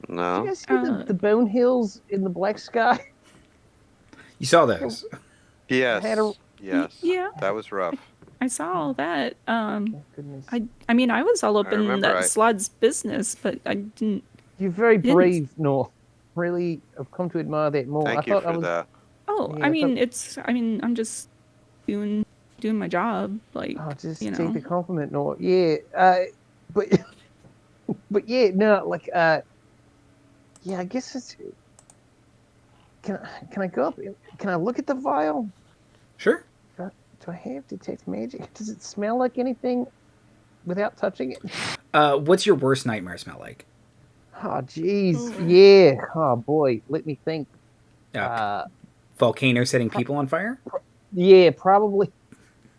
Speaker 4: Did
Speaker 3: No.
Speaker 4: you guys see the bone hills in the black sky?
Speaker 1: You saw those.
Speaker 3: Yes. Yes.
Speaker 2: Yeah.
Speaker 3: That was rough.
Speaker 2: I saw all that.
Speaker 4: Oh, goodness.
Speaker 2: I mean, I was all up
Speaker 3: I
Speaker 2: in
Speaker 3: remember
Speaker 2: that
Speaker 3: I-
Speaker 2: Slod's business, but I didn't.
Speaker 4: You're very
Speaker 2: Didn't-
Speaker 4: brave, Nor. Really, I've come to admire that more.
Speaker 3: Thank
Speaker 4: I
Speaker 3: you
Speaker 4: thought
Speaker 3: for
Speaker 4: I was.
Speaker 3: that.
Speaker 2: Oh,
Speaker 4: Yeah,
Speaker 2: I mean, I'm just doing my job, like
Speaker 4: Oh, just
Speaker 2: you
Speaker 4: take
Speaker 2: know.
Speaker 4: the compliment, Nor. Yeah, but but yeah, no, like yeah, I guess it's. Can I go up? Can I look at the vial?
Speaker 1: Sure.
Speaker 4: Do I have detect magic? Does it smell like anything without touching it?
Speaker 1: What's your worst nightmare smell like?
Speaker 4: Oh, jeez. Yeah. Oh, boy. Let me think.
Speaker 1: Volcano setting people on fire?
Speaker 4: Yeah, probably.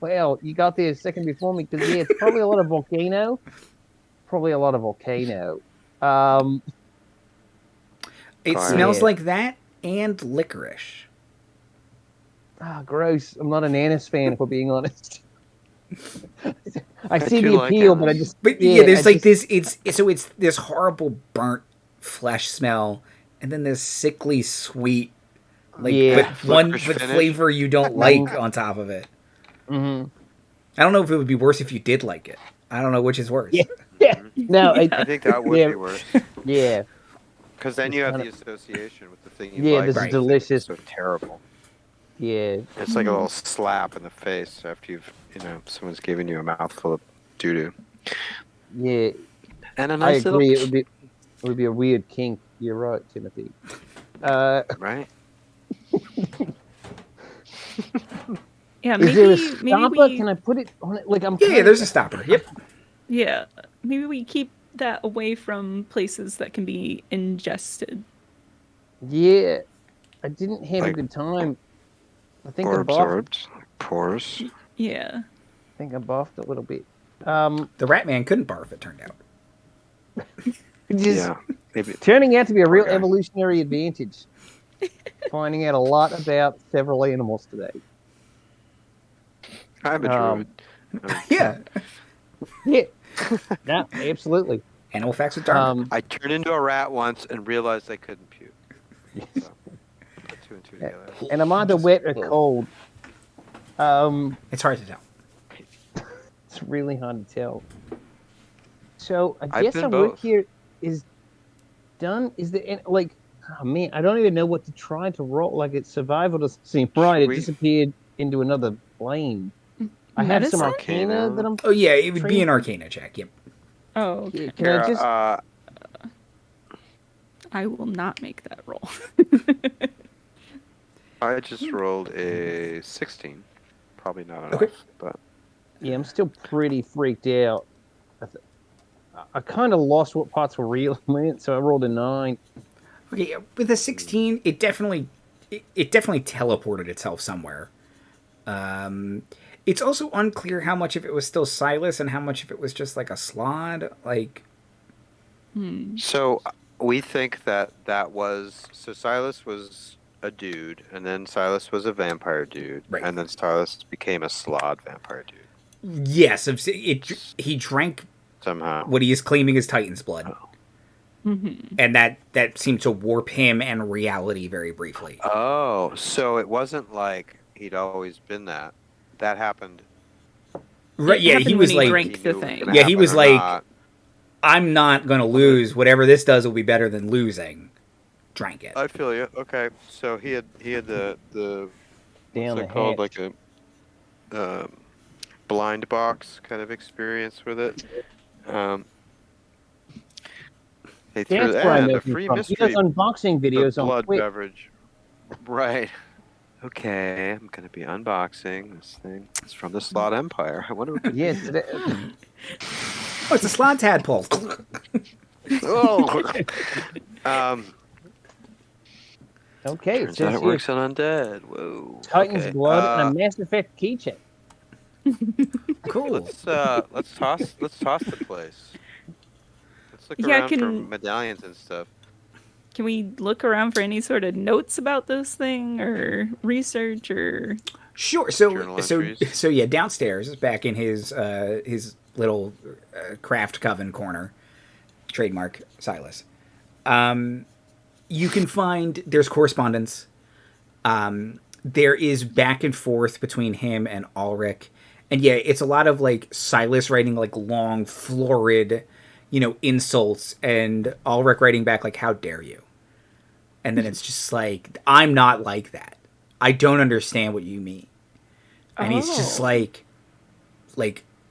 Speaker 4: Well, you got there a second before me because, yeah, it's probably a lot of volcano. Probably a lot of volcano.
Speaker 1: It
Speaker 3: Fire.
Speaker 1: smells
Speaker 4: Yeah.
Speaker 1: like that and licorice.
Speaker 4: Gross. I'm not an anise fan, if we're being honest. I see
Speaker 3: do
Speaker 4: the
Speaker 3: like
Speaker 4: appeal, but I
Speaker 3: anise.
Speaker 4: just.
Speaker 1: But yeah, there's
Speaker 4: I
Speaker 1: like
Speaker 4: just-
Speaker 1: this. It's this horrible burnt flesh smell, and then this sickly sweet, like
Speaker 4: Yeah.
Speaker 1: but
Speaker 3: Licorice finish.
Speaker 1: flavor you don't like on top of it.
Speaker 4: Mhm.
Speaker 1: I don't know if it would be worse if you did like it. I don't know which is worse.
Speaker 4: Yeah. Yeah. No,
Speaker 3: I think that would
Speaker 4: Yeah.
Speaker 3: be worse.
Speaker 4: yeah.
Speaker 3: Because then you have the
Speaker 4: kinda-
Speaker 3: association with the thing you
Speaker 4: Yeah,
Speaker 3: like.
Speaker 4: this
Speaker 3: with
Speaker 1: is
Speaker 3: the thing that's
Speaker 4: delicious.
Speaker 3: So terrible.
Speaker 4: Yeah.
Speaker 3: It's like a little slap in the face after someone's given you a mouthful of doo doo.
Speaker 4: Yeah.
Speaker 3: And a
Speaker 4: I
Speaker 3: nice
Speaker 4: agree.
Speaker 3: little.
Speaker 4: It would be a weird kink. You're right, Timothy.
Speaker 3: Right?
Speaker 2: Yeah,
Speaker 4: Is there a
Speaker 2: maybe
Speaker 4: stopper?
Speaker 2: we
Speaker 4: Can I put it on it? Like I'm.
Speaker 1: Yeah,
Speaker 4: kinda-
Speaker 1: there's a stopper. Yep.
Speaker 2: yeah, maybe we keep that away from places that can be ingested.
Speaker 4: Yeah, I didn't have
Speaker 3: Like-
Speaker 4: a good time. I think
Speaker 3: Or
Speaker 4: I buffed.
Speaker 3: absorbed. Like pores.
Speaker 2: Yeah.
Speaker 4: I think I buffed a little bit.
Speaker 1: The rat man couldn't barf. It turned out.
Speaker 4: Just
Speaker 3: Yeah. Maybe.
Speaker 4: turning out to be a
Speaker 3: Poor
Speaker 4: real
Speaker 3: guy.
Speaker 4: evolutionary advantage. Finding out a lot about several animals today.
Speaker 3: I'm a
Speaker 4: Um,
Speaker 3: druid.
Speaker 1: Yeah.
Speaker 4: Yeah. No, absolutely.
Speaker 1: Animal facts with Darmuid.
Speaker 3: I turned into a rat once and realized I couldn't puke. So, put two and two together.
Speaker 4: And I'm either wet or cold.
Speaker 1: It's hard to tell.
Speaker 4: It's really hard to tell. So I
Speaker 3: I've
Speaker 4: guess
Speaker 3: been
Speaker 4: our work
Speaker 3: both.
Speaker 4: here is done. Is there like, oh man, I don't even know what to try to roll. Like it's survival doesn't seem right. It
Speaker 3: Sweet.
Speaker 4: disappeared into another plane. I have some
Speaker 2: Medicine?
Speaker 4: arcana
Speaker 3: Arcana.
Speaker 4: that I'm.
Speaker 1: Oh yeah, it would be
Speaker 4: Train-
Speaker 1: an Arcana check. Yep.
Speaker 2: Oh, okay.
Speaker 4: Can I
Speaker 3: Here,
Speaker 4: just?
Speaker 2: I will not make that roll.
Speaker 3: I just rolled a 16. Probably not enough,
Speaker 1: Okay.
Speaker 3: but
Speaker 4: Yeah, I'm still pretty freaked out. I kind of lost what parts were real, man. So I rolled a 9.
Speaker 1: Okay, with a 16, it definitely teleported itself somewhere. It's also unclear how much of it was still Silas and how much of it was just like a slod. Like,
Speaker 3: so we think that was so Silas was a dude, and then Silas was a vampire dude,
Speaker 1: Right.
Speaker 3: and then Silas became a slod vampire dude
Speaker 1: yes, he drank
Speaker 3: somehow.
Speaker 1: what he is claiming is Titan's blood, and that seemed to warp him and reality very briefly.
Speaker 3: Oh, so it wasn't like he'd always been that. That happened.
Speaker 1: Right?
Speaker 2: It
Speaker 1: Yeah,
Speaker 2: happened
Speaker 1: he
Speaker 2: when
Speaker 1: was
Speaker 2: he
Speaker 1: like,
Speaker 2: drank
Speaker 3: He
Speaker 2: the
Speaker 3: knew it
Speaker 2: thing.
Speaker 3: gonna
Speaker 1: Yeah, he
Speaker 3: happen
Speaker 1: was
Speaker 3: or
Speaker 1: like-
Speaker 3: not.
Speaker 1: I'm not gonna lose. Whatever this does will be better than losing. Drank it.
Speaker 3: I feel you. Okay, so he had the
Speaker 4: Down
Speaker 3: what's
Speaker 4: the
Speaker 3: it called,
Speaker 4: hatch.
Speaker 3: like a blind box kind of experience with it. They threw
Speaker 4: That's where I'm
Speaker 3: the
Speaker 4: looking
Speaker 3: free
Speaker 4: from. He does
Speaker 3: mystery
Speaker 4: unboxing videos on
Speaker 3: blood
Speaker 4: Twitch.
Speaker 3: beverage. Right. Okay, I'm gonna be unboxing this thing. It's from the Slot Empire. I wonder what could
Speaker 4: Yes.
Speaker 3: be.
Speaker 1: Oh, it's a slot tadpole.
Speaker 3: Oh.
Speaker 4: Okay, it
Speaker 3: Turns
Speaker 4: says
Speaker 3: out it
Speaker 4: here,
Speaker 3: works on undead. Whoa.
Speaker 4: Titan's
Speaker 3: Okay.
Speaker 4: blood and a Mass Effect keychain.
Speaker 1: Cool.
Speaker 3: Let's toss the place. Let's look
Speaker 2: Yeah,
Speaker 3: around for medallions and stuff.
Speaker 2: Can we look around for any sort of notes about this thing or research or?
Speaker 1: Sure.
Speaker 3: Journal entries.
Speaker 1: So yeah, downstairs, back in his little craft coven corner, trademark Silas. You can find there's correspondence. There is back and forth between him and Ulrich, and yeah, it's a lot of like Silas writing like long, florid, insults, and Ulrich writing back like, "How dare you?" And then it's just like, "I'm not like that. I don't understand what you mean." And he's just like,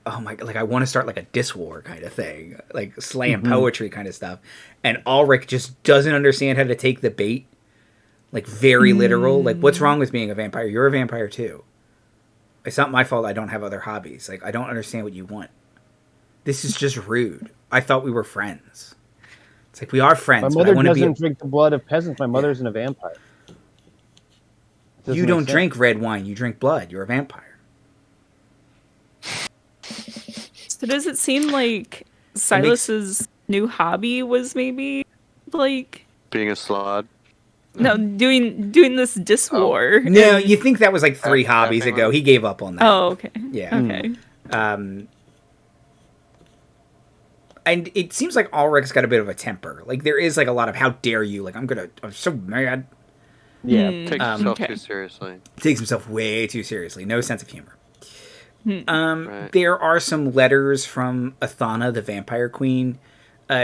Speaker 1: oh my god, like I want to start like a diss war kind of thing, like slam poetry kind of stuff. And Ulrich just doesn't understand how to take the bait, like very literal. Like, what's wrong with being a vampire? You're a vampire too. It's not my fault I don't have other hobbies. Like, I don't understand what you want. This is just rude. I thought we were friends. It's like, we are friends.
Speaker 4: My mother
Speaker 1: but
Speaker 4: doesn't drink the blood of peasants. My mother isn't a vampire.
Speaker 1: You don't drink red wine. You drink blood. You're a vampire.
Speaker 2: So does it seem like Silas's new hobby was maybe like
Speaker 3: Being a slod.
Speaker 2: no doing this diss war?
Speaker 1: No, you think that was like 3 hobbies ago. He gave up on that.
Speaker 2: Oh, okay.
Speaker 1: Yeah.
Speaker 2: Okay.
Speaker 1: And it seems like Ulrich's got a bit of a temper. Like, there is like a lot of, how dare you? Like, I'm so mad.
Speaker 4: Yeah.
Speaker 3: Takes himself too seriously.
Speaker 1: Takes himself way too seriously. No sense of humor.
Speaker 3: Right.
Speaker 1: There are some letters from Athana, the vampire queen.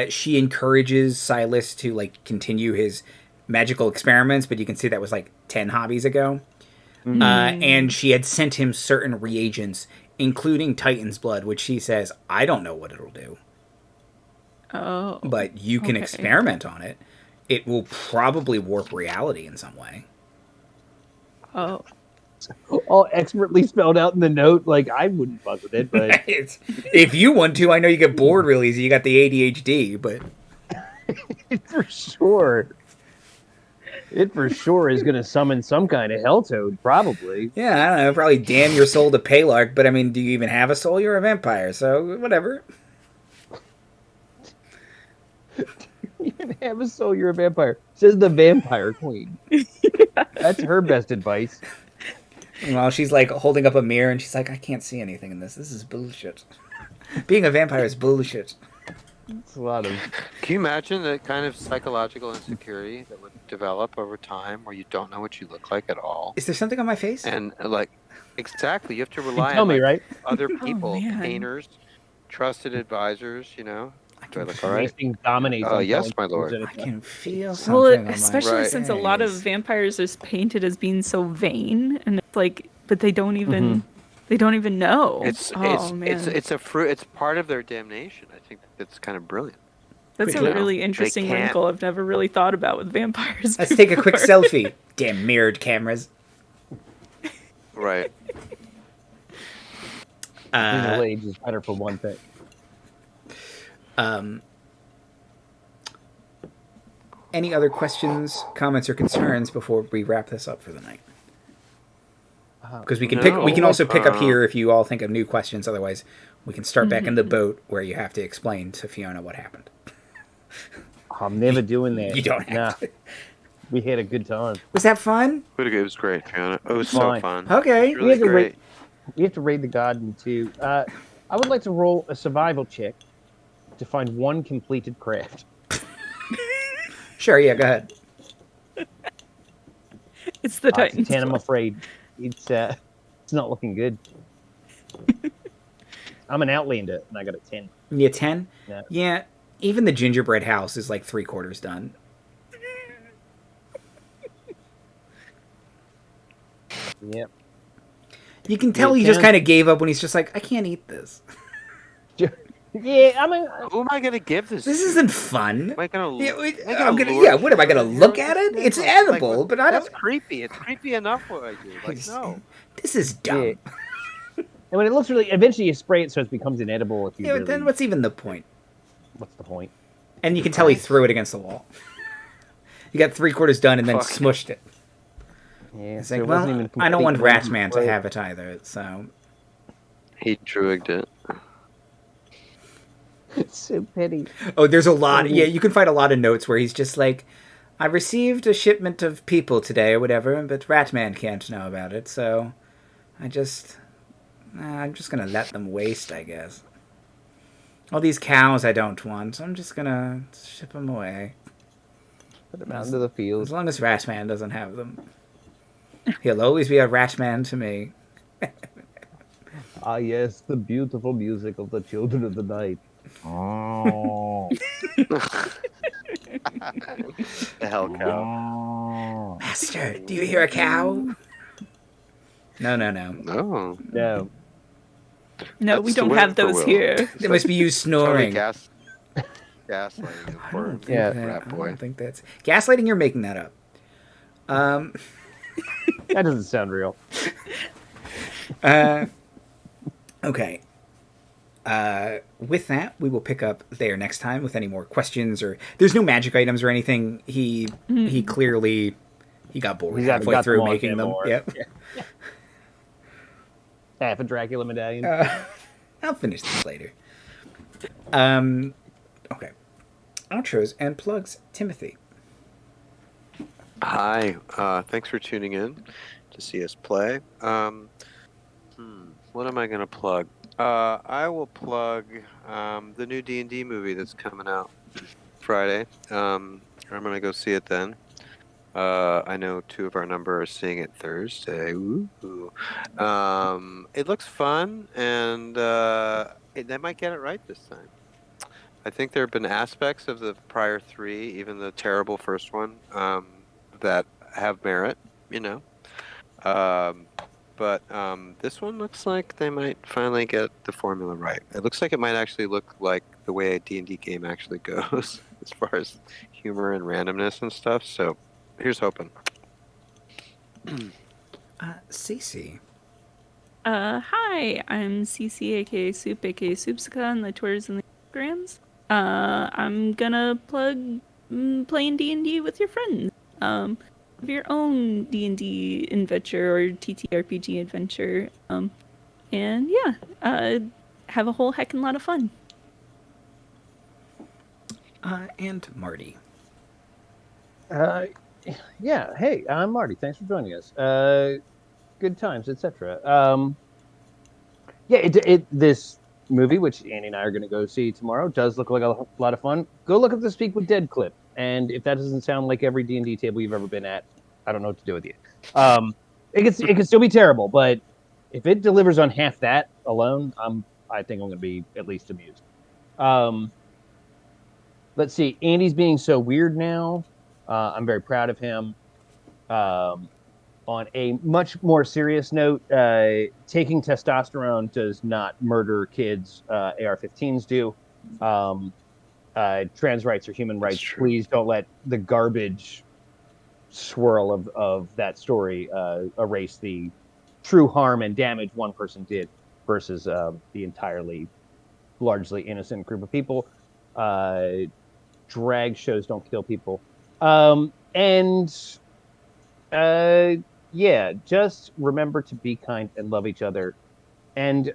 Speaker 1: She encourages Silas to like continue his magical experiments, but you can see that was like 10 hobbies ago. And she had sent him certain reagents, including Titan's blood, which she says, I don't know what it'll do.
Speaker 2: Oh.
Speaker 1: But you can experiment on it. It will probably warp reality in some way.
Speaker 2: Oh.
Speaker 4: All expertly spelled out in the note. Like, I wouldn't fuck with it, but
Speaker 1: if you want to, I know you get bored real easy. You got the ADHD, but
Speaker 4: for sure. It for sure is going to summon some kind of hell toad, probably.
Speaker 1: yeah, I don't know. Probably damn your soul to Palark, but I mean, do you even have a soul? You're a vampire, so whatever.
Speaker 4: You can have a soul, you're a vampire. Says the vampire queen. That's her best advice.
Speaker 1: Well, she's like holding up a mirror and she's like, I can't see anything in this. This is bullshit. Being a vampire is bullshit.
Speaker 4: It's a lot of...
Speaker 3: Can you imagine the kind of psychological insecurity that would develop over time where you don't know what you look like at all?
Speaker 1: Is there something on my face?
Speaker 3: And like, exactly, you have to rely
Speaker 4: Tell
Speaker 3: on
Speaker 4: me, right?
Speaker 3: other people,
Speaker 2: man.
Speaker 3: painters, trusted advisors, Do I look all right?
Speaker 4: Everything dominates.
Speaker 3: Oh,
Speaker 4: on
Speaker 3: yes,
Speaker 4: telling
Speaker 3: my
Speaker 4: people
Speaker 3: lord.
Speaker 4: that
Speaker 1: I
Speaker 4: it's-
Speaker 1: can feel something
Speaker 2: Well,
Speaker 1: on my
Speaker 2: especially
Speaker 3: Right.
Speaker 2: since a lot of
Speaker 1: face.
Speaker 2: vampires are painted as being so vain, and it's like, but they don't even know.
Speaker 3: It's a fruit. It's part of their damnation. I think that's kind of brilliant.
Speaker 2: That's
Speaker 1: quick
Speaker 2: a really interesting
Speaker 3: can't-
Speaker 2: wrinkle I've never really thought about with vampires.
Speaker 1: Let's take a quick
Speaker 2: before.
Speaker 1: selfie. Damn mirrored cameras.
Speaker 3: Right.
Speaker 4: Middle age is better for one thing.
Speaker 1: Any other questions, comments, or concerns before we wrap this up for the night? Because we can also pick up here if you all think of new questions. Otherwise, we can start back in the boat where you have to explain to Fiona what happened.
Speaker 4: I'm never doing that.
Speaker 1: You don't have to.
Speaker 4: We had a good time.
Speaker 1: Was that fun?
Speaker 3: It was great, Fiona. It was
Speaker 4: Fine.
Speaker 3: so fun.
Speaker 1: Okay.
Speaker 3: It was really great.
Speaker 4: We have to raid the garden too. I would like to roll a survival check to find one completed craft.
Speaker 1: Sure, yeah, go ahead.
Speaker 2: It's the
Speaker 4: It's a
Speaker 2: Titans.
Speaker 4: 10, I'm afraid. It's not looking good. I'm an outlander, and I got a 10.
Speaker 1: Yeah, 10?
Speaker 4: Yeah.
Speaker 1: Yeah, even the gingerbread house is like 3/4 done.
Speaker 4: Yep.
Speaker 1: You can tell
Speaker 4: Yeah,
Speaker 1: he just
Speaker 4: 10.
Speaker 1: kind of gave up when he's just like, I can't eat this.
Speaker 4: Yeah, I mean,
Speaker 3: Who am I gonna give this?
Speaker 1: This
Speaker 3: to?
Speaker 1: isn't fun.
Speaker 3: Am I gonna?
Speaker 1: Yeah,
Speaker 3: am I gonna lure
Speaker 1: yeah. What am I gonna
Speaker 3: children here
Speaker 1: look
Speaker 3: with
Speaker 1: at
Speaker 3: this
Speaker 1: it?
Speaker 3: thing?
Speaker 1: It's
Speaker 3: Like,
Speaker 1: edible, but I don't.
Speaker 3: That's creepy. It's creepy enough what I do. Like, no.
Speaker 1: This is
Speaker 4: yeah.
Speaker 1: dumb.
Speaker 4: And when it looks really, eventually you spray it so it becomes inedible. If you
Speaker 1: Yeah,
Speaker 4: really,
Speaker 1: then what's even the point?
Speaker 4: what's the point?
Speaker 1: And you can tell he threw it against the wall. You got 3/4 done and then
Speaker 3: Fuck.
Speaker 1: smushed it.
Speaker 4: Yeah,
Speaker 1: It's
Speaker 4: so
Speaker 1: like,
Speaker 4: it wasn't
Speaker 1: well,
Speaker 4: even
Speaker 1: I don't want
Speaker 4: complete
Speaker 1: Ratman to have it either, so...
Speaker 3: He druigged it.
Speaker 4: It's so petty.
Speaker 1: Oh, there's a lot... Yeah, you can find a lot of notes where he's just like, I received a shipment of people today or whatever, but Ratman can't know about it, so... I'm just gonna let them waste, I guess. All these cows I don't want, so I'm just gonna ship them away.
Speaker 4: Put them out into the
Speaker 1: As
Speaker 4: field.
Speaker 1: long as Ratman doesn't have them. He'll always be a Ratman to me.
Speaker 4: Ah, yes, the beautiful music of the children of the night. Oh.
Speaker 3: The hell cow.
Speaker 1: Master, do you hear a cow? No.
Speaker 3: No.
Speaker 4: No.
Speaker 2: No,
Speaker 3: That's
Speaker 2: we
Speaker 3: the
Speaker 2: don't
Speaker 3: word
Speaker 2: have
Speaker 3: for
Speaker 2: those
Speaker 3: Will.
Speaker 2: here.
Speaker 1: It must be you
Speaker 3: Totally
Speaker 1: snoring.
Speaker 3: gaslighting him
Speaker 1: I
Speaker 3: for
Speaker 1: don't think
Speaker 4: Yeah.
Speaker 1: that,
Speaker 3: Rat
Speaker 1: I
Speaker 3: boy.
Speaker 1: don't think that's... Gaslighting, you're making that up.
Speaker 4: That doesn't sound real.
Speaker 1: Okay. With that, we will pick up there next time with any more questions or... There's no magic items or anything. He clearly... He got bored
Speaker 4: He's got
Speaker 1: halfway through
Speaker 4: them on
Speaker 1: making them.
Speaker 4: anymore.
Speaker 1: Yep.
Speaker 4: Half a Dracula medallion.
Speaker 1: I'll finish this later. Okay. Outros and plugs. Timothy.
Speaker 3: Hi. Thanks for tuning in to see us play. What am I going to plug? I will plug the new D&D movie that's coming out Friday. I'm going to go see it then. I know 2 of our number are seeing it Thursday. Ooh. It looks fun, and they might get it right this time. I think there have been aspects of the prior 3, even the terrible first one, that have merit, you know. But this one looks like they might finally get the formula right. It looks like it might actually look like the way a D&D game actually goes as far as humor and randomness and stuff. So here's hoping.
Speaker 1: Cece.
Speaker 2: Hi, I'm CC, aka Soup, aka Soupsica on the Twitters and the Instagrams. I'm gonna plug playing D&D with your friends. Have your own D&D adventure or TTRPG adventure. And yeah, have a whole heckin' lot of fun.
Speaker 1: And Marty.
Speaker 4: Yeah. Hey, I'm Marty. Thanks for joining us. Good times, etc. Yeah, this movie, which Andy and I are going to go see tomorrow, does look like a lot of fun. Go look at the Speak with Dead clip, and if that doesn't sound like every D&D table you've ever been at, I don't know what to do with you. It can still be terrible, but if it delivers on half that alone, I think I'm going to be at least amused. Let's see. Andy's being so weird now. I'm very proud of him. On a much more serious note, taking testosterone does not murder kids. AR-15s do. Trans rights are human rights. Please don't let the garbage swirl of that story erase the true harm and damage one person did versus the entirely, largely innocent group of people. Drag shows don't kill people. Yeah, just remember to be kind and love each other. And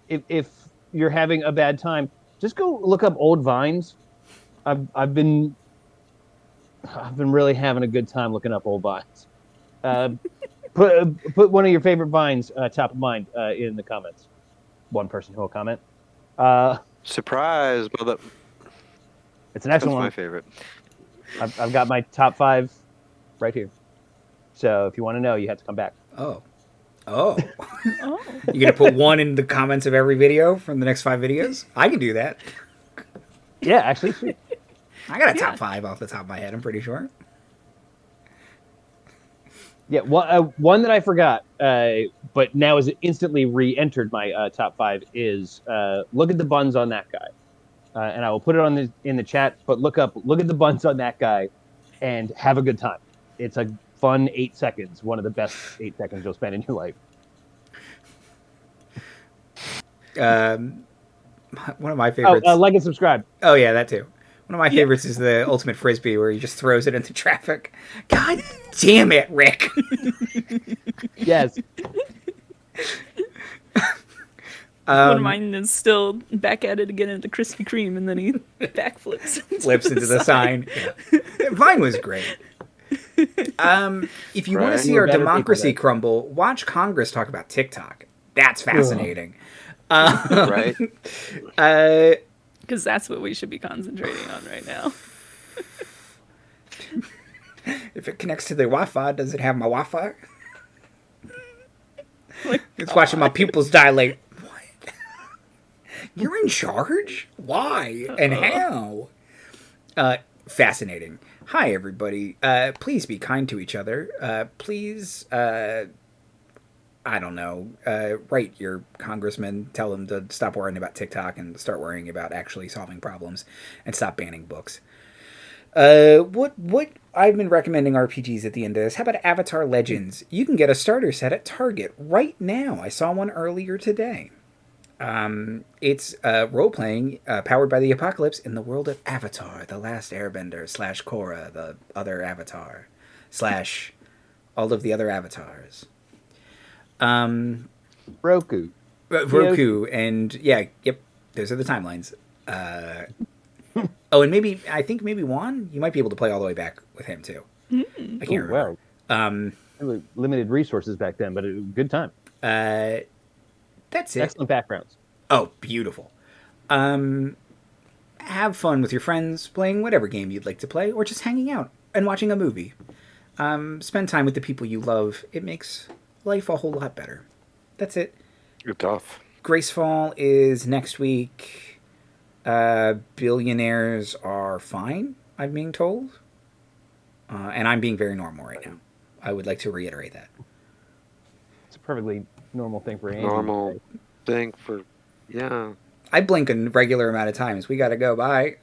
Speaker 4: if you're having a bad time, just go look up old vines. I've been really having a good time looking up old vines. Put one of your favorite vines top of mind in the comments. One person who will comment.
Speaker 3: Surprise, mother.
Speaker 4: It's an excellent
Speaker 3: That's my
Speaker 4: one.
Speaker 3: favorite.
Speaker 4: I've got my top 5 right here. So if you want to know, you have to come back.
Speaker 1: Oh.
Speaker 2: Oh.
Speaker 1: You gonna put one in the comments of every video from the next 5 videos? I can do that.
Speaker 4: Yeah, actually, sweet.
Speaker 1: I got a top 5 off the top of my head, I'm pretty sure.
Speaker 4: Yeah, one that I forgot, but now is instantly re-entered my top 5 is look at the buns on that guy, and I will put it in the chat. But look at the buns on that guy, and have a good time. It's a fun 8 seconds, one of the best 8 seconds you'll spend in your life.
Speaker 1: One of my favorites.
Speaker 4: Like and subscribe.
Speaker 1: Oh yeah, that too. One of my favorites is the ultimate frisbee where he just throws it into traffic. God damn it, Rick!
Speaker 4: Yes.
Speaker 2: One of mine is still back at it again at the Krispy Kreme, and then he backflips.
Speaker 1: Flips into the sign. Yeah. Mine was great. If you want to see our democracy crumble, watch Congress talk about TikTok. That's fascinating.
Speaker 3: Right?
Speaker 2: Because that's what we should be concentrating on right now.
Speaker 1: If it connects to the Wi-Fi, does it have my Wi-Fi? It's watching my pupils dilate. What? You're in charge? Why? And how? Fascinating. Hi, everybody. Please be kind to each other. Please, I don't know, write your congressman, tell them to stop worrying about TikTok and start worrying about actually solving problems and stop banning books. What I've been recommending RPGs at the end of this. How about Avatar Legends? You can get a starter set at Target right now. I saw one earlier today. It's role-playing powered by the apocalypse in the world of Avatar, The Last Airbender / Korra, the other Avatar / all of the other avatars.
Speaker 4: Roku,
Speaker 1: and those are the timelines. And I think maybe Juan, you might be able to play all the way back with him too. I can't remember.
Speaker 4: Wow. Limited resources back then, but a good time.
Speaker 1: That's it.
Speaker 4: Excellent backgrounds.
Speaker 1: Oh, beautiful. Have fun with your friends playing whatever game you'd like to play, or just hanging out and watching a movie. Spend time with the people you love. It makes life a whole lot better. That's it.
Speaker 3: You're tough.
Speaker 1: Gracefall is next week. Billionaires are fine, I'm being told. And I'm being very normal right now. I would like to reiterate that.
Speaker 4: It's a perfectly normal thing for Andy.
Speaker 3: Normal thing for, yeah.
Speaker 1: I blink a regular amount of times. We gotta go. Bye.